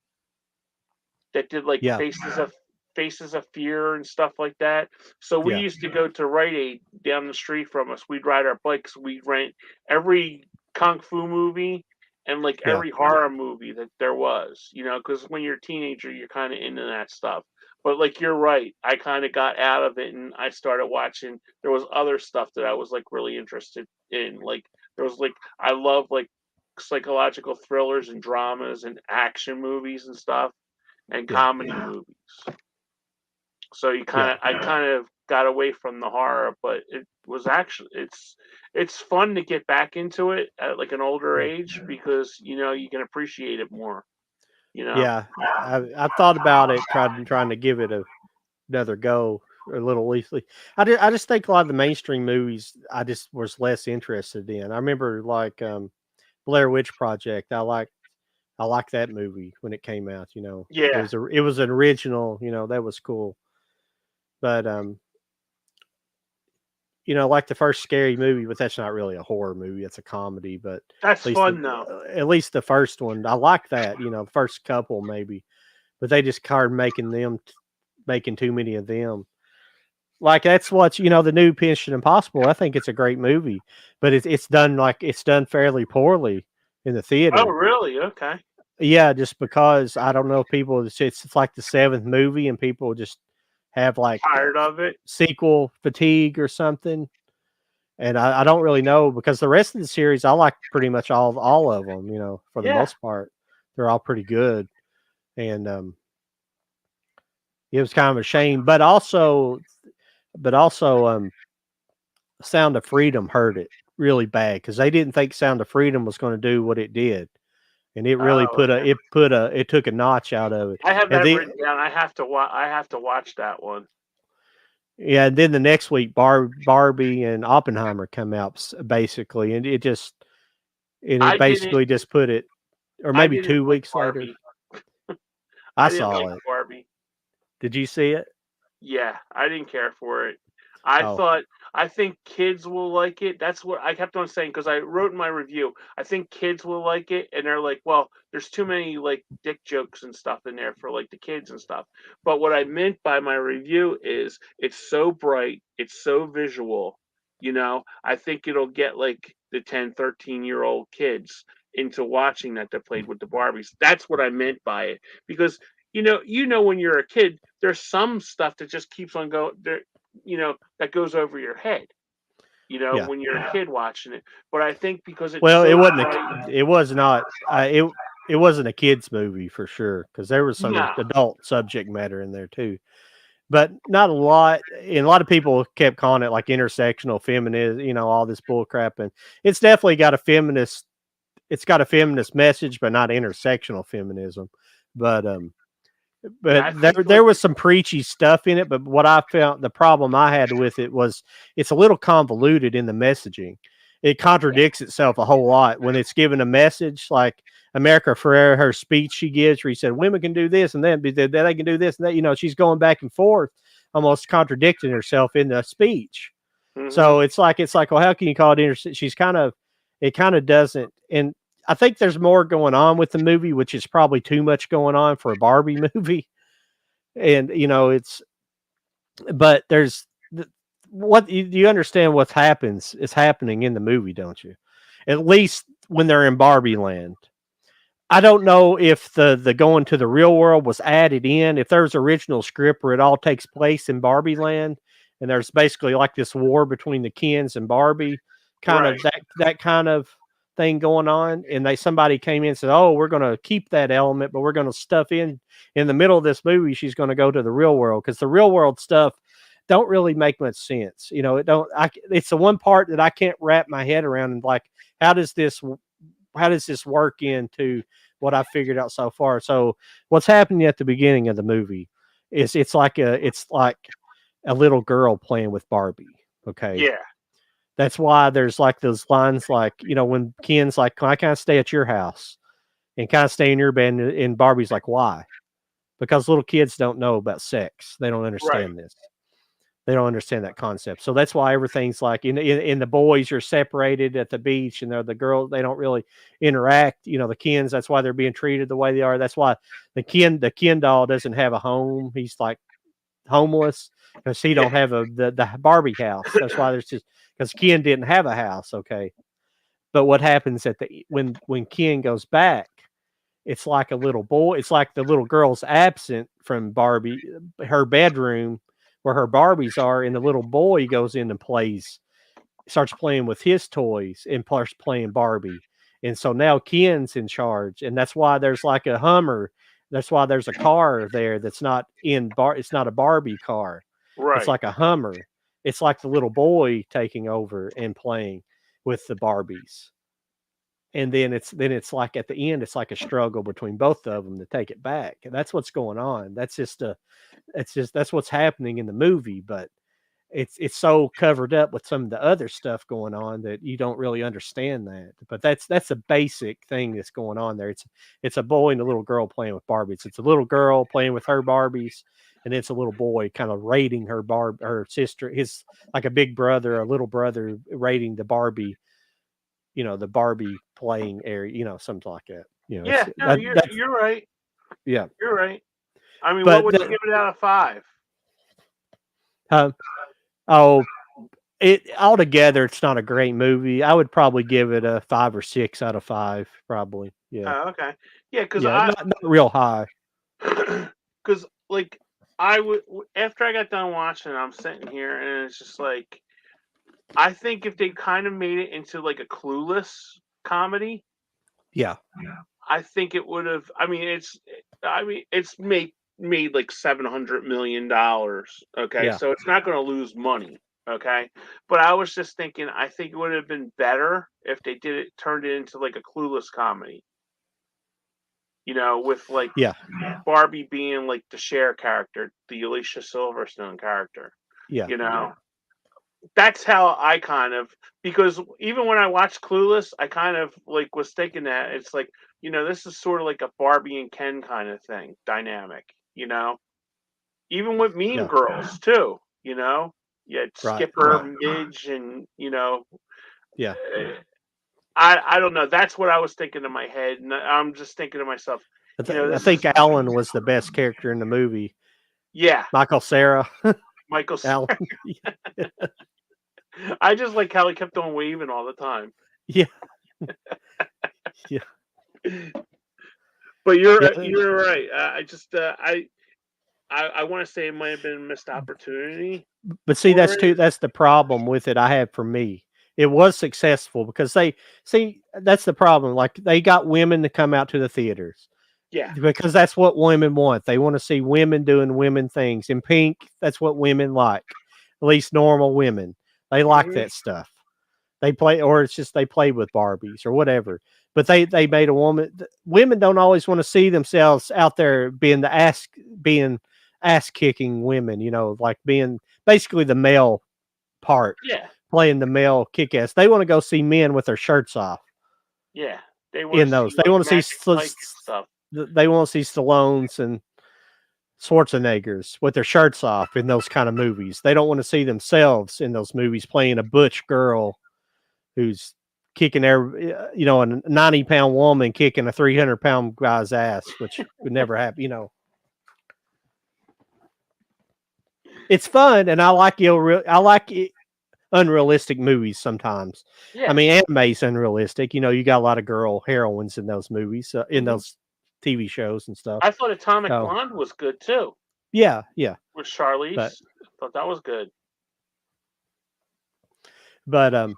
that did like yeah, Faces of Fear and stuff like that. So we yeah, used to go to Rite Aid down the street from us. We'd ride our bikes. We'd rent every kung fu movie and like yeah, every horror movie that there was. Because when you're a teenager, you're kind of into that stuff. But like you're right, I kind of got out of it and I started watching. There was other stuff that I was like really interested in. Like there was like I love like psychological thrillers and dramas and action movies and stuff and yeah, comedy movies. So yeah, I kind of got away from the horror, but it was actually it's fun to get back into it at like an older mm, age because you can appreciate it more. You know. yeah. I've thought about it, trying to give it another go a little loosely. I just think a lot of the mainstream movies I just was less interested in. I remember like Blair Witch Project. I like that movie when it came out. It Yeah. was an original. That was cool. But like the first scary movie, but that's not really a horror movie. It's a comedy. But That's fun though. at least the first one, I like that. The first couple maybe, but they just started making too many of them. Like that's what's the new Mission Impossible. I think it's a great movie, but it's done fairly poorly in the Oh, theater. really? Okay. Yeah, just because I don't know if people it's like the seventh movie and people just have like Tired of it? sequel fatigue or something. And I don't really know because the rest of the series I like pretty much all of them. For the Yeah. most part, they're all pretty good. And it was kind of a shame, but also, Sound of Freedom hurt it really bad because they didn't think Sound of Freedom was going to do what it did, and it really Oh, put a okay. it took a notch out of it. I have And that the written down. I have to watch that one. Yeah, and then the next week, Barbie and Oppenheimer come out basically, and it I didn't. basically just put it, or I maybe didn't 2 like weeks later. Barbie. I I didn't saw like it. Barbie. Did you see it? Yeah, I didn't care for it. Oh, I think kids will like it. That's what I kept on saying because I wrote in my review. I think kids will like it, and they're like, "Well, there's too many like dick jokes and stuff in there for like the kids and stuff." But what I meant by my review is it's so bright, it's so visual. I think it'll get like the 10, 13-year-old kids into watching that played with the Barbies. That's what I meant by it because when you're a kid, there's some stuff that just keeps on going there, that goes over your head. Yeah. when you're a kid watching it. But I think because it's Well, so it wasn't bright- it was not it wasn't a kids movie for sure because there was some No. adult subject matter in there too, but not a lot. And a lot of people kept calling it like intersectional feminism, all this bull crap, and it's definitely got a feminist. It's got a feminist message, but not intersectional feminism. But Yeah, I there think, there like, was some preachy stuff in it. But what I found the problem I had with it was it's a little convoluted in the messaging. It contradicts itself a whole lot when it's given a message like America Ferrera, her speech she gives, where he said women can do this and then they can do this and that. She's going back and forth, almost contradicting herself in the speech. mhm. So it's like, well, how can you call it intersect? It kind of doesn't. And I think there's more going on with the movie, which is probably too much going on for a Barbie movie. And, but there's do you understand what is happening in the movie, don't you? At least when they're in Barbie land. I don't know if the going to the real world was added in, if there's original script where it all takes place in Barbie land and there's basically like this war between the Kens and Barbie, kind of that kind of thing going on. And somebody came in and said, "Oh, we're going to keep that element, but we're going to stuff in the middle of this movie. She's going to go to the real world because the real world stuff don't really make much sense. It's the one part that I can't wrap my head around and like, how does this work into what I figured out so far? So what's happening at the beginning of the movie is it's like a little girl playing with Barbie. Okay. Yeah. That's why there's like those lines like, when Ken's like, can I kind of stay at your house and kind of stay in your bed? And Barbie's like, why? Because little kids don't know about sex. They don't understand this. They don't understand that concept. So that's why everything's like in the boys are separated at the beach and the girls, they don't really interact. The Kens, that's why they're being treated the way they are. That's why the Ken doll doesn't have a home. He's like homeless because he don't have the Barbie house. That's why there's just because Ken didn't have a house. Okay. But what happens when Ken goes back, it's like a little boy. It's like the little girl's absent from Barbie, her bedroom where her Barbies are, and the little boy goes in and starts playing with his toys and starts playing Barbie. And so now Ken's in charge, and that's why there's like a Hummer. That's why there's a car there that's not it's not a Barbie car. Right. It's like a Hummer. It's like the little boy taking over and playing with the Barbies. And then it's like at the end, it's like a struggle between both of them to take it back. And that's what's going on. That's what's happening in the movie, but it's so covered up with some of the other stuff going on that you don't really understand that. But that's a basic thing that's going on there. It's a boy and a little girl playing with Barbies. It's a little girl playing with her Barbies, and it's a little boy kind of rating her sister, his like a big brother, a little brother rating the Barbie, the Barbie playing area, something like that. Yeah, no, you're right. Yeah, you're right. I mean, but what would you give it out of 5? It altogether, it's not a great movie. I would probably give it a 5 or 6 out of 5, probably. Yeah. Oh, okay. Yeah, because not real high. Because like I would after I got done watching, I'm sitting here and it's just like I think if they kind of made it into like a Clueless comedy, Yeah. I think it would have. I mean, it's made like $700 million. Okay, Yeah. so it's not going to lose money. Okay, but I was just thinking, I think it would have been better if they turned it into like a Clueless comedy. With like Barbie being like the Cher character, the Alicia Silverstone character. Yeah. That's how I because even when I watched Clueless, I kind of like was thinking that it's like, this is sort of like a Barbie and Ken kind of thing, dynamic, even with Mean Girls too, you had Skipper, Midge, and, Yeah. I don't know. That's what I was thinking in my head. And I'm just thinking to myself, I think Alan was the best character in the movie. Yeah. Michael Cera. Michael Cera. I just like how he kept on waving all the time. Yeah. Yeah. But you're right. I I want to say it might have been a missed opportunity. But see, for it. that's the problem with it I have for me. It was successful because they see that's the problem. Like they got women to come out to the theaters Yeah. because that's what women want. They want to see women doing women things. In Pink, that's what women like. At least normal women. They like Mhm. that stuff. They play, or it's just they play with Barbies or whatever. But they made a woman. Women don't always want to see themselves out there being ass kicking women. You know, like being basically the male part, Yeah. playing the male kick ass. They want to go see men with their shirts off Yeah. They want in to those. see They like want to see Magic Mike and stuff. they want to see Stallones and Schwarzeneggers with their shirts off in those kind of movies. They don't want to see themselves in those movies playing a butch girl who's kicking every, you know, a 90-pound woman kicking a 300-pound guy's ass, which would never happen. You know, it's fun, and I like unrealistic movies sometimes. Yeah. I mean, anime's unrealistic. You know, you got a lot of girl heroines in those movies, in Mhm. those TV shows and stuff. I thought Atomic So, Blonde was good too yeah, with Charlize. but Thought that was good. but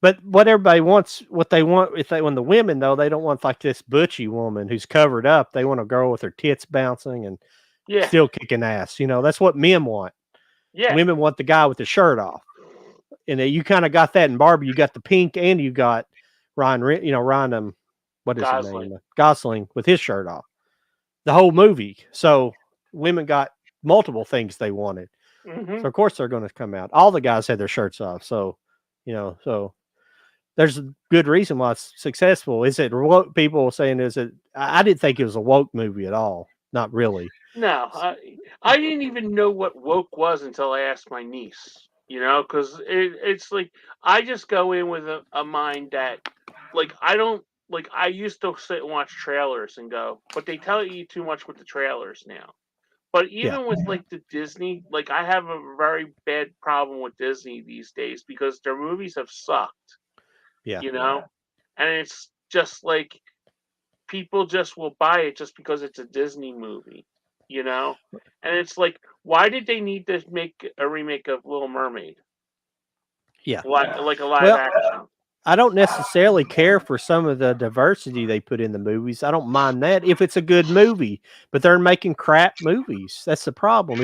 but what everybody wants, what they want, when the women though, they don't want like this butchy woman who's covered up. They want a girl with her tits bouncing and Yeah. still kicking ass. You know, that's what men want. Yeah. Women want the guy with the shirt off, and you kind of got that in Barbie. You got the Pink, and you got Ryan, what is his Gosling. name? Gosling with his shirt off. The whole movie. So women got multiple things they wanted. Hmm. So of course they're going to come out. All the guys had their shirts off. So, so there's a good reason why it's successful. Is it woke people saying I didn't think it was a woke movie at all. Not really. No, I didn't even know what woke was until I asked my niece. You know, because it's like I just go in with a mind that, like, I don't like. I used to sit and watch trailers and go, but they tell you too much with the trailers now. But Yeah. even with like the Disney, like I have a very bad problem with Disney these days because their movies have sucked. Yeah. You know, and it's just like people just will buy it just because it's a Disney movie, you know? And it's like, why did they need to make a remake of Little Mermaid? Yeah. Like a live Well, action. I don't necessarily care for some of the diversity they put in the movies. I don't mind that if it's a good movie, but they're making crap movies. That's the problem.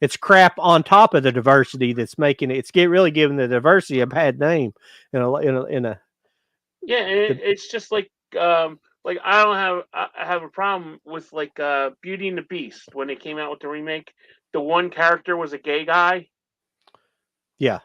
It's crap on top of the diversity that's making it. It's really giving the diversity a bad name. Yeah, and it's just like I don't have I have a problem with like Beauty and the Beast when they came out with the remake. The one character was a gay guy. Yeah.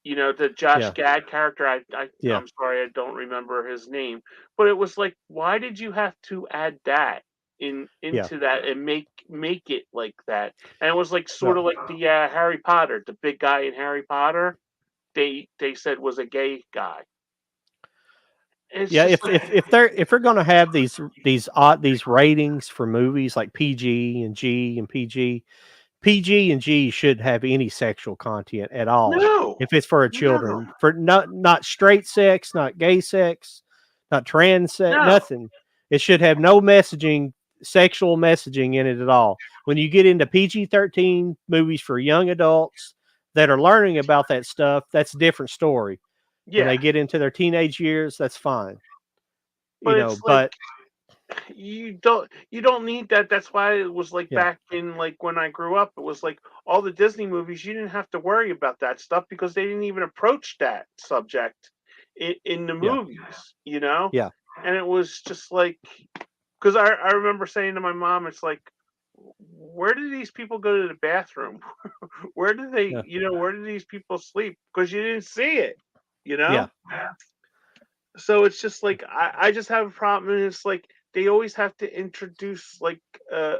You know, the Josh Yeah. Gad character. Yeah. I'm sorry, I don't remember his name, but it was like, why did you have to add that into that and make it like that? And it was like sort of like the Harry Potter, the big guy in Harry Potter. They said was a gay guy. It's Yeah, just like, if they're going to have these ratings for movies like PG and G and PG and G shouldn't have any sexual content at all. no, If it's for a children, for not straight sex, not gay sex, not trans sex, no. nothing. It should have no sexual messaging in it at all. When you get into PG-13 movies for young adults that are learning about that stuff, that's a different story. When Yeah, they get into their teenage years, that's fine. but it's like But you don't need that. That's why it was like yeah, back in like when I grew up, it was like all the Disney movies. You didn't have to worry about that stuff because they didn't even approach that subject in the yeah, movies. You know, yeah, and it was just like because I remember saying to my mom, it's like, where do these people go to the bathroom? Where do they, yeah, where do these people sleep? Because you didn't see it, you yeah, know. So it's just like I just have a problem, and it's like they always have to introduce like an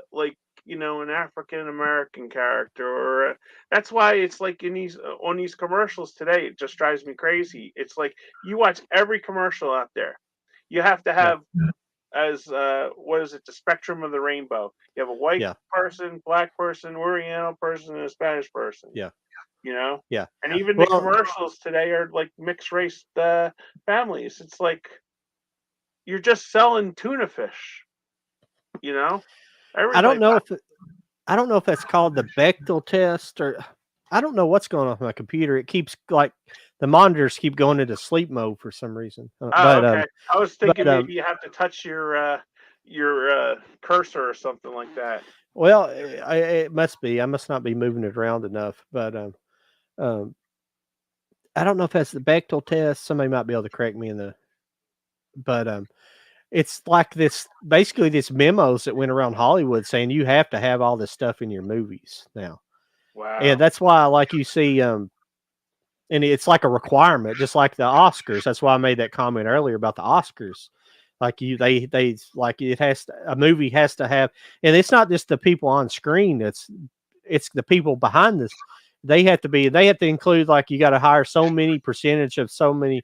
African American character, or that's why it's like in these on these commercials today. It just drives me crazy. It's like you watch every commercial out there. You have to yeah, have as what is it, the spectrum of the rainbow. You have a white yeah, person, black person, Oriental person, and a Spanish person. yeah, You know, yeah. and even the Well, commercials today are like mixed race families. It's like you're just selling tuna fish. You know, I don't everybody know buys. if I don't know if that's called the Bechtel test, or I don't know what's going on with my computer. It keeps like the monitors keep going into sleep mode for some reason. Oh, okay. I was thinking maybe you have to touch your cursor or something like that. Well, it must be. I must not be moving it around enough. But um, I don't know if that's the Bechtel test. Somebody might be able to correct me in the. But it's like this, basically this memos that went around Hollywood saying you have to have all this stuff in your movies now. Wow. And that's why, like you see, and it's like a requirement, just like the Oscars. That's why I made that comment earlier about the Oscars. Like they like it has to, a movie has to have, and it's not just the people on screen. It's the people behind this. They have to include, like, you got to hire so many percentage of so many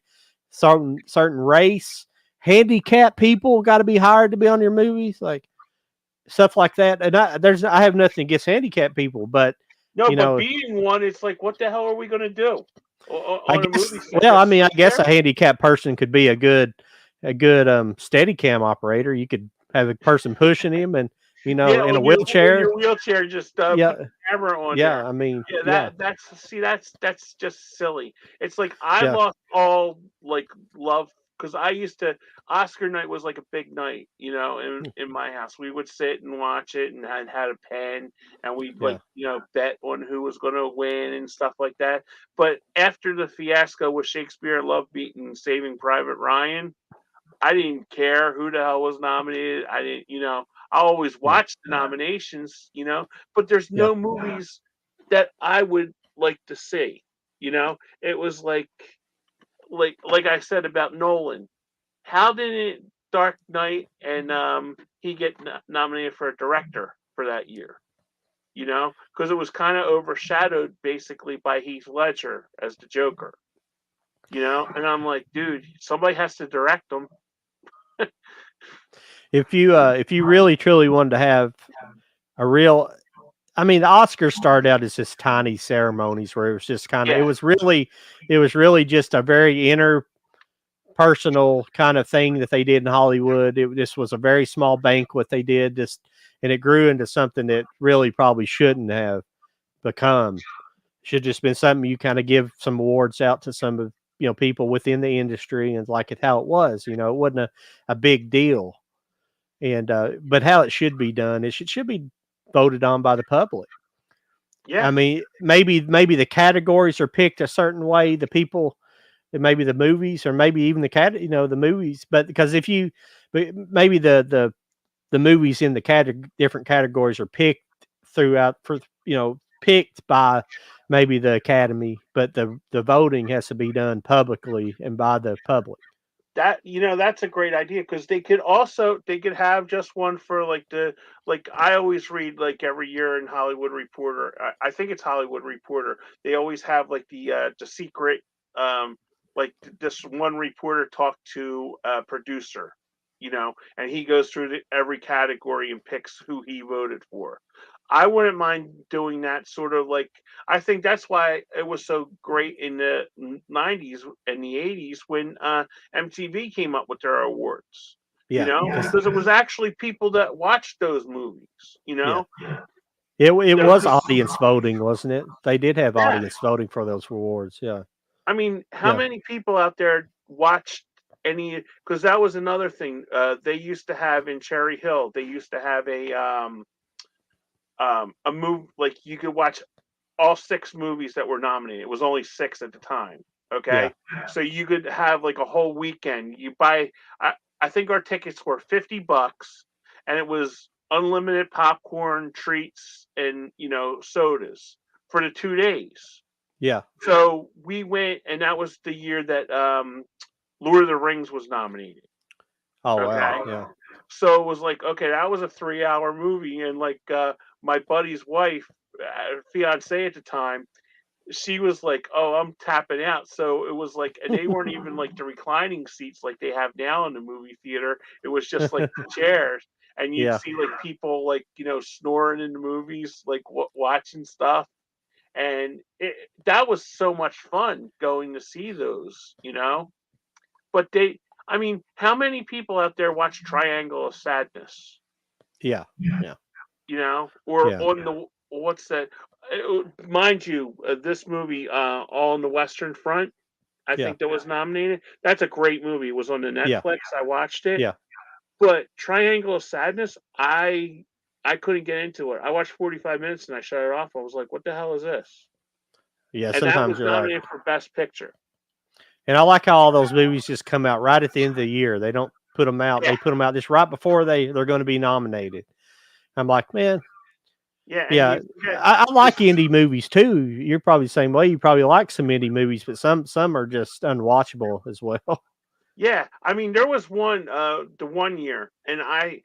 certain race, handicapped people got to be hired to be on your movies, like stuff like that. And I have nothing against handicapped people, but no, you but know, being one, it's like, what the hell are we going to do I on a guess, movie set? well, I mean, I guess a handicapped person could be a good Steadicam operator. You could have a person pushing him, and in a wheelchair. Your wheelchair, just put the camera on there. I mean, that's just silly. It's like I Yeah. lost all like love, because I used to, Oscar night was like a big night, in my house. We would sit and watch it, and I had a pen, and we bet on who was going to win and stuff like that. But after the fiasco with Shakespeare, Love Beaten, Saving Private Ryan, I didn't care who the hell was nominated. I didn't. I always watch the nominations, but there's no movies that I would like to see. It was like I said about Nolan. How did Dark Knight and he get nominated for a director for that year? Because it was kind of overshadowed basically by Heath Ledger as the Joker. And I'm like, dude, somebody has to direct them. If you really truly wanted to have a real, I mean, the Oscars started out as just tiny ceremonies where it was just kind of, it was really just a very interpersonal kind of thing that they did in Hollywood. It just was a very small banquet they did, and it grew into something that really probably shouldn't have become. Should just been something you kind of give some awards out to some of people within the industry, and like it how it was. It wasn't a big deal. And but how it should be done, it should be voted on by the public. Yeah. I mean, maybe the categories are picked a certain way, the people, maybe the movies, or maybe even the movies. But because maybe the movies in the different categories are picked picked by maybe the Academy, but the voting has to be done publicly and by the public. That's a great idea, because they could have just one for I always read every year in Hollywood Reporter. I think it's Hollywood Reporter. They always have the secret, this one reporter talk to a producer, and he goes through every category and picks who he voted for. I wouldn't mind doing that sort of I think that's why it was so great in the 90s and the 80s when MTV came up with their awards. Because it was actually people that watched those movies, It was audience voting, wasn't it? They did have audience voting for those awards. Yeah. I mean, how many people out there watched any? Because that was another thing. They used to have in Cherry Hill. They used to have a movie, you could watch all 6 movies that were nominated. It was only 6 at the time. Okay. Yeah. So you could have a whole weekend. You buy, I think our tickets were $50, and it was unlimited popcorn, treats, and sodas for the 2 days. Yeah. So we went, and that was the year that Lord of the Rings was nominated. Oh, okay. Wow. Yeah. So it was okay, that was a 3-hour movie, and my buddy's wife, fiance at the time, she was like, "Oh, I'm tapping out." So it was and they weren't even the reclining seats like they have now in the movie theater. It was just the chairs, and you'd see people snoring in the movies, watching stuff, and that was so much fun going to see those, But I mean, how many people out there watch Triangle of Sadness? Yeah. Yeah. you know, or Yeah. on the what's that? Mind you, this movie, All on the Western Front, I Yeah. think that was nominated. That's a great movie. It was on the Yeah. Netflix. I watched it. Yeah. But Triangle of Sadness, I couldn't get into it. I watched 45 minutes and I shut it off. I was like, what the hell is this? Yeah. And that Sometimes was you're like, nominated for Best Picture. and I like how all those movies just come out right at the end of the year. They don't put them out. Yeah. They put them out just right before they're going to be nominated. I'm like, man, Yeah. And yeah, you get I like this- indie movies too. You're probably the same way. You probably like some indie movies, but some are just unwatchable as well. Yeah, I mean, there was one, the one year, and I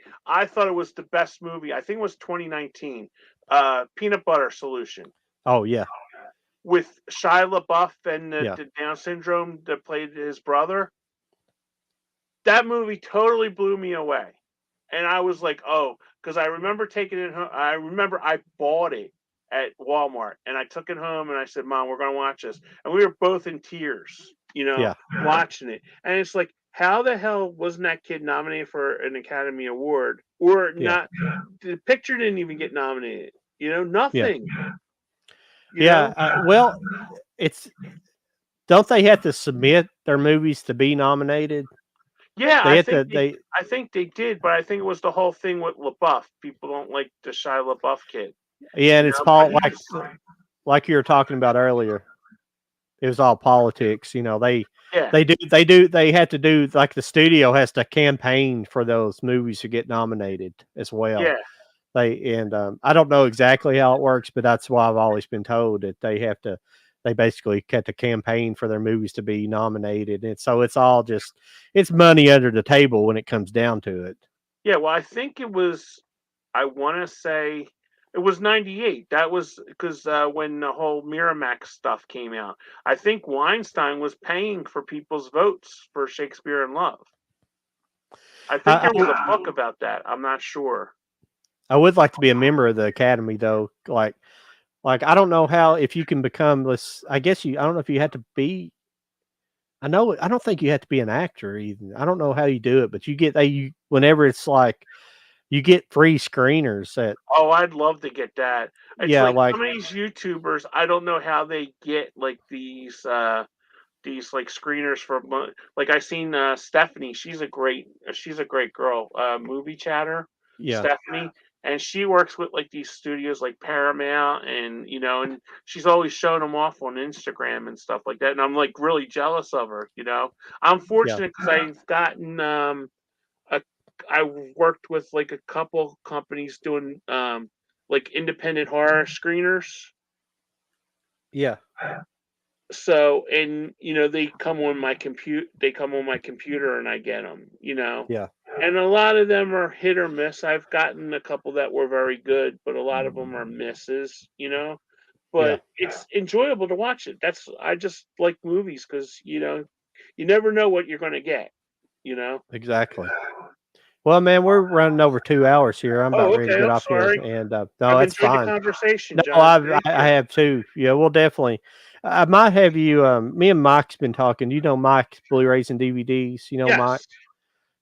thought it was the best movie. I think it was 2019. Peanut Butter Solution Oh yeah, with Shia LaBeouf and yeah, the Down syndrome that played his brother. That movie totally blew me away, and I was like, oh, because I remember taking it home. I remember I bought it at Walmart, and I took it home, and I said, Mom, we're gonna watch this, and we were both in tears, yeah, watching it, and it's like, how the hell wasn't that kid nominated for an Academy Award or yeah, not? The picture didn't even get nominated. yeah, Nothing. yeah. Well, it's don't they have to submit their movies to be nominated? Yeah, They have to. They I think they did, but I think it was the whole thing with LaBeouf. People don't like the Shia LaBeouf kid. yeah, and it's But like you were talking about earlier. It was all politics. They yeah, they have to do, like, the studio has to campaign for those movies to get nominated as well. yeah. I don't know exactly how it works, but that's why I've always been told that they basically have to campaign for their movies to be nominated. And so it's all just, it's money under the table when it comes down to it. Yeah, well, I think it was, I want to say it was 98. That was because when the whole Miramax stuff came out, I think Weinstein was paying for people's votes for Shakespeare in Love. I think I, there was a book about that. I'm not sure. I would like to be a member of the Academy though. Like I don't know how, if you can become this, I guess I don't know if you have to be, I don't think you have to be an actor even. I don't know how you do it, but whenever it's like, you get free screeners at, Oh, I'd love to get that. It's yeah, like like, some of these YouTubers, I don't know how they get like these like screeners for like I seen Stephanie. She's a great girl. Movie chatter, yeah, Stephanie, and she works with like these studios like Paramount, and and she's always showing them off on Instagram and stuff like that. And I'm like really jealous of her. I'm yeah, fortunate because I've gotten a I worked with like a couple companies doing like independent horror screeners. yeah, So, and they come on my computer and I get them, yeah, and a lot of them are hit or miss. I've gotten a couple that were very good, but a lot of them are misses. yeah, But it's enjoyable to watch it. I just like movies because you never know what you're going to get. exactly. Well, man, we're running over 2 hours here. I'm about Oh, ready to okay. get I'm off here, sorry. and no, I've that's enjoyed the fine. conversation, No, John. Thank I you. have too. Yeah, we'll definitely. I might have you. Me and Mike's been talking. Mike, Blu-rays and DVDs. Mike.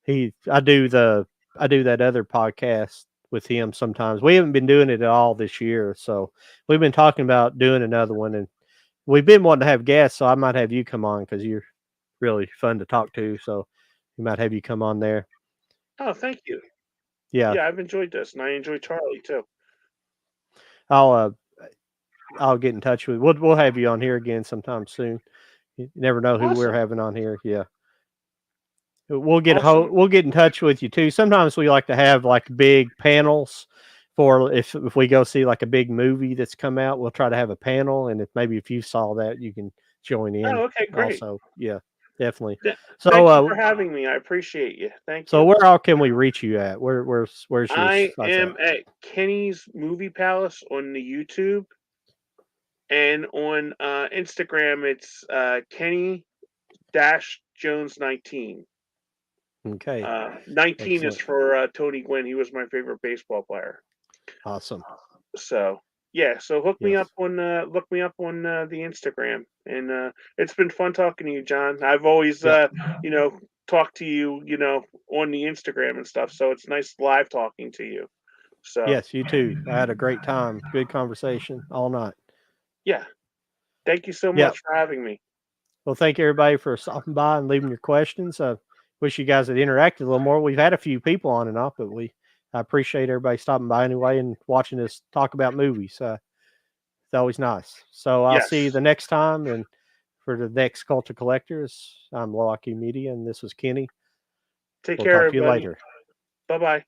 Yes. I do that other podcast with him sometimes. We haven't been doing it at all this year, so we've been talking about doing another one, and we've been wanting to have guests. So I might have you come on because you're really fun to talk to. So we might have you come on there. Oh, thank you. Yeah, Yeah, I've enjoyed this, and I enjoy Charlie too. I'll get in touch with. We'll have you on here again sometime soon. You never know who we're Awesome. having on here. Yeah. We'll Awesome. we'll get in touch with you too. Sometimes we like to have like big panels for if we go see like a big movie that's come out, we'll try to have a panel, and if you saw that, you can join in Oh, okay, great. also. Yeah, definitely. Thank So you for having me. I appreciate you. Thank you. where all can we reach you at? Where's your I sites am at? at Kenny's Movie Palace on the YouTube, and on Instagram it's Kenny Jones 19. Okay. 19 is Excellent. for Tony Gwynn. He was my favorite baseball player. Awesome. So yeah, so look me Yes. up on the Instagram, and it's been fun talking to you, John. I've always Yeah. talked to you on the Instagram and stuff, so it's nice live talking to you. So Yes, you too. I had a great time. Good conversation all night. yeah, thank you so Yeah. much for having me. Well, thank you everybody for stopping by and leaving your questions. I wish you guys had interacted a little more. We've had a few people on and off, but I appreciate everybody stopping by anyway and watching us talk about movies. It's always nice. So I'll see you Yes. the next time. And for the next Cult of Collectors, I'm Milwaukee Media, and this was Kenny. Take We'll care, talk to you everybody. later. Bye bye.